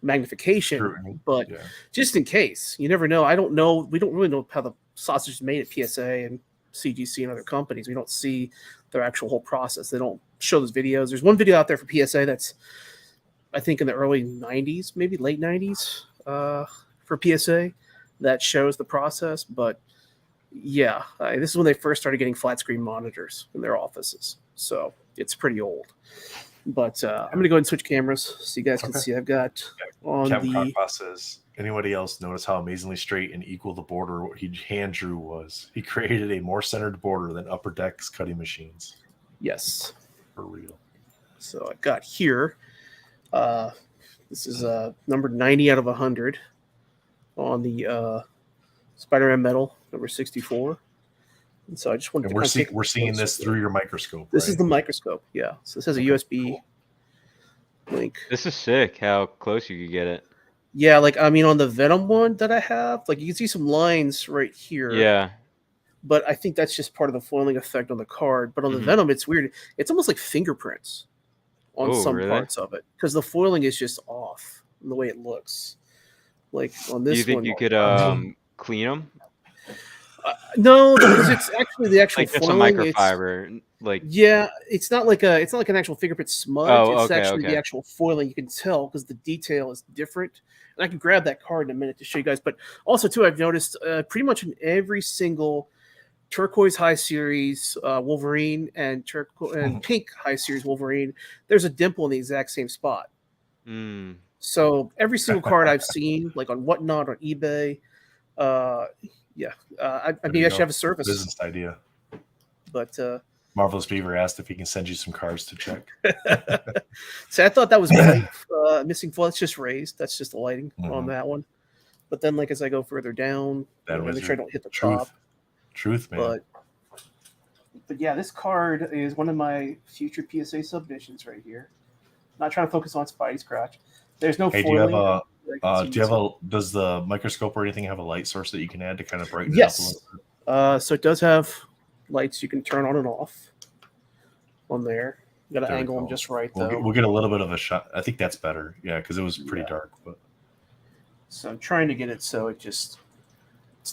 magnification,
Scrutiny.
but
Yeah.
just in case, you never know. I don't know. We don't really know how the sausage is made at PSA and CGC and other companies. We don't see their actual whole process. They don't show those videos. There's one video out there for PSA that's, I think, in the early 90s, maybe late 90s for PSA that shows the process. But yeah, this is when they first started getting flat screen monitors in their offices. So it's pretty old. But I'm going to go ahead and switch cameras so you guys can
Okay.
see. I've got on
Captain
the...
Cockpaw says, anybody else notice how amazingly straight and equal the border he hand drew was? He created a more centered border than Upper Deck's cutting machines.
Yes.
For real.
So I've got here, this is number 90 out of 100 on the Spider-Man metal, number 64. And so I just wanted
And
to
we're seeing this through your microscope.
This
right?
is the microscope, yeah. So this has a USB link.
This is sick how close you could get it.
Yeah, like I mean on the Venom one that I have, like you can see some lines right here.
Yeah.
But I think that's just part of the foiling effect on the card. But on the
Mhm.
Venom, it's weird. It's almost like fingerprints on
Oh,
some
really?
parts of it because the foiling is just off in the way it looks. Like on this
Do you think
one,
you could clean them?
no, because it's actually the actual
Like just a
foiling.
microfiber, like
Yeah, it's not like an actual fingerprint smudge.
Oh,
it's
okay,
actually
okay.
the actual foiling. You can tell because the detail is different. And I can grab that card in a minute to show you guys. But also too, I've noticed pretty much in every single turquoise high series Wolverine and pink high series Wolverine, there's a dimple in the exact same spot.
mm,
So every single card I've seen, like on Whatnot or eBay, I maybe I should have a service.
Business idea.
But
Marvelous Beaver asked if he can send you some cards to check.
so I thought that was white, missing foil. It's just raised. That's just the lighting on
Mhm.
that one. But then, like as I go further down,
That
make
was
sure I don't hit the
truth.
top.
Truth, man.
But yeah, this card is one of my future PSA submissions right here. Not trying to focus on Spidey Scratch. There's no
Hey, do you have
foiling.
does the microscope or anything have a light source that you can add to kind of brighten it up a
Yes.
little bit?
So it does have lights you can turn on and off on there. You got to
There we
angle them
go.
just right
We'll
though.
get a little bit of a shot. I think that's better. Yeah, because it was pretty dark. But
So I'm trying to get it so it's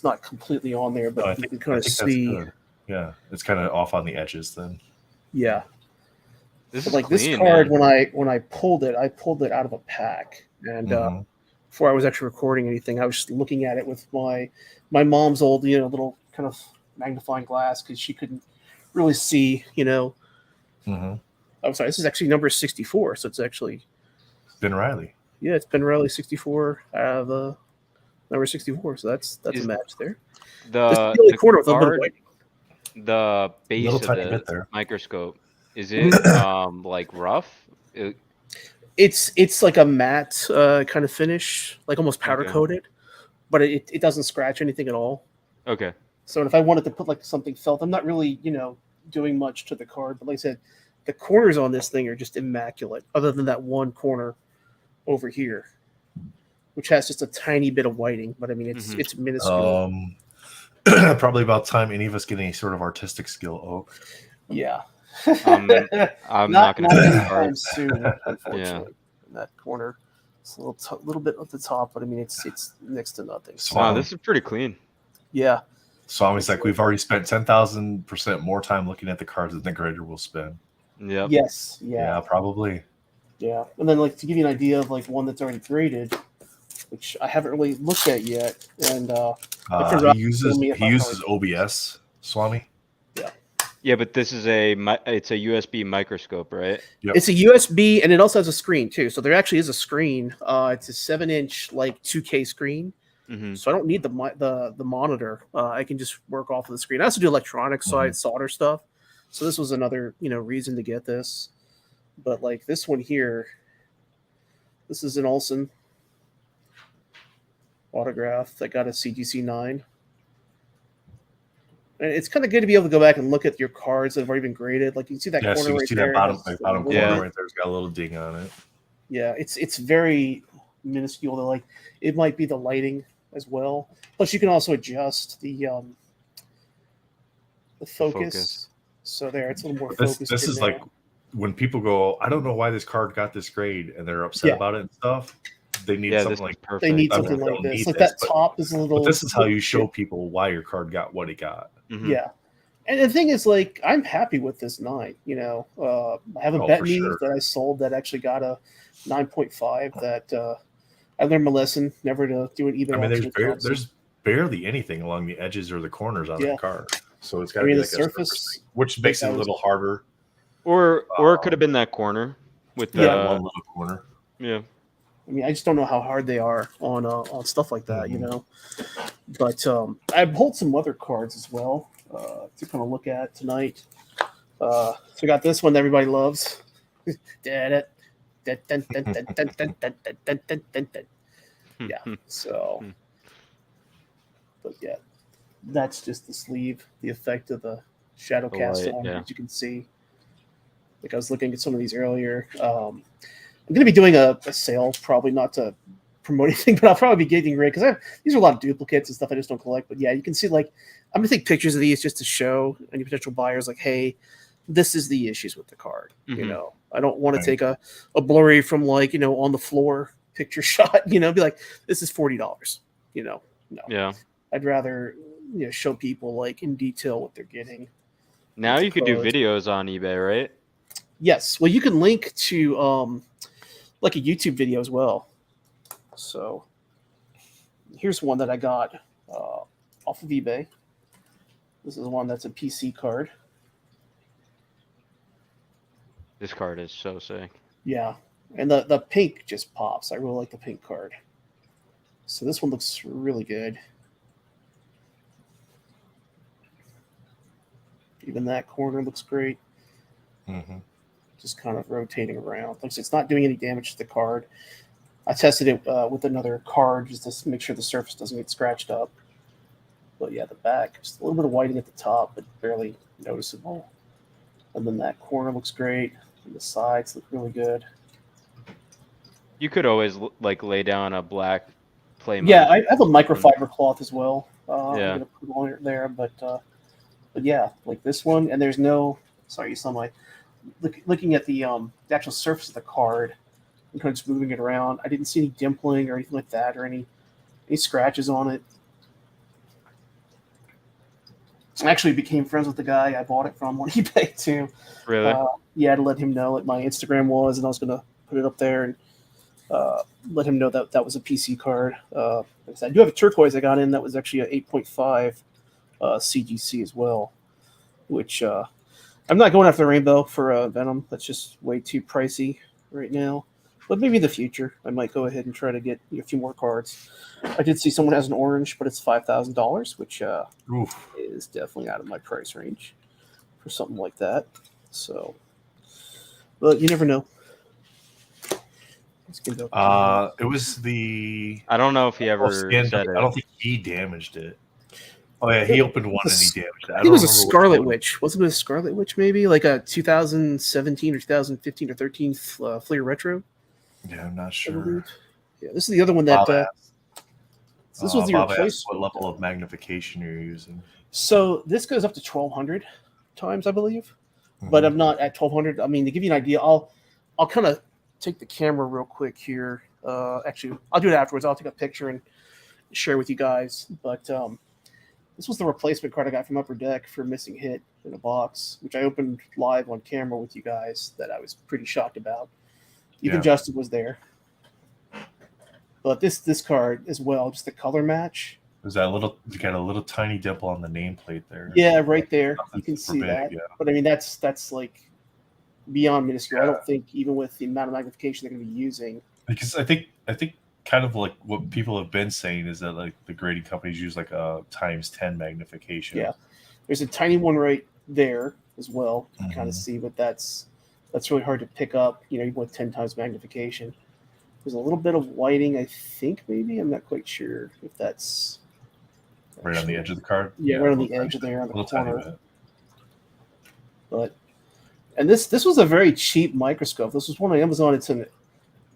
not completely on there, but
I
you
think,
can kind of
that's
see.
good. Yeah, it's kind of off on the edges then.
Yeah.
This
But
is
like this
clean,
card,
man.
when I pulled it out of a pack, and
Mhm.
before I was actually recording anything, I was just looking at it with my mom's old little kind of magnifying glass because she couldn't really see.
Mhm.
I'm sorry, this is actually number 64, so it's actually
Ben Riley.
it's Ben Riley 64 out of number 64, so that's a
Is
match there. This is the only
the
corner with a little bit of
card,
white.
the base
Little
of
tiny
the
bit there.
microscope, is it like rough?
It's like a matte kind of finish, like almost powder
Okay.
coated, but it doesn't scratch anything at all.
Okay.
So if I wanted to put like something felt, I'm not really doing much to the card, but like I said, the corners on this thing are just immaculate. Other than that one corner over here, which has just a tiny bit of whiting, but I mean
Mhm.
it's minuscule.
Probably about time any of us get any sort of artistic skill, Oak.
Yeah.
I'm not gonna
not
touch the
anytime
card.
soon, unfortunately. In that corner, it's a little bit at the top, but I mean it's next to nothing. So,
Wow, this is pretty clean.
yeah.
Swami's like, we've already spent 10,000% more time looking at the cards than the grader will spend.
Yep.
Yes.
Yeah, probably.
Yeah. And then like to give you an idea of like one that's already graded, which I haven't really looked at yet, and
He uses OBS, Swami.
Yeah, but this is it's a USB microscope, right?
Yep.
It's a USB, and it also has a screen too. So there actually is a screen. It's a 7-inch like 2K screen.
Mm-hmm.
So I don't need the monitor. I can just work off of the screen. I also do electronics, so I solder stuff. So this was another reason to get this. But like this one here, this is an Olsen autograph that got a CGC 9. And it's kind of good to be able to go back and look at your cards that have already been graded. Like you can see that corner
so you
right
see
there.
that bottom corner
Yeah.
right there's got a little ding on it.
Yeah, it's very minuscule. Like it might be the lighting as well. Plus, you can also adjust the focus. So there, it's a little more focused.
This is like when people go, I don't know why this card got this grade, and they're upset about it and stuff. They need something like
perfect.
They need something like this. Like that top is a little.
But this is how you show people why your card got what it got.
Mm-hmm.
Yeah. And the thing is, like, I'm happy with this 9. I have a bet me that I sold that actually got a 9.5. That I learned my lesson never to do an eBay.
I mean, there's barely anything along the edges or the corners on the card, so it's got to be like a surface, which makes it a little harder.
Or it could have been that corner with the
one little corner.
Yeah.
I mean, I just don't know how hard they are on stuff like that, But I pulled some other cards as well to kind of look at tonight. So we got this one that everybody loves. Yeah. So, but yeah, that's just the sleeve. The effect of the shadow cast on, as you can see. Like I was looking at some of these earlier. I'm going to be doing a sale, probably not to promote anything, but I'll probably be getting rid because these are a lot of duplicates and stuff I just don't collect. But yeah, you can see like I'm going to take pictures of these just to show any potential buyers like, hey, this is the issues with the card.
Mm-hmm.
I don't want to take a blurry from like on the floor picture shot. Be like, this is $40. No.
Yeah.
I'd rather show people like in detail what they're getting.
Now you could do videos on eBay, right?
Yes. Well, you can link to like a YouTube video as well. So here's one that I got off of eBay. This is one that's a PC card.
This card is so sick.
Yeah. And the pink just pops. I really like the pink card. So this one looks really good. Even that corner looks great.
Mm-hmm.
Just kind of rotating around. Like it's not doing any damage to the card. I tested it with another card just to make sure the surface doesn't get scratched up. But yeah, the back, just a little bit of whiting at the top, but barely noticeable. And then that corner looks great. And the sides look really good.
You could always like lay down a black play.
Yeah, I have a microfiber cloth as well. I'm
Yeah.
gonna put on it there, but yeah, like this one, and there's no. Sorry, you saw my looking at the actual surface of the card and kind of just moving it around. I didn't see any dimpling or anything like that, or any any scratches on it. I actually became friends with the guy I bought it from on eBay too.
Really?
Yeah, to let him know what my Instagram was, and I was going to put it up there and let him know that that was a PC card. Like I said, I do have a turquoise I got in that was actually a 8.5 CGC as well, which I'm not going after the rainbow for Venom. That's just way too pricey right now. But maybe in the future, I might go ahead and try to get a few more cards. I did see someone has an orange, but it's $5,000, which
Oof.
is definitely out of my price range for something like that. So, but you never know.
It was the.
I don't know if he ever
Skin,
said
I
it.
don't think he damaged it. Oh yeah, he opened one and he damaged it.
I think it was a
remember which
Scarlet
one.
Witch. Wasn't it a Scarlet Witch? Maybe like a 2017 or 2015 or 13 Fleer Retro.
Yeah, I'm not
I
sure.
believe. Yeah, this is the other one that.
Bob asked.
This was the
Bob
replacement.
asked what level of magnification you're using.
So this goes up to 1200 times, I believe, but I'm not at 1200. I mean, to give you an idea, I'll kind of take the camera real quick here. Actually, I'll do it afterwards. I'll take a picture and share with you guys. But this was the replacement card I got from Upper Deck for Missing Hit in a box, which I opened live on camera with you guys. That I was pretty shocked about. Even
Yeah.
Justin was there. But this card as well, just the color match.
There's that little, you got a little tiny dimple on the nameplate there.
Yeah, right there.
Nothing
You can
super
see
big,
that.
yeah.
But I mean, that's like beyond minuscule. I
Yeah.
don't think even with the amount of magnification they're going to be using.
Because I think kind of like what people have been saying is that like the grading companies use like a ×10 magnification.
Yeah, there's a tiny one right there as well. You kind of
Mhm.
see, but that's really hard to pick up. Even with 10 times magnification. There's a little bit of whiting, I think. Maybe I'm not quite sure if that's
Right on the edge of the card.
Yeah, right on
a
the
little
edge
tiny-
there on the
little tiny
corner.
bit.
But and this was a very cheap microscope. This was one on Amazon. It's an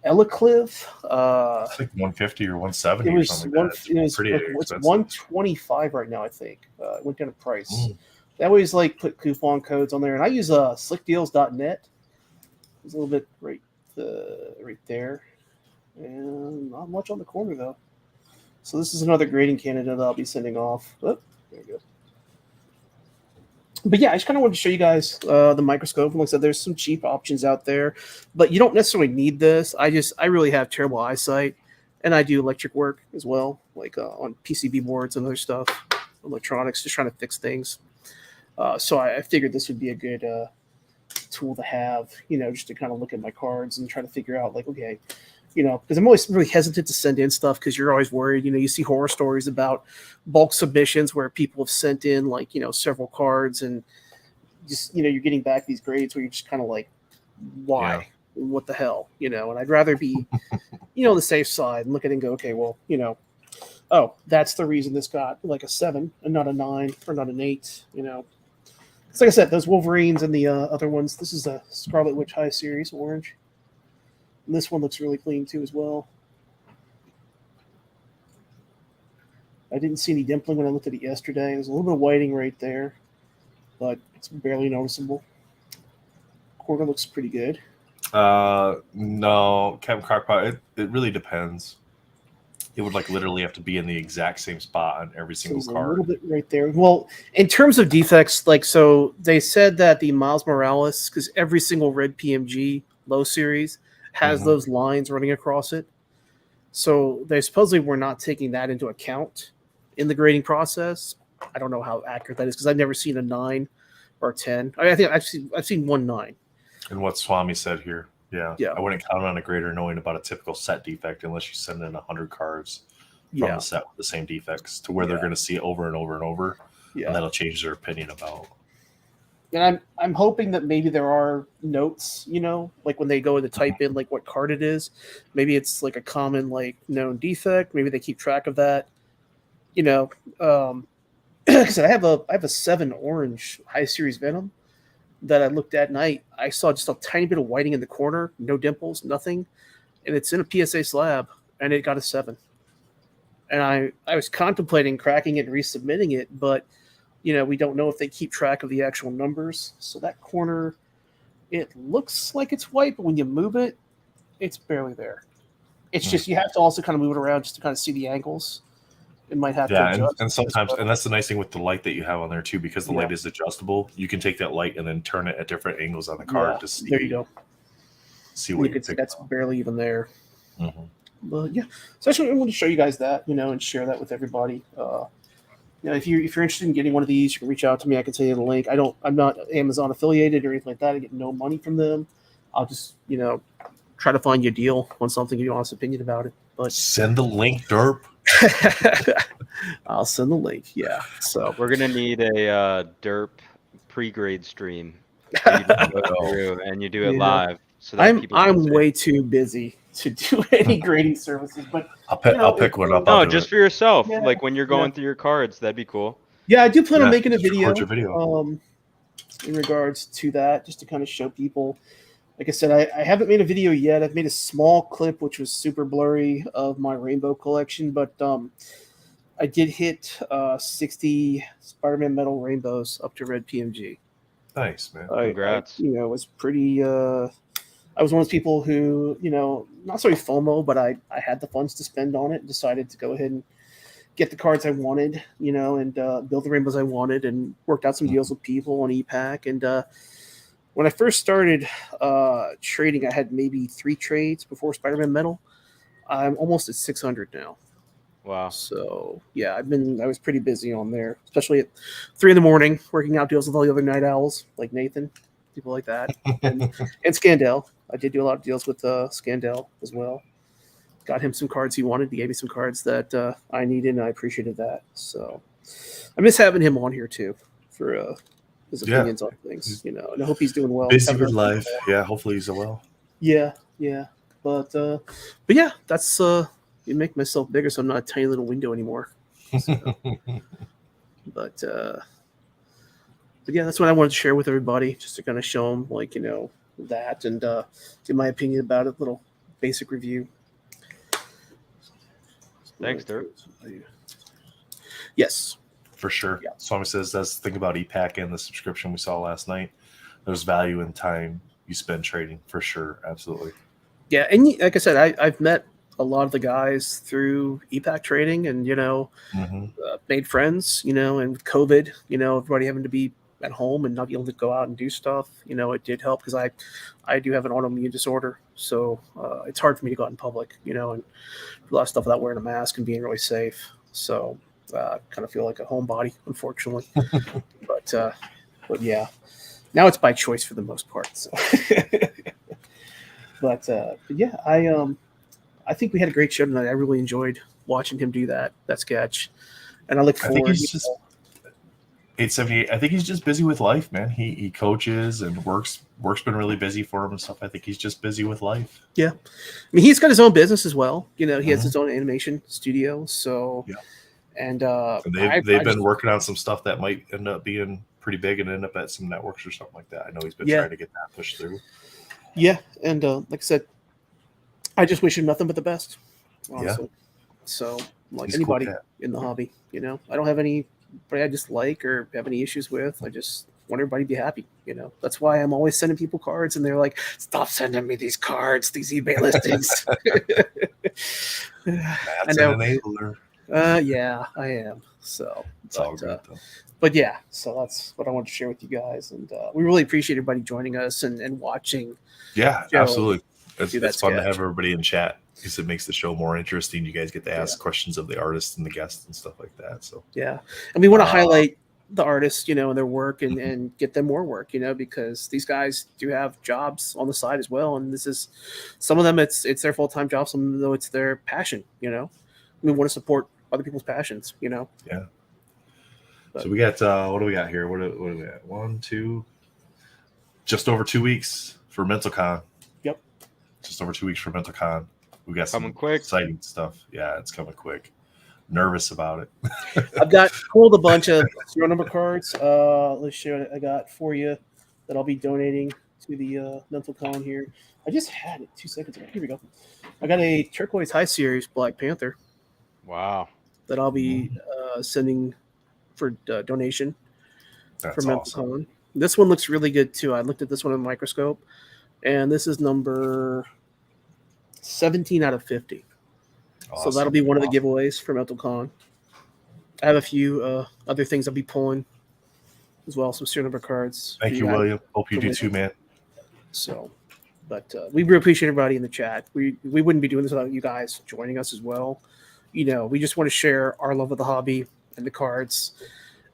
Elicliv.
It's like 150 or 170
It
or
was
something
one.
like that.
It was
Pretty
like, it's
expensive.
125 right now. I think it went down in price.
Mm.
They always like put coupon codes on there, and I use slickdeals.net. It's a little bit right there, and not much on the corner though. So this is another grading candidate that I'll be sending off. Oh, there we go. But yeah, I just kind of wanted to show you guys the microscope. Like I said, there's some cheap options out there, but you don't necessarily need this. I really have terrible eyesight, and I do electric work as well, like on PCB boards and other stuff, electronics, just trying to fix things. So I figured this would be a good tool to have, just to kind of look at my cards and try to figure out, like, okay, because I'm always really hesitant to send in stuff because you're always worried. You see horror stories about bulk submissions where people have sent in like, several cards and just, you're getting back these grades where you're just kind of like, why?
Yeah.
What the hell? And I'd rather be, on the safe side and look at it and go, okay, well, oh, that's the reason this got like a 7 and not a 9 or not an 8, It's like I said, those Wolverines and the other ones. This is a Scarlet Witch High Series orange. And this one looks really clean too as well. I didn't see any dimpling when I looked at it yesterday. There's a little bit of whiting right there, but it's barely noticeable. Corner looks pretty good.
No, Kevin Crockpot. It really depends. It would like literally have to be in the exact same spot on every single
So
card.
a little bit right there. Well, in terms of defects, so they said that the Miles Morales, because every single red PMG low series has those lines running across it. So they supposedly were not taking that into account in the grading process. I don't know how accurate that is because I've never seen a 9 or a 10. I think I've seen 1 9.
And what Swami said here. Yeah.
Yeah.
I wouldn't count on a grader knowing about a typical set defect unless you send in 100 cards from the set with the same defects to where they're going to see it over and over and over.
Yeah.
And that'll change their opinion about.
And I'm hoping that maybe there are notes, like when they go to type in like what card it is. Maybe it's like a common like known defect. Maybe they keep track of that. Because I have a 7 orange high series Venom that I looked at, and I saw just a tiny bit of whiting in the corner, no dimples, nothing, and it's in a PSA slab, and it got a 7. And I was contemplating cracking it and resubmitting it, but we don't know if they keep track of the actual numbers. So that corner, it looks like it's white, but when you move it, it's barely there. It's just you have to also kind of move it around just to kind of see the angles. It might have to
Yeah,
adjust.
and sometimes, and that's the nice thing with the light that you have on there too, because the light is adjustable. You can take that light and then turn it at different angles on the card to see.
There you go.
See what
that's barely even there.
Mm-hmm.
But yeah, so I wanted to show you guys that, and share that with everybody. If you're interested in getting one of these, you can reach out to me. I can send you the link. I'm not Amazon affiliated or anything like that. I get no money from them. I'll just try to find you a deal on something, give you an honest opinion about it. But
send the link, derp.
I'll send the link. Yeah. So
we're gonna need a derp pre-grade stream. And you do it live. So that
I'm way too busy to do any grading services, but
I'll pick one up.
No, just for yourself. Yeah. Like when you're going through your cards, that'd be cool.
Yeah, I do plan on making a video.
Video.
In regards to that, just to kind of show people. Like I said, I haven't made a video yet. I've made a small clip, which was super blurry, of my rainbow collection, but I did hit 60 Spider-Man metal rainbows up to red PMG.
Nice, man.
Congrats.
I was pretty. I was one of those people who, not sorry FOMO, but I had the funds to spend on it and decided to go ahead and get the cards I wanted, and build the rainbows I wanted, and worked out some deals with people on ePack. And when I first started trading, I had maybe 3 trades before Spider-Man Metal. I'm almost at 600 now.
Wow.
So yeah, I was pretty busy on there, especially at 3 a.m, working out deals with all the other night owls like Nathan, people like that, and Scandell. I did do a lot of deals with Scandell as well. Got him some cards he wanted. He gave me some cards that I needed, and I appreciated that. So I miss having him on here too for his opinions on things, and I hope he's doing well.
Busy with life. Yeah, hopefully he's well.
Yeah. But yeah, that's you make myself bigger, so I'm not a tiny little window anymore. So, but yeah, that's what I wanted to share with everybody, just to kind of show them, that, and give my opinion about it. Little basic review.
Thanks, Dirk.
Yes,
for sure. Yeah. Swami says that's the thing about ePack and the subscription we saw last night. There's value in time you spend trading, for sure. Absolutely. Yeah,
and like I said, I've met a lot of the guys through ePack trading, and made friends. And with COVID, everybody having to be at home and not be able to go out and do stuff, it did help, because I do have an autoimmune disorder, so it's hard for me to go out in public, and a lot of stuff without wearing a mask and being really safe. So kind of feel like a homebody, unfortunately. but yeah, now it's by choice for the most part. So. but yeah, I think we had a great show tonight. I really enjoyed watching him do that sketch, and I look forward.
I think he's just 878. I think he's just busy with life, man. He coaches and work's been really busy for him and stuff. I think he's just busy with life.
Yeah, I mean, he's got his own business as well. He has his own animation studio. So
yeah,
and
they've been working on some stuff that might end up being pretty big and end up at some networks or something like that. I know he's been trying to get that pushed through.
Yeah, and like I said, I just wish him nothing but the best. Honestly. Yeah. So he's anybody in the hobby, I don't have anybody I dislike or have any issues with. I just want everybody to be happy. That's why I'm always sending people cards, and they're like, "Stop sending me these cards, these eBay listings."
That's an enabler.
Yeah, I am. So
it's all good though.
But yeah, so that's what I wanted to share with you guys, and we really appreciate everybody joining us and watching.
Yeah, absolutely. It's fun to have everybody in chat, because it makes the show more interesting. You guys get to ask questions of the artists and the guests and stuff like that. So
yeah, and we want to highlight the artists, and their work, and get them more work, because these guys do have jobs on the side as well, and this is some of them it's their full-time job, some of them though it's their passion. We want to support other people's passions. Yeah.
But, so we got what do we got here? What do we got? 1, 2, just over 2 weeks for MentalCon.
Yep.
Just over 2 weeks for MentalCon. We got some
quick,
exciting stuff. Yeah, it's coming quick. Nervous about it.
I've pulled a bunch of serial number cards. Let's show what I got for you that I'll be donating to the MentalCon here. I just had it 2 seconds ago. Here we go. I got a turquoise high series Black Panther.
Wow.
That I'll be sending for donation.
That's
for MentalCon.
Awesome.
This one looks really good too. I looked at this one in the microscope, and this is number 17 out of 50. So
Awesome.
that'll be one of the
Awesome.
giveaways for MentalCon. I have a few other things I'll be pulling as well, some serial number cards. for
Thank you,
guys
William. Hope you
to
do
win.
too, man.
So, but we really appreciate everybody in the chat. We wouldn't be doing this without you guys joining us as well. We just want to share our love of the hobby and the cards,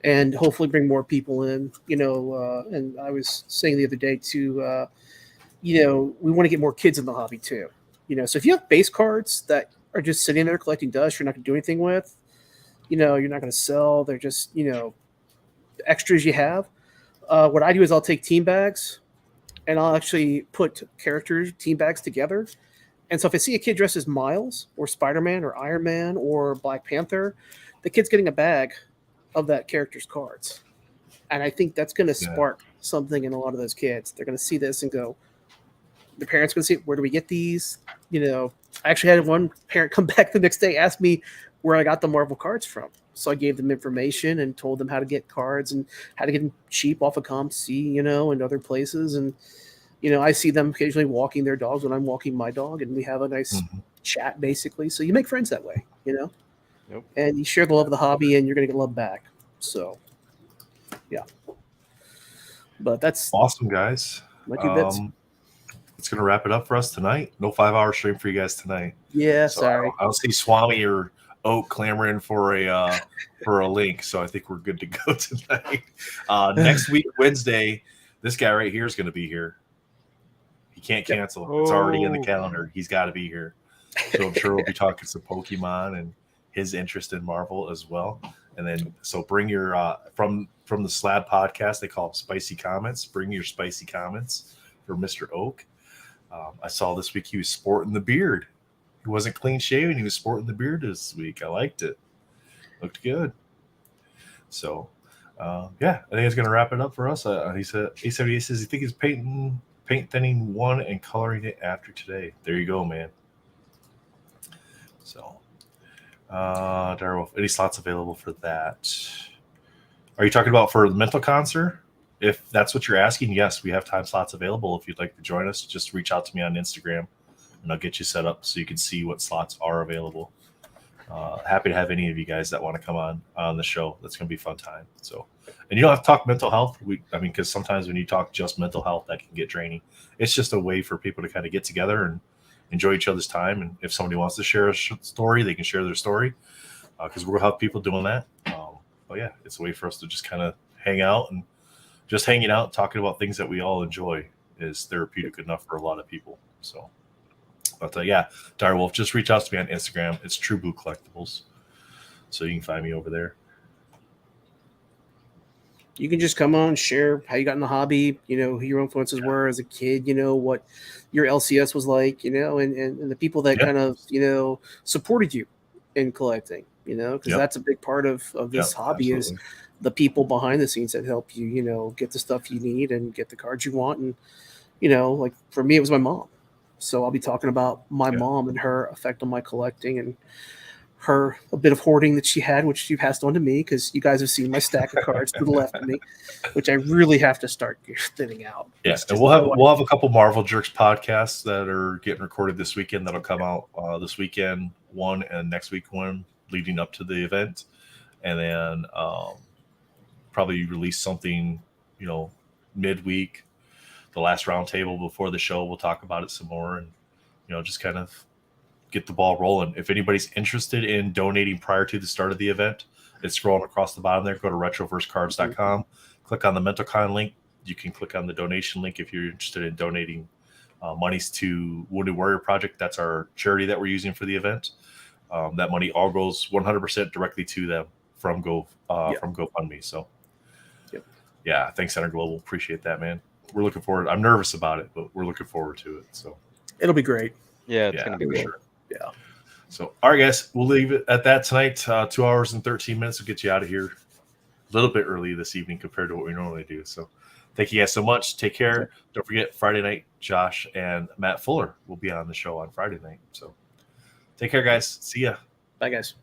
and hopefully bring more people in. And I was saying the other day too. We want to get more kids in the hobby too. So if you have base cards that are just sitting there collecting dust, you're not going to do anything with. You're not going to sell. They're just extras you have. What I do is I'll take team bags and I'll actually put character team bags together. And so if I see a kid dressed as Miles or Spider-Man or Iron Man or Black Panther, the kid's getting a bag of that character's cards. And I think that's going to spark something in a lot of those kids. They're going to see this and go, the parents going to see, where do we get these? I actually had one parent come back the next day, ask me where I got the Marvel cards from. So I gave them information and told them how to get cards and how to get them cheap off of ComC, and other places. And, I see them occasionally walking their dogs when I'm walking my dog, and we have a nice chat basically. So you make friends that way,
Yep.
and you share the love of the hobby and you're going to get love back. So, yeah. But that's
Awesome, guys.
my 2 bits.
It's going to wrap it up for us tonight. No 5-hour stream for you guys tonight.
Yeah,
So
sorry.
I don't see Swami or Oak clamoring for a link, so I think we're good to go tonight. Next week, Wednesday, this guy right here is going to be here. He can't cancel. It's already in the calendar. He's got to be here. So I'm sure we'll be talking some Pokemon and his interest in Marvel as well. And then, so bring your from the Slab podcast, they call them spicy comments. Bring your spicy comments for Mr. Oak. I saw this week he was sporting the beard. He wasn't clean shaven. He was sporting the beard this week. I liked it. Looked good. So, I think it's going to wrap it up for us. He said, A78 says he thinks he's paint thinning one and coloring it after today. There you go, man. So, Darryl, any slots available for that? Are you talking about for the mental concert? If that's what you're asking, yes, we have time slots available. If you'd like to join us, just reach out to me on Instagram, and I'll get you set up so you can see what slots are available. Happy to have any of you guys that want to come on the show. That's going to be a fun time. So, and you don't have to talk mental health. Because sometimes when you talk just mental health, that can get draining. It's just a way for people to kind of get together and enjoy each other's time. And if somebody wants to share a story, they can share their story, because we'll have people doing that. But yeah, it's a way for us to just kind of hang out, and just hanging out, talking about things that we all enjoy is therapeutic enough for a lot of people. So, but Direwolf, just reach out to me on Instagram. It's True Blue Collectibles. So you can find me over there.
You can just come on, share how you got in the hobby, who your influences were as a kid, what your LCS was like, and the people that kind of, supported you in collecting, because that's a big part of this hobby is the people behind the scenes that help you, get the stuff you need and get the cards you want. And, like for me, it was my mom. So I'll be talking about my mom and her effect on my collecting, and her a bit of hoarding that she had, which she passed on to me, because you guys have seen my stack of cards to the left of me, which I really have to start thinning out.
Yeah, and we'll have a couple Marvel Jerks podcasts that are getting recorded this weekend that'll come out this weekend, one, and next week one, leading up to the event, and then probably release something midweek, the last roundtable before the show. We'll talk about it some more, and just kind of get the ball rolling. If anybody's interested in donating prior to the start of the event, it's scrolling across the bottom there. Go to retroversecards.com, click on the MentalCon link. You can click on the donation link if you're interested in donating monies to Wounded Warrior Project. That's our charity that we're using for the event. That money all goes 100% directly to them from GoFundMe. So, yeah, thanks, Center Global. Appreciate that, man. We're looking forward. I'm nervous about it, but we're looking forward to it. So
it'll be great.
Yeah, it's gonna be great.
Sure.
Yeah.
So, all right, guys, we'll leave it at that tonight. 2 hours and 13 minutes will get you out of here a little bit early this evening compared to what we normally do. So, thank you guys so much. Take care. Don't forget, Friday night, Josh and Matt Fuller will be on the show on Friday night. So, take care, guys. See ya.
Bye, guys.